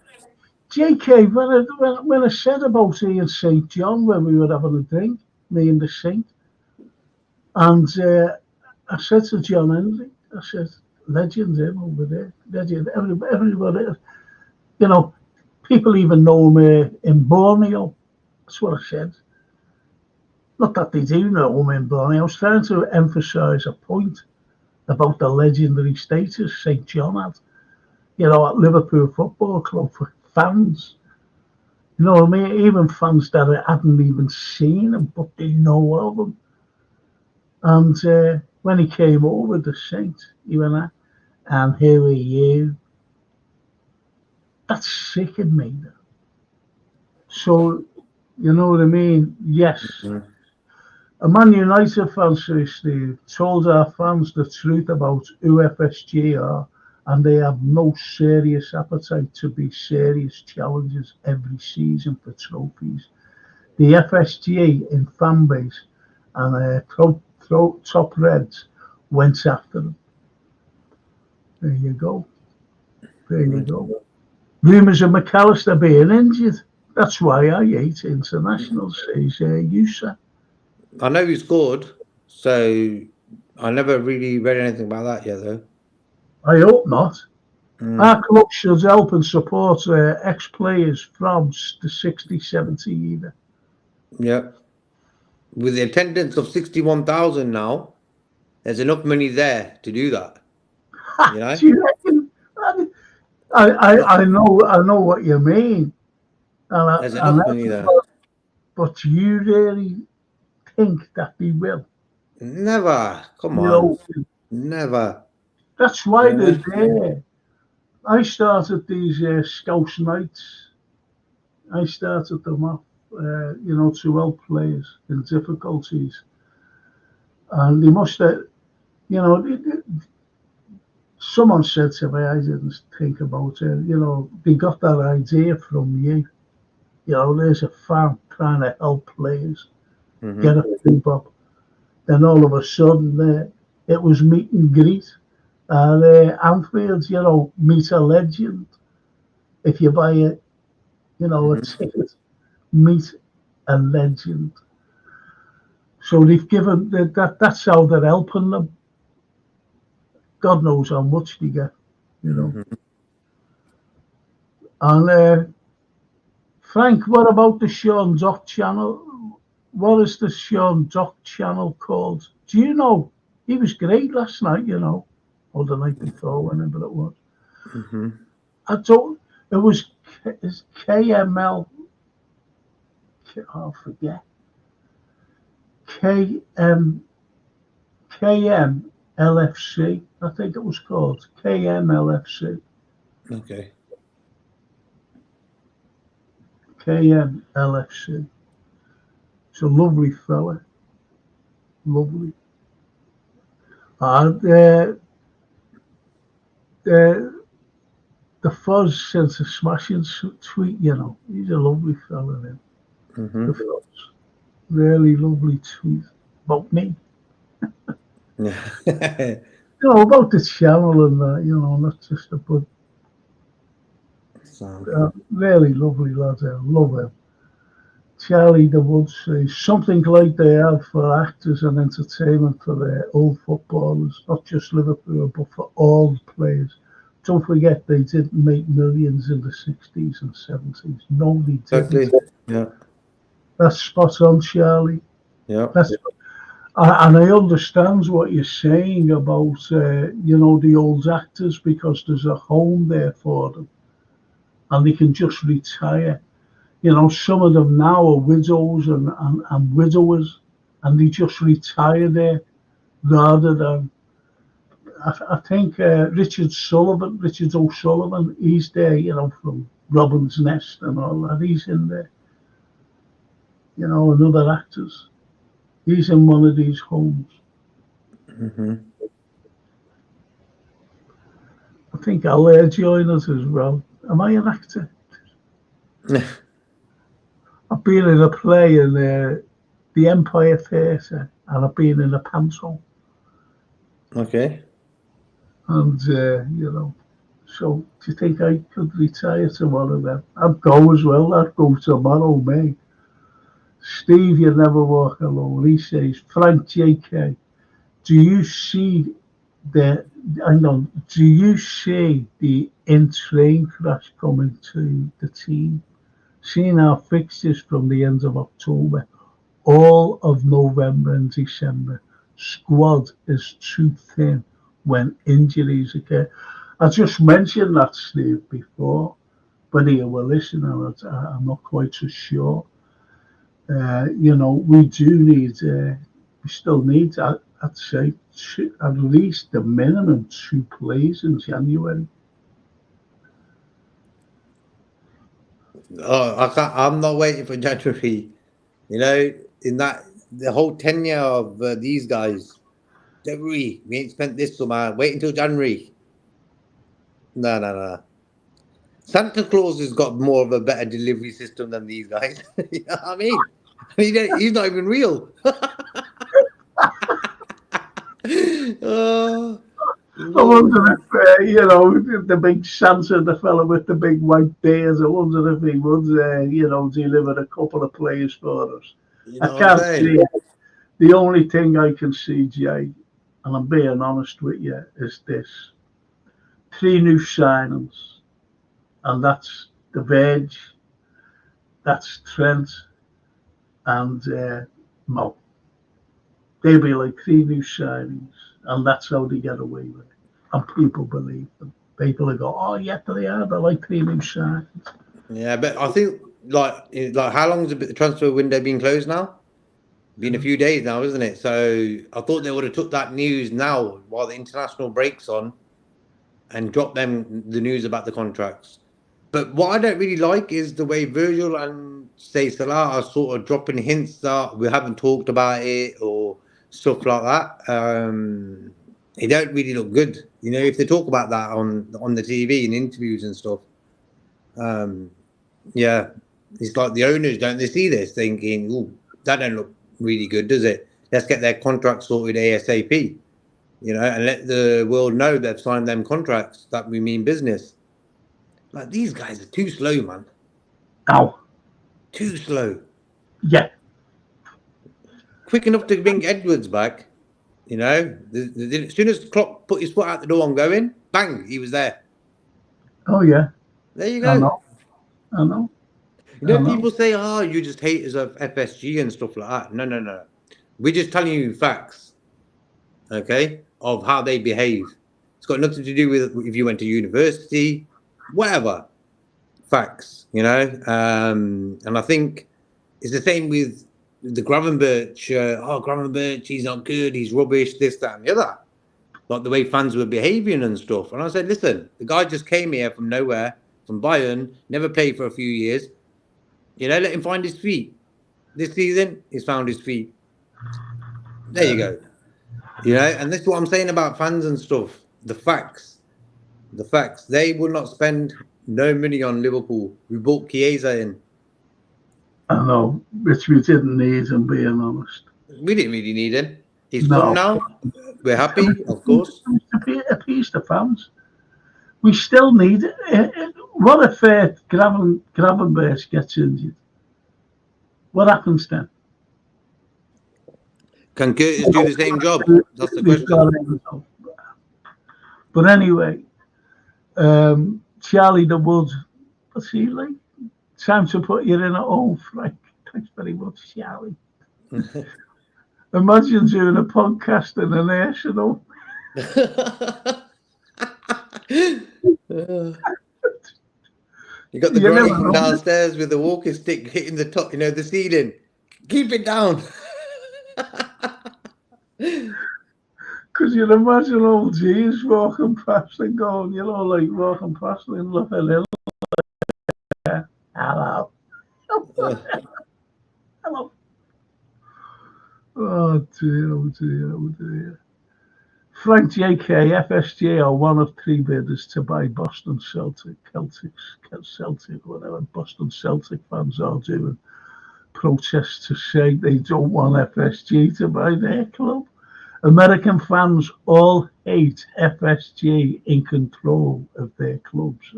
JK, when I said about Ian St. John when we were having a drink, me and the Saint, and I said to John Henry, I said, legend him over there. Legend. Everybody, you know, people even know him in Borneo. That's what I said. Not that they do know him in Borneo. I was trying to emphasise a point about the legendary status St. John had, you know, at Liverpool Football Club for fans. You know what I mean? Even fans that hadn't even seen him, but they know of him. And when he came over, the Saint, he went, and here are you. That's sickened me. So, you know what I mean? Yes. Mm. A Man United fan, says Steve, told our fans the truth about who FSG are, and they have no serious appetite to be serious challengers every season for trophies. The FSG in fan base and top Reds went after them. There you go. There you go. Rumours of McAllister being injured. That's why I hate internationals, says Yusa. I know he scored, so I never really read anything about that yet, though. I hope not. Our club should help and support ex-players from the 60, 70 either. Yeah. With the attendance of 61,000 now, there's enough money there to do that. You know? Do you reckon? I know what you mean. There's enough money there. But do you really think that they will? Never. Come You on. know, Never. that's why Yeah. they're there. I started these Scouts nights. I started them off, to help players in difficulties. And they must have, someone said to me, I didn't think about it, they got that idea from you. There's a fan trying to help players get a few up. Then all of a sudden, it was meet and greet. And Anfield, meet a legend. If you buy a ticket, meet a legend. So they've given that's how they're helping them. God knows how much they get, And Frank, what about the Sean Dock channel? What is the Sean Dock channel called? Do you know? He was great last night, or the night before, whenever it was. I don't. It was KML. I forget. KMLFC. I think it was called KMLFC. Okay. KMLFC. It's a lovely fella. Lovely. And the Fuzz sent a smashing tweet, He's a lovely fella, then. The Fuzz. Really lovely tweet about me. About the channel and that, not just but really lovely lad. I love him. Charlie the Woods says something like they have for actors and entertainment for their old footballers, not just Liverpool, but for all the players. Don't forget they didn't make millions in the 60s and 70s. No, they didn't. Exactly. Yeah. That's spot on, Charlie. Yeah. And I understand what you're saying about, the old actors, because there's a home there for them and they can just retire. Some of them now are widows and widowers and they just retire there rather than, I think Richard O'Sullivan, he's there, from Robin's Nest and all that. He's in there, and other actors. He's in one of these homes. I think I'll join us as well. Am I an actor? I've been in a play in the Empire Theatre, and I've been in a panto. Okay. And, so do you think I could retire to one of them? I'd go as well. I'd go tomorrow, mate. Steve, you never walk alone. He says, Frank JK, do you see the in-train crash coming to the team? Seeing our fixtures from the end of October, all of November and December, squad is too thin when injuries occur. I just mentioned that, Steve, before, whether you were listening, I'm not quite so sure. We do need, we still need, I'd say, at least the minimum 2 plays in January. Oh, I'm not waiting for January. In the whole tenure of these guys, February, we ain't spent this summer. Wait until January. No. Santa Claus has got more of a better delivery system than these guys. You know what I mean? He's not even real. I wonder if, the big Santa, the fella with the big white beard, I wonder if he would, deliver a couple of players for us. I can't see it. The only thing I can see, Jay, and I'm being honest with you, is this. 3 new signings, and that's the Verge, that's Trent, and Mo. They'll be like 3 new signings, and that's how they get away with it. And people believe them. People go, oh, yeah, they are. They're like 3 new signings. Yeah, but I think like how long has the transfer window been closed now? Been a few days now, isn't it? So I thought they would have took that news now while the international break's on and dropped them the news about the contracts. But what I don't really like is the way Virgil and say Salah are sort of dropping hints that we haven't talked about it or stuff like that. It don't really look good, you know, if they talk about that on the TV and interviews and stuff. Yeah, it's like the owners don't they see this thinking, "Oh, that don't look really good, does it? Let's get their contract sorted ASAP." You know, and let the world know they've signed them contracts, that we mean business. Like, these guys are too slow, man. Ow. Too slow. Yeah. Quick enough to bring Edwards back, you know. As soon as Klopp put his foot out the door and going, bang, he was there. Oh, yeah. There you I go. know. You know, people say, oh, you just haters of FSG and stuff like that. No. We're just telling you facts, okay, of how they behave. It's got nothing to do with if you went to university, whatever. Facts, you know. And I think it's the same with the Gravenberch. Gravenberch, he's not good, he's rubbish, this, that, and the other. Like the way fans were behaving and stuff. And I said, listen, the guy just came here from nowhere, from Bayern, never played for a few years. You know, let him find his feet. This season, he's found his feet. There you go. You know, and this is what I'm saying about fans and stuff. The facts. The facts. They will not spend no money on Liverpool. We bought Chiesa in. I know, which we didn't need, and being honest. We didn't really need him. He's gone now. We're happy, of course. Appease the fans. We still need it. What if Gravenberch gets injured? What happens then? Can Curtis do the same job? That's the question. But anyway, Charlie the Wood, what's he like? Time to put you in at home, Frank. Thanks very much, Charlie. Imagine doing a podcast in an Arsenal. You got the granny from downstairs with the walking stick hitting the top, you know, the ceiling. Keep it down. Because you'd imagine old G's walking past and going, you know, like walking past and look a little. Hello. Hello. Oh dear. Frank JK, FSG are one of 3 bidders to buy Boston Celtic, whatever Boston Celtic fans are doing protests to say they don't want FSG to buy their club. American fans all hate FSG in control of their clubs.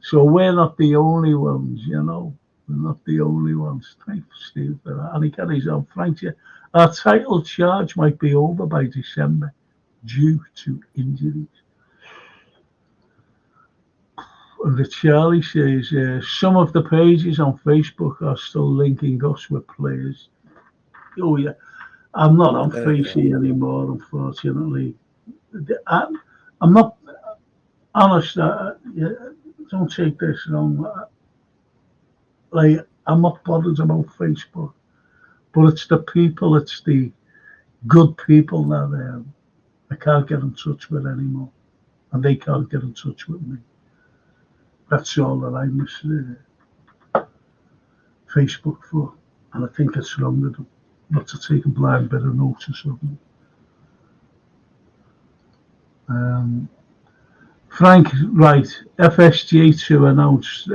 So we're not the only ones, you know. We're not the only ones. Thanks, Steve, for that. And he carries on. Frank, our title charge might be over by December due to injuries. And the Charlie says, some of the pages on Facebook are still linking us with players. Oh, yeah. I'm not on Facey anymore, unfortunately. I'm not honest. Don't take this wrong. Like, I'm not bothered about Facebook, but it's the people, it's the good people that I can't get in touch with anymore, and they can't get in touch with me. That's all that I miss Facebook for, and I think it's wrong of them not to take a blind bit of notice of them. Frank, right, FSG to announce,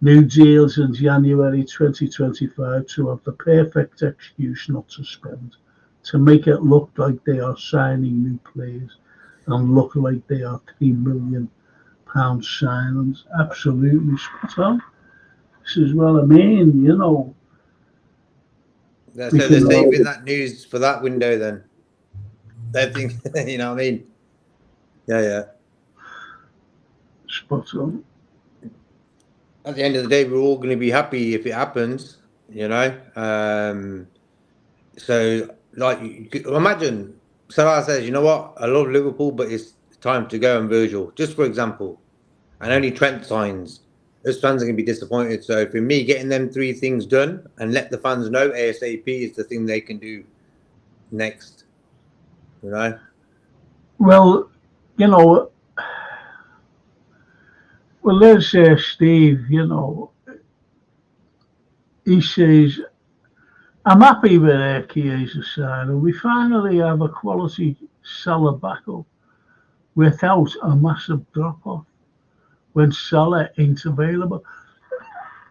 new deals in January 2025 to have the perfect excuse not to spend, to make it look like they are signing new players and look like they are £3 million signings. Absolutely spot on. This is what I mean, you know. So they're saving that news for that window then. They think, you know what I mean? Yeah. Spot on. At the end of the day, we're all going to be happy if it happens, So, like, you could imagine Salah says, you know what, I love Liverpool, but it's time to go, and Virgil, just for example, and only Trent signs. Those fans are going to be disappointed. So, for me, getting them three things done and let the fans know ASAP is the thing they can do next, Well, there's Steve, he says, I'm happy with Chiesa side, and we finally have a quality Salah backup without a massive drop-off when Salah ain't available.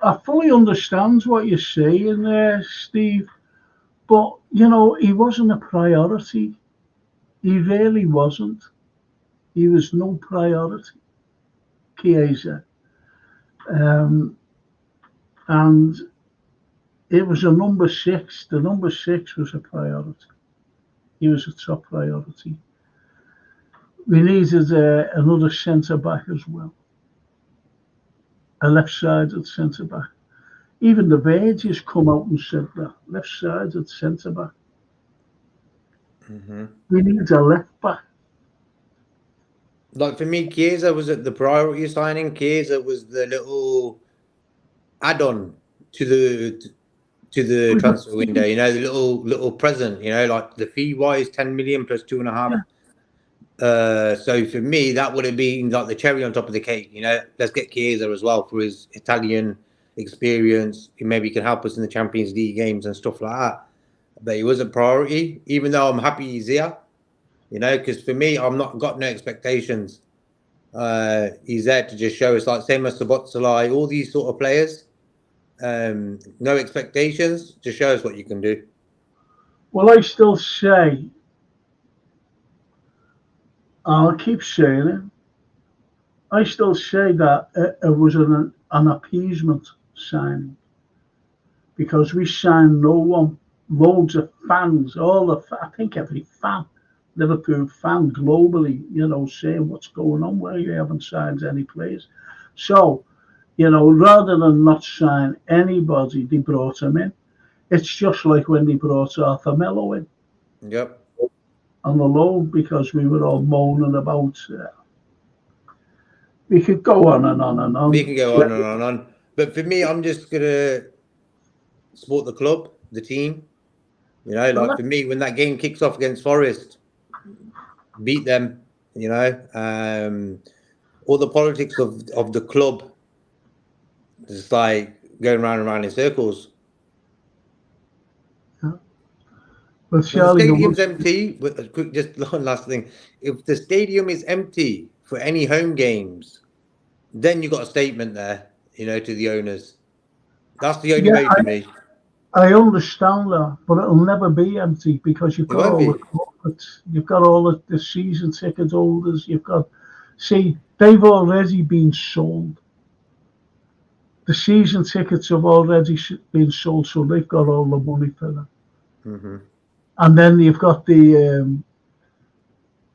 I fully understand what you're saying there, Steve, but, he wasn't a priority. He really wasn't. He was no priority, Chiesa. And it was a number six. The number six was a priority. He was a top priority. We needed another centre back as well, a left-sided centre back. Even the Verges come out and said that left-sided centre back. We need a left back. Like for me, Chiesa was at the priority signing. Chiesa was the little add-on to the transfer window. The little present. Like the fee wise, 10 million plus 2.5. So for me, that would have been like the cherry on top of the cake. Let's get Chiesa as well for his Italian experience. He maybe can help us in the Champions League games and stuff like that. But he was a priority, even though I'm happy he's here. Because for me, I'm not got no expectations. He's there to just show us, like same as Sabotsalai, all these sort of players. No expectations, just show us what you can do. Well, I still say, I'll keep saying it. I still say that it was an appeasement signing because we signed no one. Loads of fans, I think every fan, Liverpool fan globally, saying what's going on where you haven't signed any players. So, rather than not sign anybody, they brought him in. It's just like when they brought Arthur Melo in. Yep. On the loan because we were all moaning about. We could go on and on and on. We can go on and on and on. But for me, I'm just gonna support the club, the team. Like for me, when that game kicks off against Forest, beat them. All the politics of the club, just like going round and round in circles. But when the stadium's empty, just one last thing. If the stadium is empty for any home games, then you got a statement there, to the owners. That's the only way for me. I understand that, but it'll never be empty because you've got all the corporates, you've got all the season ticket holders, they've already been sold. The season tickets have already been sold, so they've got all the money for them. Mm-hmm. And then you've got the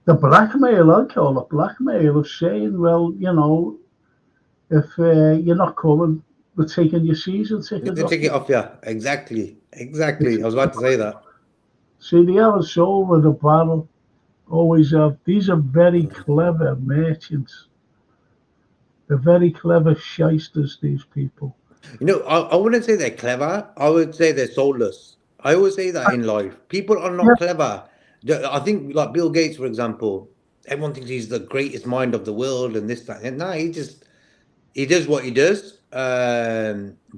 blackmail, I call it blackmail, of saying, well, if you're not coming, we're taking your season ticket off. Take it off, yeah. Exactly. I was about to say that. See, they have us over the barrel. Always have. These are very clever merchants. They're very clever shysters, these people. I wouldn't say they're clever. I would say they're soulless. I always say that in life. People are not clever. I think, like Bill Gates, for example, everyone thinks he's the greatest mind of the world and this, that. And no, he does what he does.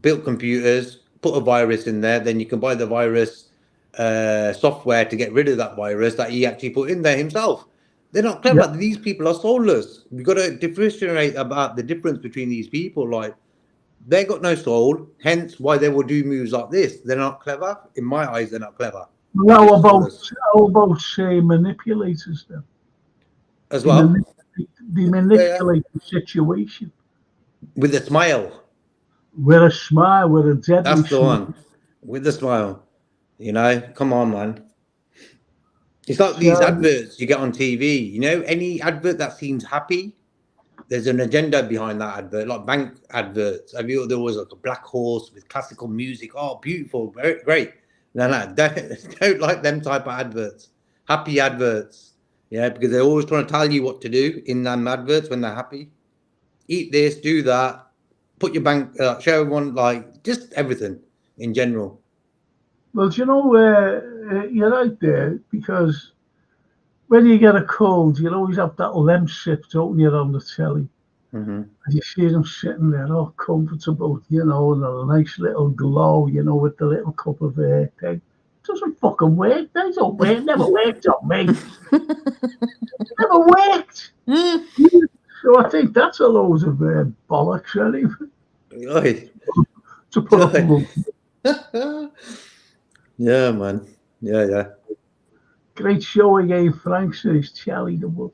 Built computers, put a virus in there, then you can buy the virus software to get rid of that virus that he actually put in there himself. They're not clever. Yep. These people are soulless. We've got to differentiate about the difference between these people. Like, they got no soul, hence why they will do moves like this. They're not clever. In my eyes, they're not clever. How about say manipulators then? As well? They manipulate the situation. With a smile. With a smile, with a deadly That's the one. With a smile. Come on, man. It's like these So, adverts you get on TV. You know, any advert that seems happy, there's an agenda behind that advert. Like bank adverts. There was like a black horse with classical music. Oh, beautiful, very great. No, don't like them type of adverts. Happy adverts, yeah, because they're always trying to tell you what to do in them adverts when they're happy. Eat this, do that, put your bank, show everyone, like just everything in general. well, do you know, you're right there, because when you get a cold, you always have that Lemsip, don't you, on the telly? Mm-hmm. And you see them sitting there all comfortable, and a nice little glow, with the little cup of thing. Doesn't fucking work. They don't work. Never worked on me. Never worked. So I think that's a load of bollocks, anyway, Oi, to put up oi. with. Yeah, man. Yeah. Great show again, Frank says, Charlie the Wood.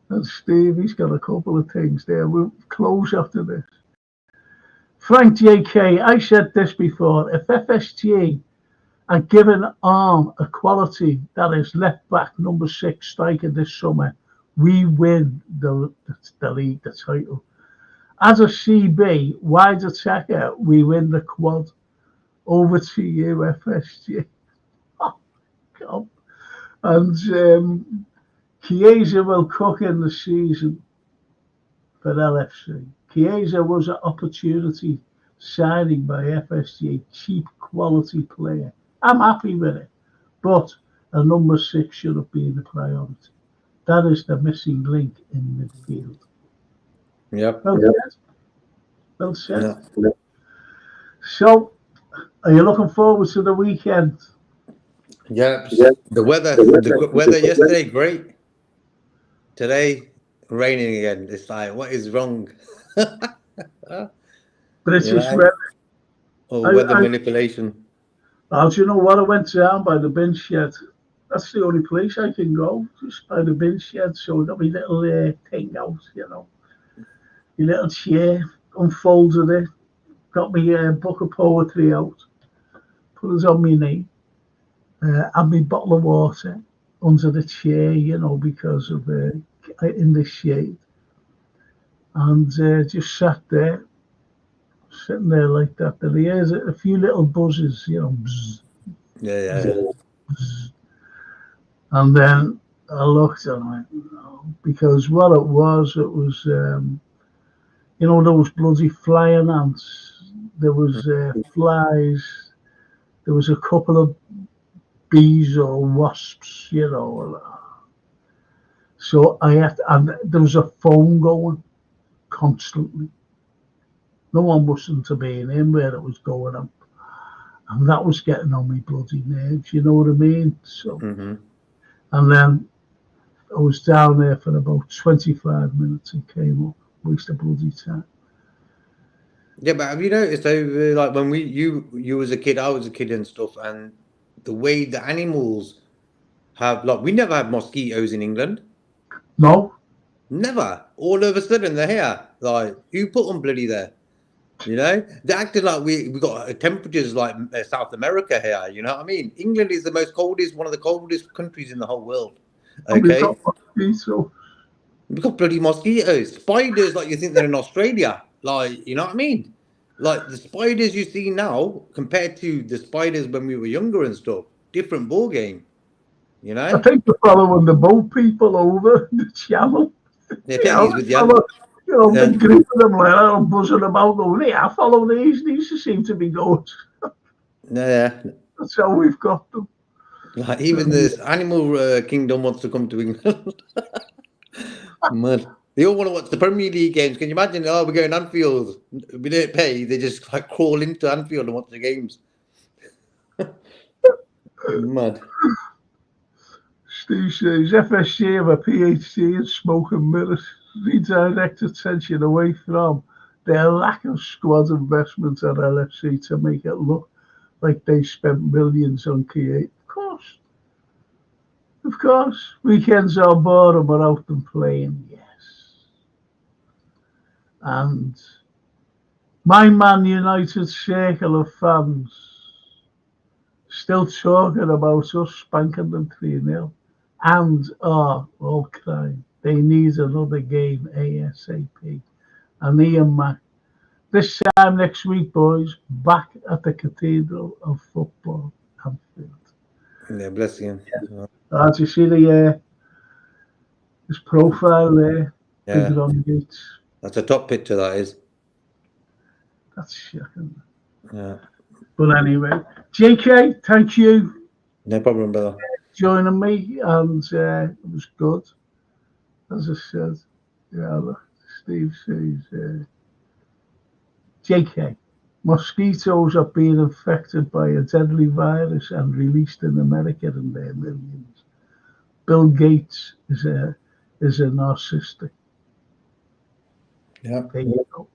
And Steve, he's got a couple of things there. We'll close after this. Frank JK, I said this before. If FSG are given Arm a quality that is left back number 6 striker this summer, we win the league, the title. As a CB, wide attacker, we win the quad. Over to you, FSG. Oh, God. And Chiesa will cook in the season for LFC. Chiesa was an opportunity signing by FSG, cheap quality player. I'm happy with it, but a number 6 should have been the priority. That is the missing link in midfield. Yep. Well said. Well said. Yeah. So, are you looking forward to the weekend? Yeah. The weather yesterday great. Today raining again. It's like, what is wrong? You British know, weather. or weather I, manipulation. do you know what? I went down by the bin shed. That's the only place I can go, just by the bin shed. So I got my little thing out, your little chair, unfolded it, got my book of poetry out, put it on my knee, had my bottle of water under the chair, because of in the shade, and just sat there, sitting there like that. Then hears a few little buzzes, bzz, Yeah. bzz. And then I looked and I went, no, because what it was, those bloody flying ants. There was flies. There was a couple of bees or wasps, So and there was a phone going constantly. No one wasn't to be in where it was going on. And that was getting on my bloody nerves, you know what I mean? So, Mm-hmm. and then I was down there for about 25 minutes and came up, wasted a bloody time. Yeah, but have you noticed over like when you was a kid, I was a kid and stuff, and the way the animals have like we never had mosquitoes in England. No, Never. All of a sudden they're here. Like who put them bloody there? They acted like we got temperatures like South America here. You know what I mean? England is one of the coldest countries in the whole world. and we've got Okay, mosquitoes. we've got bloody mosquitoes, spiders like you think they're in Australia. Like you know what I mean? Like the spiders you see now compared to the spiders when we were younger and stuff, different ball game. You I know? think they're following the boat people over the channel. They take these with you. Follow, Yeah, big group of them like that, all buzzing about going, hey, I follow these. These seem to be good. yeah. That's how we've got them. Like even this animal kingdom wants to come to England. Man, they all want to watch the Premier League games. Can you imagine? Oh, we're going Anfield. We didn't pay. They just like crawl into Anfield and watch the games. Mad. Steve says FSG have a PhD in smoke and mirrors. Redirect attention away from their lack of squad investment at LFC to make it look like they spent millions on K8. Of course. Weekends are boring without them playing, yes. And my Man United circle of fans still talking about us spanking them 3-0. And, oh, crying. They need another game ASAP. And Ian Mack. This time next week, boys, back at the Cathedral of Football, Anfield. Yeah, bless you. As you see his profile there, Yeah, big Ron Gates. that's a top picture, that is. That's shocking. Yeah, But anyway, JK, thank you no problem, brother. for joining me, and it was good. As I said, yeah, look, Steve says, JK, mosquitoes are being infected by a deadly virus and released in America in their millions. Bill Gates is a narcissistic. Yeah. There you go.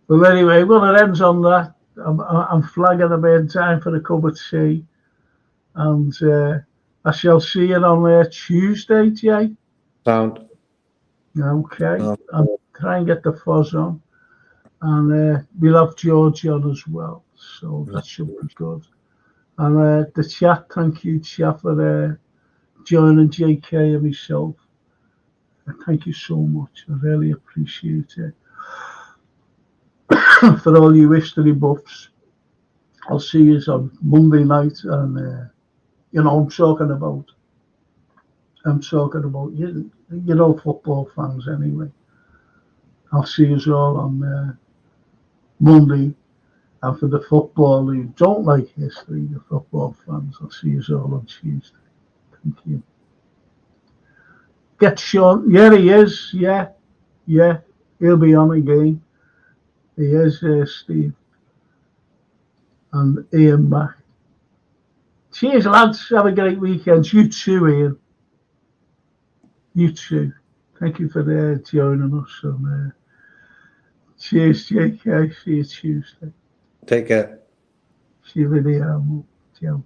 Well, anyway, well, it ends on that. I'm flagging about time for a cup of tea, and I shall see you on Tuesday, Jay. Sound. Okay, I'll try and get the fuzz on, and we'll have George on as well, so that should be good. And the chat, thank you, chat, for joining JK and myself. Thank you so much. I really appreciate it. For all you history buffs, I'll see you on Monday night, and I'm talking about football fans anyway. I'll see you all on Monday, and for the football who don't like history, the football fans, I'll see you all on Tuesday. Thank you. Get Sean. Yeah, he is. Yeah, he'll be on again. He is, Steve and Ian Mack. Cheers, lads. Have a great weekend. You too, Ian. You too. Thank you for joining us. And, cheers, JK. See you Tuesday. Take care. See you later. Ciao.